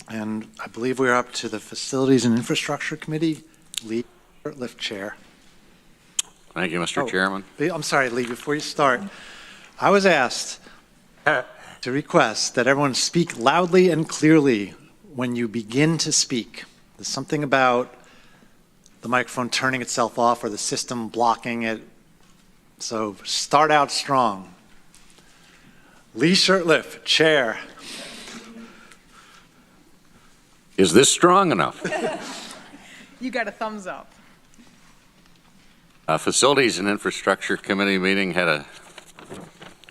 Speaker 1: and I believe we are up to the Facilities and Infrastructure Committee. Lee, lift chair.
Speaker 15: Thank you, Mr. Chairman.
Speaker 1: I'm sorry, Lee, before you start, I was asked to request that everyone speak loudly and clearly when you begin to speak. There's something about the microphone turning itself off or the system blocking it. So start out strong. Lee Shurtleff, chair.
Speaker 15: Is this strong enough?
Speaker 6: You got a thumbs up.
Speaker 15: Facilities and Infrastructure Committee meeting had a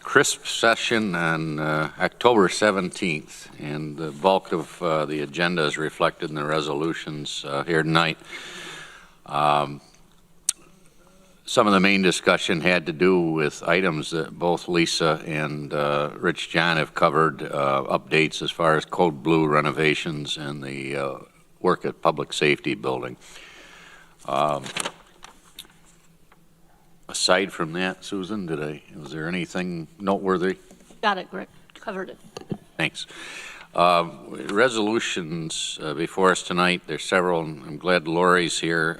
Speaker 15: crisp session on October 17th, and the bulk of the agenda is reflected in the resolutions here tonight. Some of the main discussion had to do with items that both Lisa and Rich John have covered, updates as far as Code Blue renovations and the work at Public Safety Building. Aside from that, Susan, was there anything noteworthy?
Speaker 7: Got it, Greg. Covered it.
Speaker 15: Thanks. Resolutions before us tonight. There's several. I'm glad Lori's here.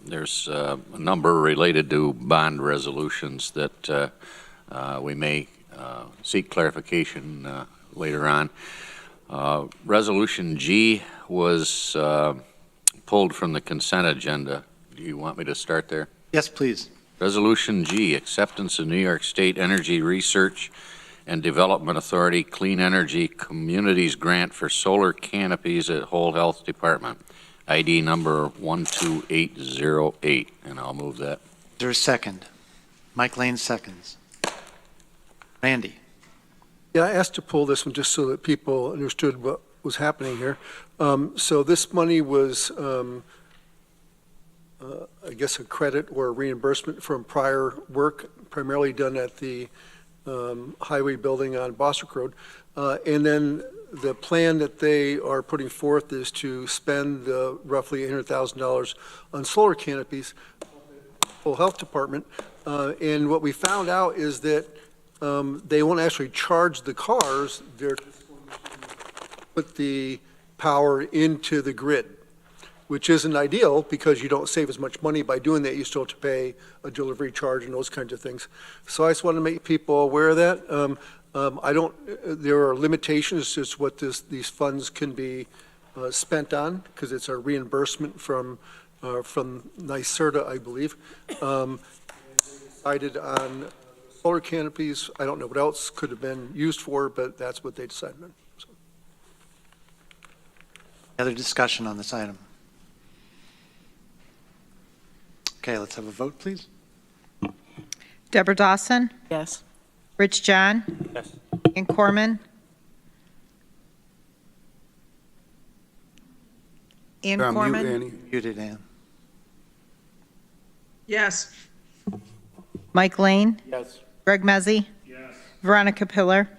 Speaker 15: There's a number related to bond resolutions that we may seek clarification later on. Resolution G was pulled from the consent agenda. Do you want me to start there?
Speaker 1: Yes, please.
Speaker 15: Resolution G, acceptance of New York State Energy Research and Development Authority Clean Energy Communities Grant for solar canopies at Whole Health Department, ID number 12808, and I'll move that.
Speaker 1: Is there a second? Mike Lane seconds. Randy.
Speaker 18: Yeah, I asked to pull this one just so that people understood what was happening here. So this money was, I guess, a credit or a reimbursement from prior work, primarily done at the highway building on Boswick Road. And then the plan that they are putting forth is to spend roughly $800,000 on solar canopies, Whole Health Department. And what we found out is that they won't actually charge the cars. They're put the power into the grid, which isn't ideal because you don't save as much money by doing that. You still have to pay a delivery charge and those kinds of things. So I just want to make people aware of that. There are limitations as to what these funds can be spent on because it's a reimbursement from NYSERDA, I believe. They decided on solar canopies. I don't know what else could have been used for, but that's what they decided on. So.
Speaker 1: Other discussion on this item? Okay, let's have a vote, please.
Speaker 6: Deborah Dawson?
Speaker 7: Yes.
Speaker 6: Rich John?
Speaker 9: Yes.
Speaker 6: Ann Corman? Ann Corman?
Speaker 21: Annie.
Speaker 1: Muted, Ann.
Speaker 19: Yes.
Speaker 6: Mike Lane?
Speaker 9: Yes.
Speaker 6: Greg Mezzi?
Speaker 9: Yes.
Speaker 6: Veronica Pillar?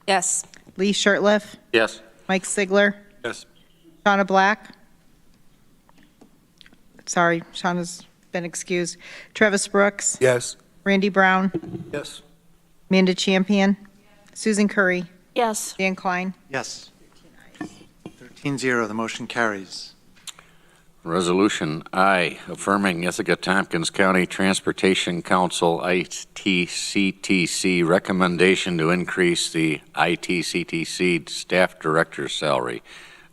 Speaker 14: Yes.
Speaker 6: Lee Shurtleff?
Speaker 15: Yes.
Speaker 6: Mike Sigler?
Speaker 21: Yes.
Speaker 6: Shauna Black? Sorry, Shauna's been excused. Travis Brooks?
Speaker 21: Yes.
Speaker 6: Randy Brown?
Speaker 18: Yes.
Speaker 6: Amanda Champion? Susan Curry?
Speaker 7: Yes.
Speaker 6: Dan Klein?
Speaker 1: Yes. 13-0, the motion carries.
Speaker 15: Resolution I, affirming Ithaca Tompkins County Transportation Council ITCTC recommendation to increase the ITCTC staff director's salary,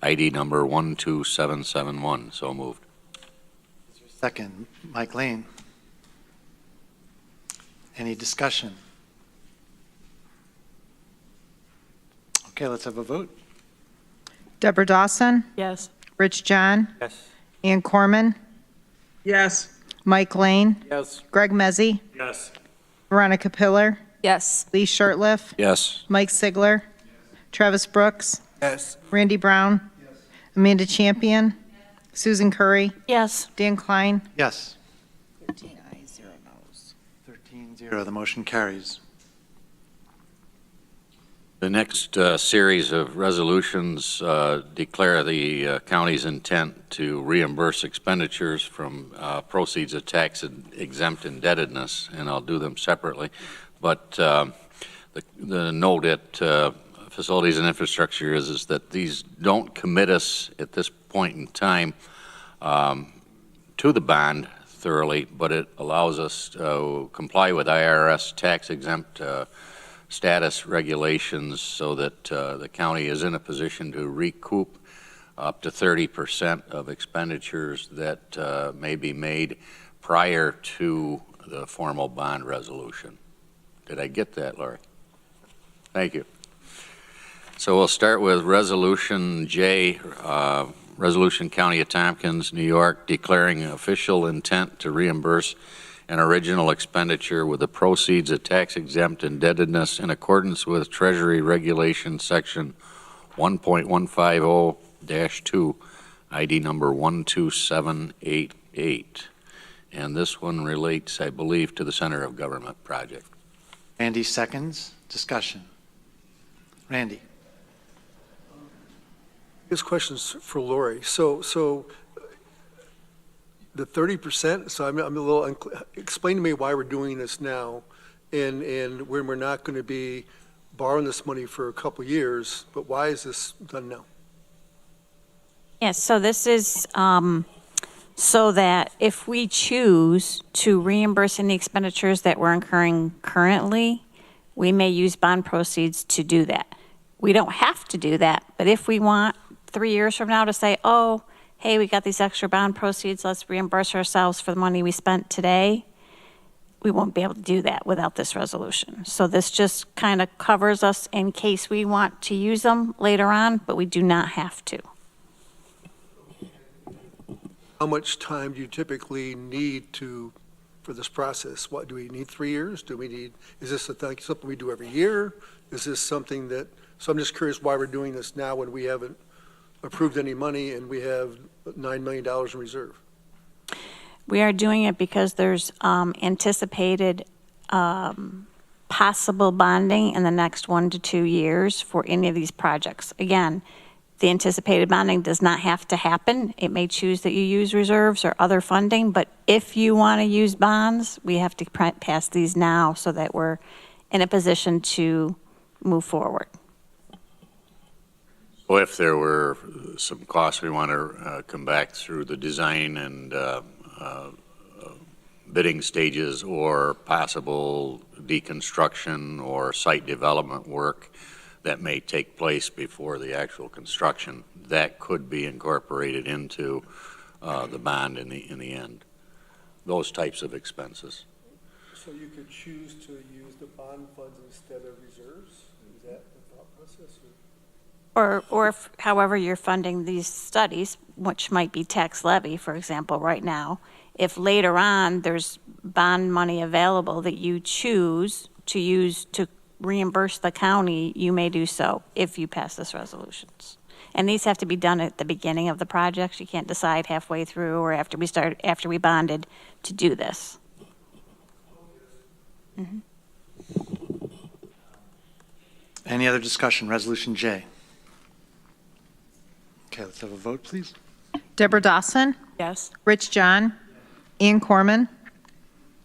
Speaker 15: ID number 12771. So moved.
Speaker 1: Second, Mike Lane. Any discussion? Okay, let's have a vote.
Speaker 6: Deborah Dawson?
Speaker 7: Yes.
Speaker 6: Rich John?
Speaker 9: Yes.
Speaker 6: Ann Corman?
Speaker 19: Yes.
Speaker 6: Mike Lane?
Speaker 9: Yes.
Speaker 6: Greg Mezzi?
Speaker 9: Yes.
Speaker 6: Veronica Pillar?
Speaker 14: Yes.
Speaker 6: Lee Shurtleff?
Speaker 15: Yes.
Speaker 6: Mike Sigler? Travis Brooks?
Speaker 21: Yes.
Speaker 6: Randy Brown? Amanda Champion? Susan Curry?
Speaker 7: Yes.
Speaker 6: Dan Klein?
Speaker 1: Yes.
Speaker 6: 13 ayes, 0 noes.
Speaker 1: 13-0, the motion carries.
Speaker 15: The next series of resolutions declare the county's intent to reimburse expenditures from proceeds of tax-exempt indebtedness, and I'll do them separately. But the note at Facilities and Infrastructure is that these don't commit us at this point in time to the bond thoroughly, but it allows us to comply with IRS tax-exempt status regulations so that the county is in a position to recoup up to 30% of expenditures that may be made prior to the formal bond resolution. Did I get that, Lori? Thank you. So we'll start with Resolution J, Resolution County of Tompkins, New York, declaring official intent to reimburse an original expenditure with the proceeds of tax-exempt indebtedness in accordance with Treasury Regulation Section 1.150-2, ID number 12788. And this one relates, I believe, to the Center of Government project.
Speaker 1: Randy seconds. Discussion. Randy.
Speaker 18: This question's for Lori. So the 30%, so I'm a little, explain to me why we're doing this now and when we're not going to be borrowing this money for a couple of years, but why is this done now?
Speaker 4: Yes, so this is so that if we choose to reimburse any expenditures that we're incurring currently, we may use bond proceeds to do that. We don't have to do that, but if we want 3 years from now to say, oh, hey, we got these extra bond proceeds, let's reimburse ourselves for the money we spent today, we won't be able to do that without this resolution. So this just kind of covers us in case we want to use them later on, but we do not have to.
Speaker 18: How much time do you typically need for this process? What, do we need 3 years? Is this something we do every year? Is this something that, so I'm just curious why we're doing this now when we haven't approved any money and we have $9 million in reserve?
Speaker 4: We are doing it because there's anticipated possible bonding in the next 1 to 2 years for any of these projects. Again, the anticipated bonding does not have to happen. It may choose that you use reserves or other funding, but if you want to use bonds, we have to pass these now so that we're in a position to move forward.
Speaker 15: Well, if there were some costs, we want to come back through the design and bidding stages or possible deconstruction or site development work that may take place before the actual construction. That could be incorporated into the bond in the end. Those types of expenses.
Speaker 18: So you could choose to use the bond funds instead of reserves? Is that the thought process?
Speaker 4: Or if, however you're funding these studies, which might be tax levy, for example, right now, if later on there's bond money available that you choose to use to reimburse the county, you may do so if you pass this resolutions. And these have to be done at the beginning of the project. You can't decide halfway through or after we bonded to do this. Mm-hmm.
Speaker 1: Any other discussion? Resolution J. Okay, let's have a vote, please.
Speaker 6: Deborah Dawson?
Speaker 3: Yes.
Speaker 6: Rich John? Ian Corman?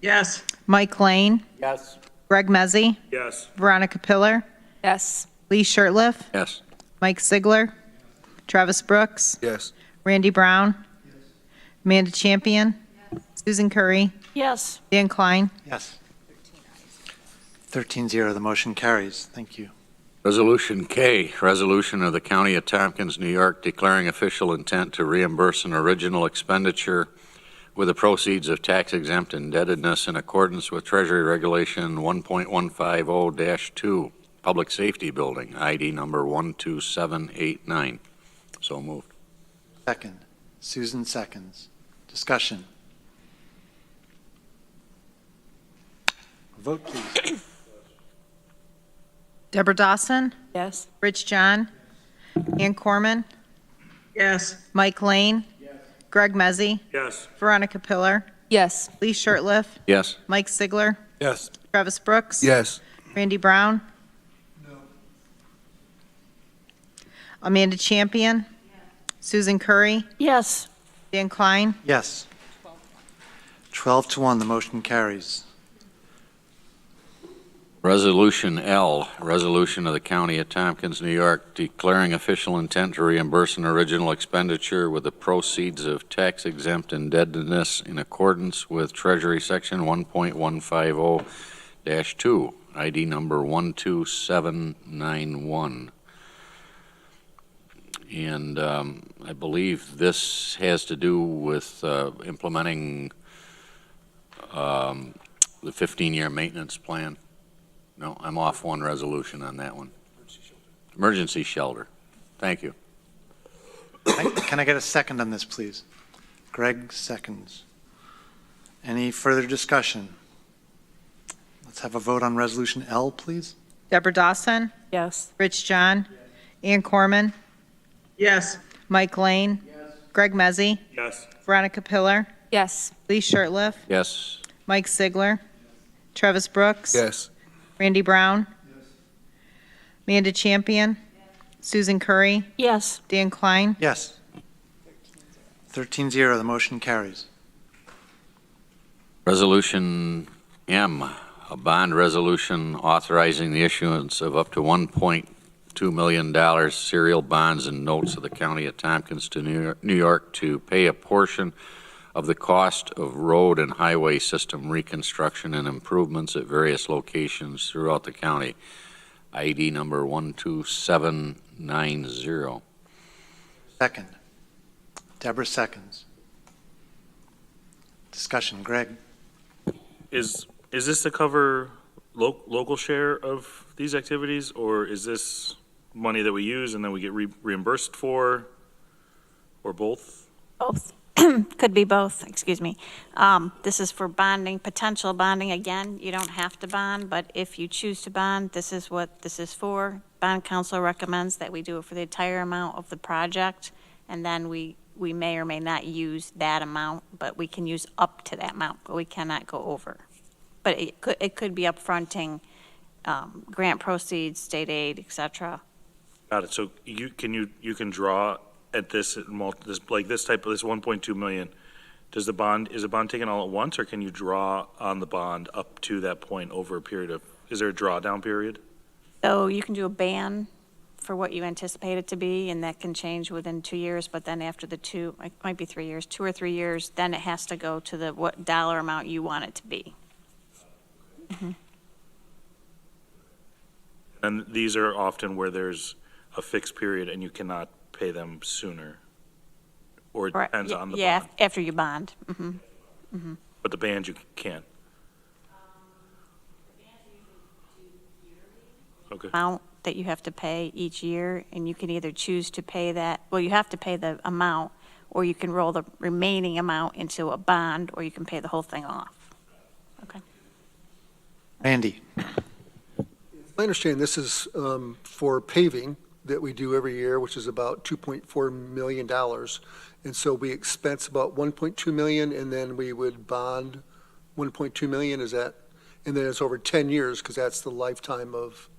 Speaker 19: Yes.
Speaker 6: Mike Lane?
Speaker 13: Yes.
Speaker 6: Greg Mezzi?
Speaker 13: Yes.
Speaker 6: Veronica Pillar?
Speaker 14: Yes.
Speaker 6: Lee Shirtliff?
Speaker 15: Yes.
Speaker 6: Mike Sigler? Travis Brooks?
Speaker 21: Yes.
Speaker 6: Randy Brown? Amanda Champion? Susan Curry?
Speaker 3: Yes.
Speaker 6: Dan Klein?
Speaker 1: Yes. 13-0, the motion carries. Thank you.
Speaker 15: Resolution K, resolution of the County of Tompkins, New York, declaring official intent to reimburse an original expenditure with the proceeds of tax-exempt indebtedness in accordance with Treasury Regulation 1.150-2, Public Safety Building, ID number 12789. So moved.
Speaker 1: Second. Susan seconds. Discussion. Vote, please.
Speaker 6: Deborah Dawson?
Speaker 3: Yes.
Speaker 6: Rich John? Ian Corman?
Speaker 19: Yes.
Speaker 6: Mike Lane? Greg Mezzi?
Speaker 13: Yes.
Speaker 6: Veronica Pillar?
Speaker 14: Yes.
Speaker 6: Lee Shirtliff?
Speaker 15: Yes.
Speaker 6: Mike Sigler?
Speaker 9: Yes.
Speaker 6: Travis Brooks?
Speaker 21: Yes.
Speaker 6: Randy Brown? No. Amanda Champion? Susan Curry?
Speaker 3: Yes.
Speaker 6: Dan Klein?
Speaker 1: Yes. 12-1, the motion carries.
Speaker 15: Resolution L, resolution of the County of Tompkins, New York, declaring official intent to reimburse an original expenditure with the proceeds of tax-exempt indebtedness in accordance with Treasury Section 1.150-2, ID number 12791. And I believe this has to do with implementing the 15-year maintenance plan. No, I'm off one resolution on that one. Emergency shelter. Thank you.
Speaker 1: Can I get a second on this, please? Greg seconds. Any further discussion? Let's have a vote on Resolution L, please.
Speaker 6: Deborah Dawson?
Speaker 14: Yes.
Speaker 6: Rich John? Ann Corman?
Speaker 19: Yes.
Speaker 6: Mike Lane? Greg Mezzi?
Speaker 13: Yes.
Speaker 6: Veronica Pillar?
Speaker 14: Yes.
Speaker 6: Lee Shirtliff?
Speaker 15: Yes.
Speaker 6: Mike Sigler? Travis Brooks?
Speaker 21: Yes.
Speaker 6: Randy Brown? Amanda Champion? Susan Curry?
Speaker 7: Yes.
Speaker 6: Dan Klein?
Speaker 1: Yes. 13-0, the motion carries.
Speaker 15: Resolution M, a bond resolution authorizing the issuance of up to $1.2 million serial bonds and notes of the County of Tompkins to New York to pay a portion of the cost of road and highway system reconstruction and improvements at various locations throughout the county. ID number 12790.
Speaker 1: Second. Deborah seconds. Discussion. Greg.
Speaker 13: Is this to cover local share of these activities, or is this money that we use and then we get reimbursed for, or both?
Speaker 4: Both. Could be both, excuse me. This is for bonding, potential bonding. Again, you don't have to bond, but if you choose to bond, this is what this is for. Bond counsel recommends that we do it for the entire amount of the project, and then we may or may not use that amount, but we can use up to that amount, but we cannot go over. But it could be upfronting grant proceeds, state aid, et cetera.
Speaker 13: Got it. So you can draw at this like this type of this 1.2 million. Is the bond taken all at once, or can you draw on the bond up to that point over a period of? Is there a drawdown period?
Speaker 4: So you can do a ban for what you anticipate it to be, and that can change within 2 years, but then after the it might be 3 years, 2 or 3 years, then it has to go to what dollar amount you want it to be. Mm-hmm.
Speaker 13: And these are often where there's a fixed period and you cannot pay them sooner, or it depends on the bond.
Speaker 4: After you bond. Mm-hmm. Mm-hmm.
Speaker 13: But the band you can. Okay.
Speaker 4: Amount that you have to pay each year, and you can either choose to pay that, well, you have to pay the amount, or you can roll the remaining amount into a bond, or you can pay the whole thing off. Okay.
Speaker 1: Randy.
Speaker 18: I understand this is for paving that we do every year, which is about $2.4 million. And so we expense about $1.2 million, and then we would bond $1.2 million, is that? And then it's over 10 years, because that's the lifetime of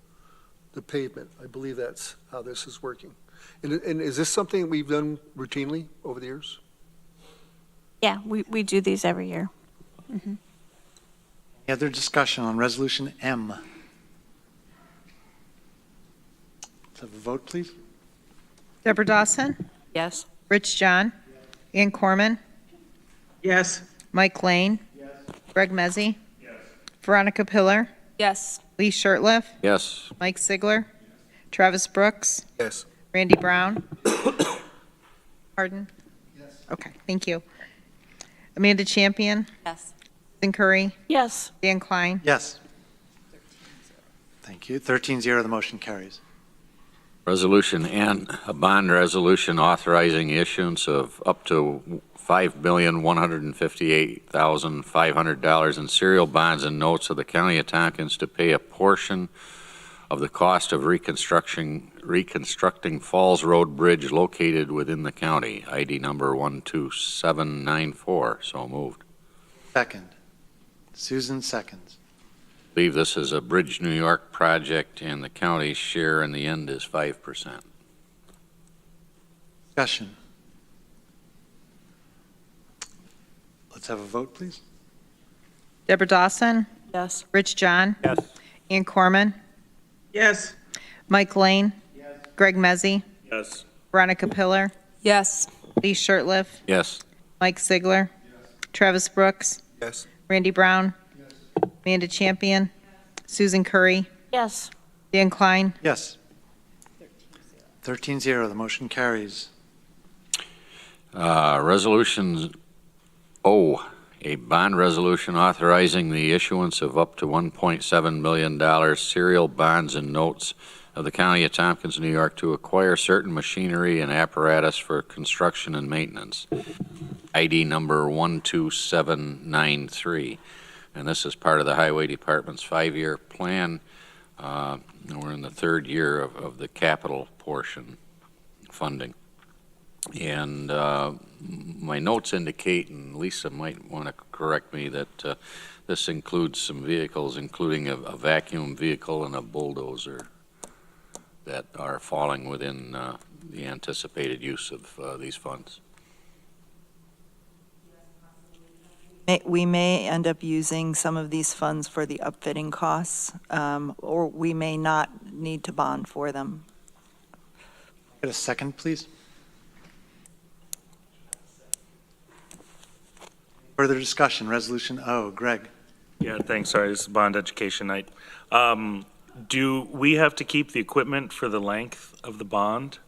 Speaker 18: the pavement. I believe that's how this is working. And is this something we've done routinely over the years?
Speaker 4: Yeah, we do these every year. Mm-hmm.
Speaker 1: Any other discussion on Resolution M? Let's have a vote, please.
Speaker 6: Deborah Dawson?
Speaker 14: Yes.
Speaker 6: Rich John? Ann Corman?
Speaker 19: Yes.
Speaker 6: Mike Lane? Greg Mezzi? Veronica Pillar?
Speaker 14: Yes.
Speaker 6: Lee Shirtliff?
Speaker 15: Yes.
Speaker 6: Mike Sigler? Travis Brooks?
Speaker 21: Yes.
Speaker 6: Randy Brown? Pardon? Yes. Okay, thank you. Amanda Champion?
Speaker 14: Yes.
Speaker 6: Susan Curry?
Speaker 7: Yes.
Speaker 6: Dan Klein?
Speaker 1: Yes. Thank you. 13-0, the motion carries.
Speaker 15: Resolution N, a bond resolution authorizing the issuance of up to $5,158,500 in serial bonds and notes of the County of Tompkins to pay a portion of the cost of reconstructing Falls Road Bridge located within the county. ID number 12794. So moved.
Speaker 1: Second. Susan seconds.
Speaker 15: I believe this is a Bridge New York project, and the county's share in the end is 5%.
Speaker 1: Discussion. Let's have a vote, please.
Speaker 6: Deborah Dawson?
Speaker 14: Yes.
Speaker 6: Rich John?
Speaker 9: Yes.
Speaker 6: Ian Corman,
Speaker 19: Yes.
Speaker 6: Mike Lane, Greg Mezzi,
Speaker 13: Yes.
Speaker 6: Veronica Pillar,
Speaker 14: Yes.
Speaker 6: Lee Shirtliff,
Speaker 5: Yes.
Speaker 6: Mike Ziegler, Travis Brooks,
Speaker 21: Yes.
Speaker 6: Randy Brown, Amanda Champion, Susan Curry,
Speaker 7: Yes.
Speaker 6: Dan Klein,
Speaker 1: Yes. 13-0, the motion carries.
Speaker 15: Resolution O, a bond resolution authorizing the issuance of up to $1.7 million serial bonds and notes of the County of Tompkins, New York, to acquire certain machinery and apparatus for construction and maintenance. ID number 12793. And this is part of the Highway Department's 5-year plan. And we're in the 3rd year of the capital portion funding. And my notes indicate, and Lisa might want to correct me, that this includes some vehicles, including a vacuum vehicle and a bulldozer, that are falling within the anticipated use of these funds.
Speaker 20: We may end up using some of these funds for the upfitting costs, or we may not need to bond for them.
Speaker 1: Get a second, please. Further discussion, Resolution O. Greg?
Speaker 13: Yeah, thanks. Sorry, this is bond education night. Do we have to keep the equipment for the length of the bond,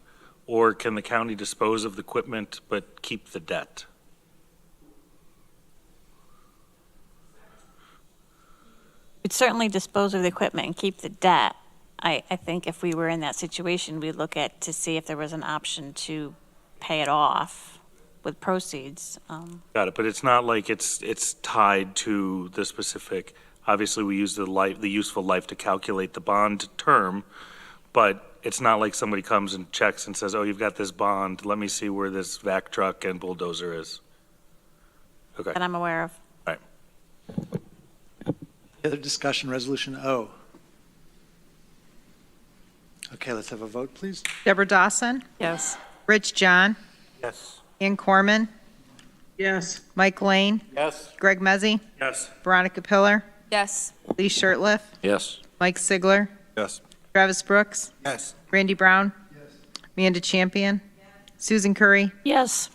Speaker 13: or can the county dispose of the equipment but keep the debt?
Speaker 4: We'd certainly dispose of the equipment and keep the debt. I think if we were in that situation, we'd look at to see if there was an option to pay it off with proceeds.
Speaker 13: Got it, but it's not like it's tied to the specific, obviously we use the useful life to calculate the bond term, but it's not like somebody comes and checks and says, oh, you've got this bond, let me see where this vac truck and bulldozer is. Okay.
Speaker 4: That I'm aware of.
Speaker 13: All right.
Speaker 1: Other discussion, Resolution O. Okay, let's have a vote, please.
Speaker 6: Deborah Dawson,
Speaker 14: Yes.
Speaker 6: Rich John,
Speaker 13: Yes.
Speaker 6: Ian Corman,
Speaker 19: Yes.
Speaker 6: Mike Lane,
Speaker 13: Yes.
Speaker 6: Greg Mezzi,
Speaker 13: Yes.
Speaker 6: Veronica Pillar,
Speaker 14: Yes.
Speaker 6: Lee Shirtliff,
Speaker 15: Yes.
Speaker 6: Mike Ziegler,
Speaker 21: Yes.
Speaker 6: Travis Brooks,
Speaker 21: Yes.
Speaker 6: Randy Brown, Amanda Champion, Susan Curry,
Speaker 7: Yes.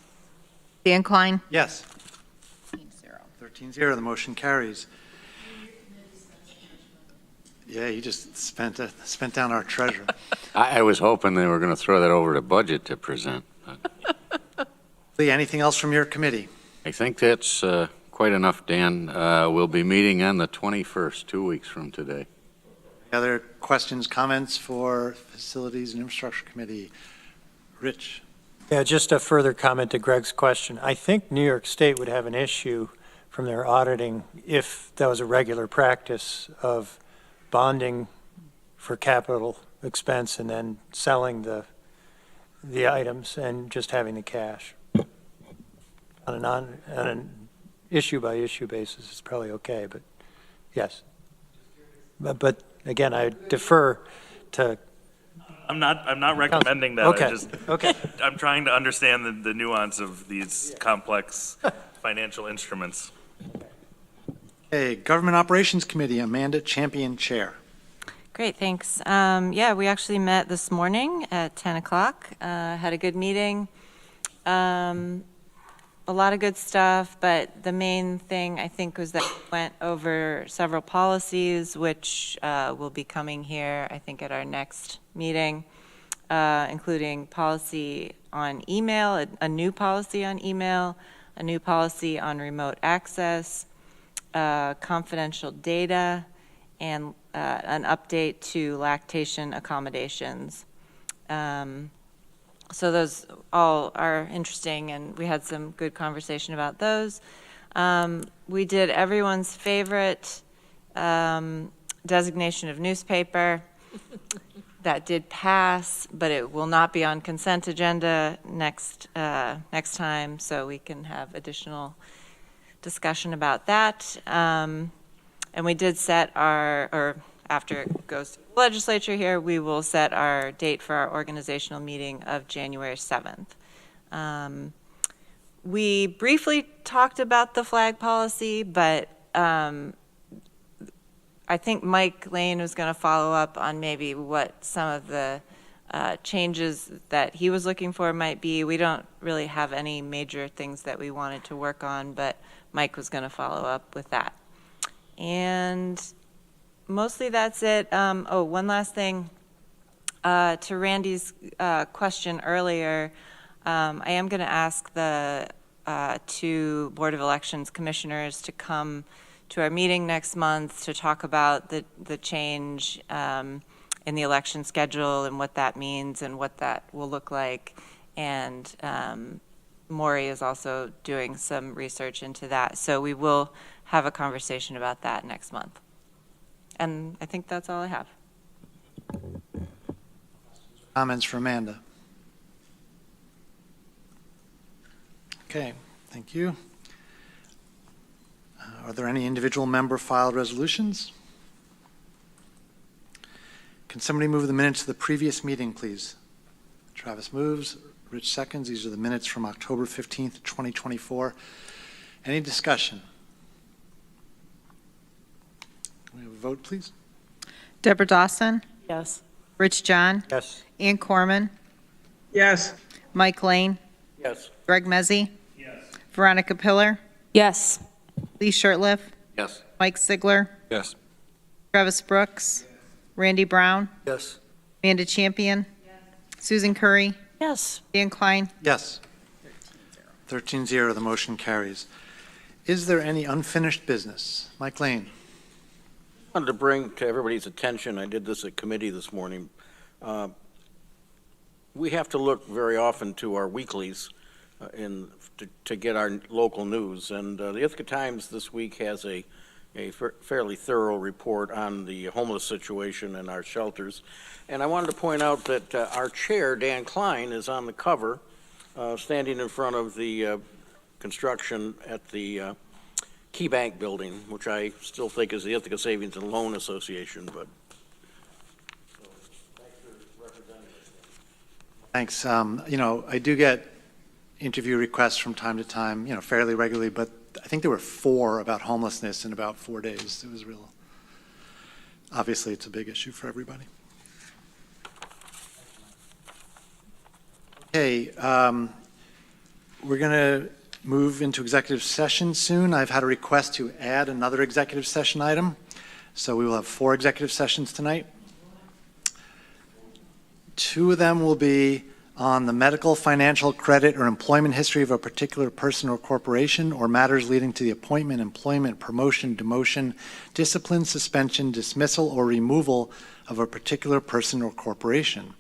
Speaker 6: Dan Klein.
Speaker 1: Yes. 13-0, the motion carries. Yeah, you just spent down our treasure.
Speaker 15: I was hoping they were going to throw that over to budget to present.
Speaker 1: Lee, anything else from your committee?
Speaker 15: I think that's quite enough, Dan. We'll be meeting on the 21st, 2 weeks from today.
Speaker 1: Other questions, comments for Facilities and Infrastructure Committee? Rich?
Speaker 9: Yeah, just a further comment to Greg's question. I think New York State would have an issue from their auditing if that was a regular practice of bonding for capital expense and then selling the items and just having the cash. On an issue-by-issue basis, it's probably okay, but yes. But again, I defer to...
Speaker 13: I'm not recommending that.
Speaker 9: Okay.
Speaker 13: Okay. I'm trying to understand the nuance of these complex financial instruments.
Speaker 1: Okay, Government Operations Committee, Amanda Champion, Chair.
Speaker 16: Great, thanks. Yeah, we actually met this morning at 10 o'clock, had a good meeting. A lot of good stuff, but the main thing I think was that we went over several policies, which will be coming here, I think, at our next meeting, including policy on email, a new policy on email, a new policy on remote access, confidential data, and an update to lactation accommodations. So those all are interesting, and we had some good conversation about those. We did everyone's favorite designation of newspaper. That did pass, but it will not be on consent agenda next time, so we can have additional discussion about that. And we did set or after it goes to the legislature here, we will set our date for our organizational meeting of January 7th. We briefly talked about the flag policy, but our I think Mike Lane was going to follow up on maybe what some of the changes that he was looking for might be. We don't really have any major things that we wanted to work on, but Mike was going to follow up with that. And mostly that's it. Oh, one last thing. To Randy's question earlier, I am going to ask the two Board of Elections commissioners to come to our meeting next month to talk about the change in the election schedule and what that means and what that will look like. And Maury is also doing some research into that. So we will have a conversation about that next month. And I think that's all I have.
Speaker 1: Comments for Amanda? Okay, thank you. Are there any individual member filed resolutions? Can somebody move the minutes of the previous meeting, please? Travis moves, Rich seconds. These are the minutes from October 15th, 2024. Any discussion? Can we have a vote, please?
Speaker 6: Deborah Dawson,
Speaker 7: Yes.
Speaker 6: Rich John,
Speaker 9: Yes.
Speaker 6: Ann Corman,
Speaker 19: Yes.
Speaker 6: Mike Lane,
Speaker 5: Yes.
Speaker 6: Greg Mezzi, Veronica Pillar,
Speaker 14: Yes.
Speaker 6: Lee Shurtleff,
Speaker 15: Yes.
Speaker 6: Mike Sigler,
Speaker 17: Yes.
Speaker 6: Travis Brooks, Randy Brown,
Speaker 18: Yes.
Speaker 6: Amanda Champion, Susan Curry,
Speaker 7: Yes.
Speaker 6: Dan Klein.
Speaker 1: Yes. 13-0, the motion carries. Is there any unfinished business? Mike Lane.
Speaker 5: Wanted to bring to everybody's attention, I did this at committee this morning. We have to look very often to our weeklies to get our local news. And the Ithaca Times this week has a fairly thorough report on the homeless situation in our shelters. And I wanted to point out that our chair, Dan Klein, is on the cover, standing in front of the construction at the Key Bank building, which I still think is the Ithaca Savings and Loan Association, but.
Speaker 1: Thanks. I do get interview requests from time to time, fairly regularly, but I think there were 4 about homelessness in about 4 days. It was real. Obviously, it's a big issue for everybody. Okay, we're going to move into executive session soon. I've had a request to add another executive session item, so we will have 4 executive sessions tonight. 2 of them will be on the medical, financial, credit, or employment history of a particular person or corporation, or matters leading to the appointment, employment, promotion, demotion, discipline, suspension, dismissal, or removal of a particular person or corporation.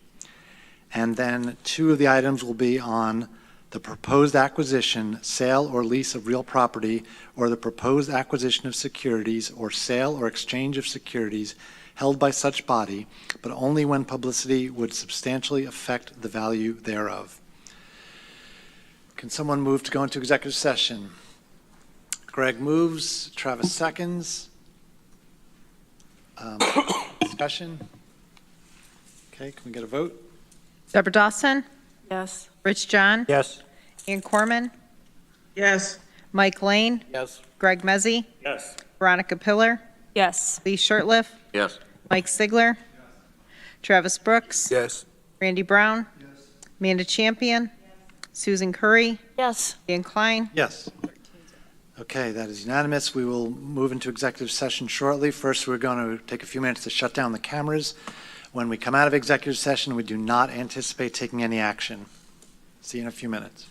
Speaker 1: And then 2 of the items will be on the proposed acquisition, sale, or lease of real property, or the proposed acquisition of securities, or sale or exchange of securities held by such body, but only when publicity would substantially affect the value thereof. Can someone move to go into executive session? Greg moves, Travis seconds. Discussion? Okay, can we get a vote?
Speaker 6: Deborah Dawson,
Speaker 7: Yes.
Speaker 6: Rich John,
Speaker 9: Yes.
Speaker 6: Ann Corman,
Speaker 19: Yes.
Speaker 6: Mike Lane,
Speaker 5: Yes.
Speaker 6: Greg Mezzi,
Speaker 13: Yes.
Speaker 6: Veronica Pillar,
Speaker 14: Yes.
Speaker 6: Lee Shurtleff,
Speaker 15: Yes.
Speaker 6: Mike Sigler, Travis Brooks,
Speaker 18: Yes.
Speaker 6: Randy Brown, Amanda Champion, Susan Curry,
Speaker 7: Yes.
Speaker 6: Dan Klein.
Speaker 1: Yes. Okay, that is unanimous. We will move into executive session shortly. First, we're going to take a few minutes to shut down the cameras. When we come out of executive session, we do not anticipate taking any action. See you in a few minutes.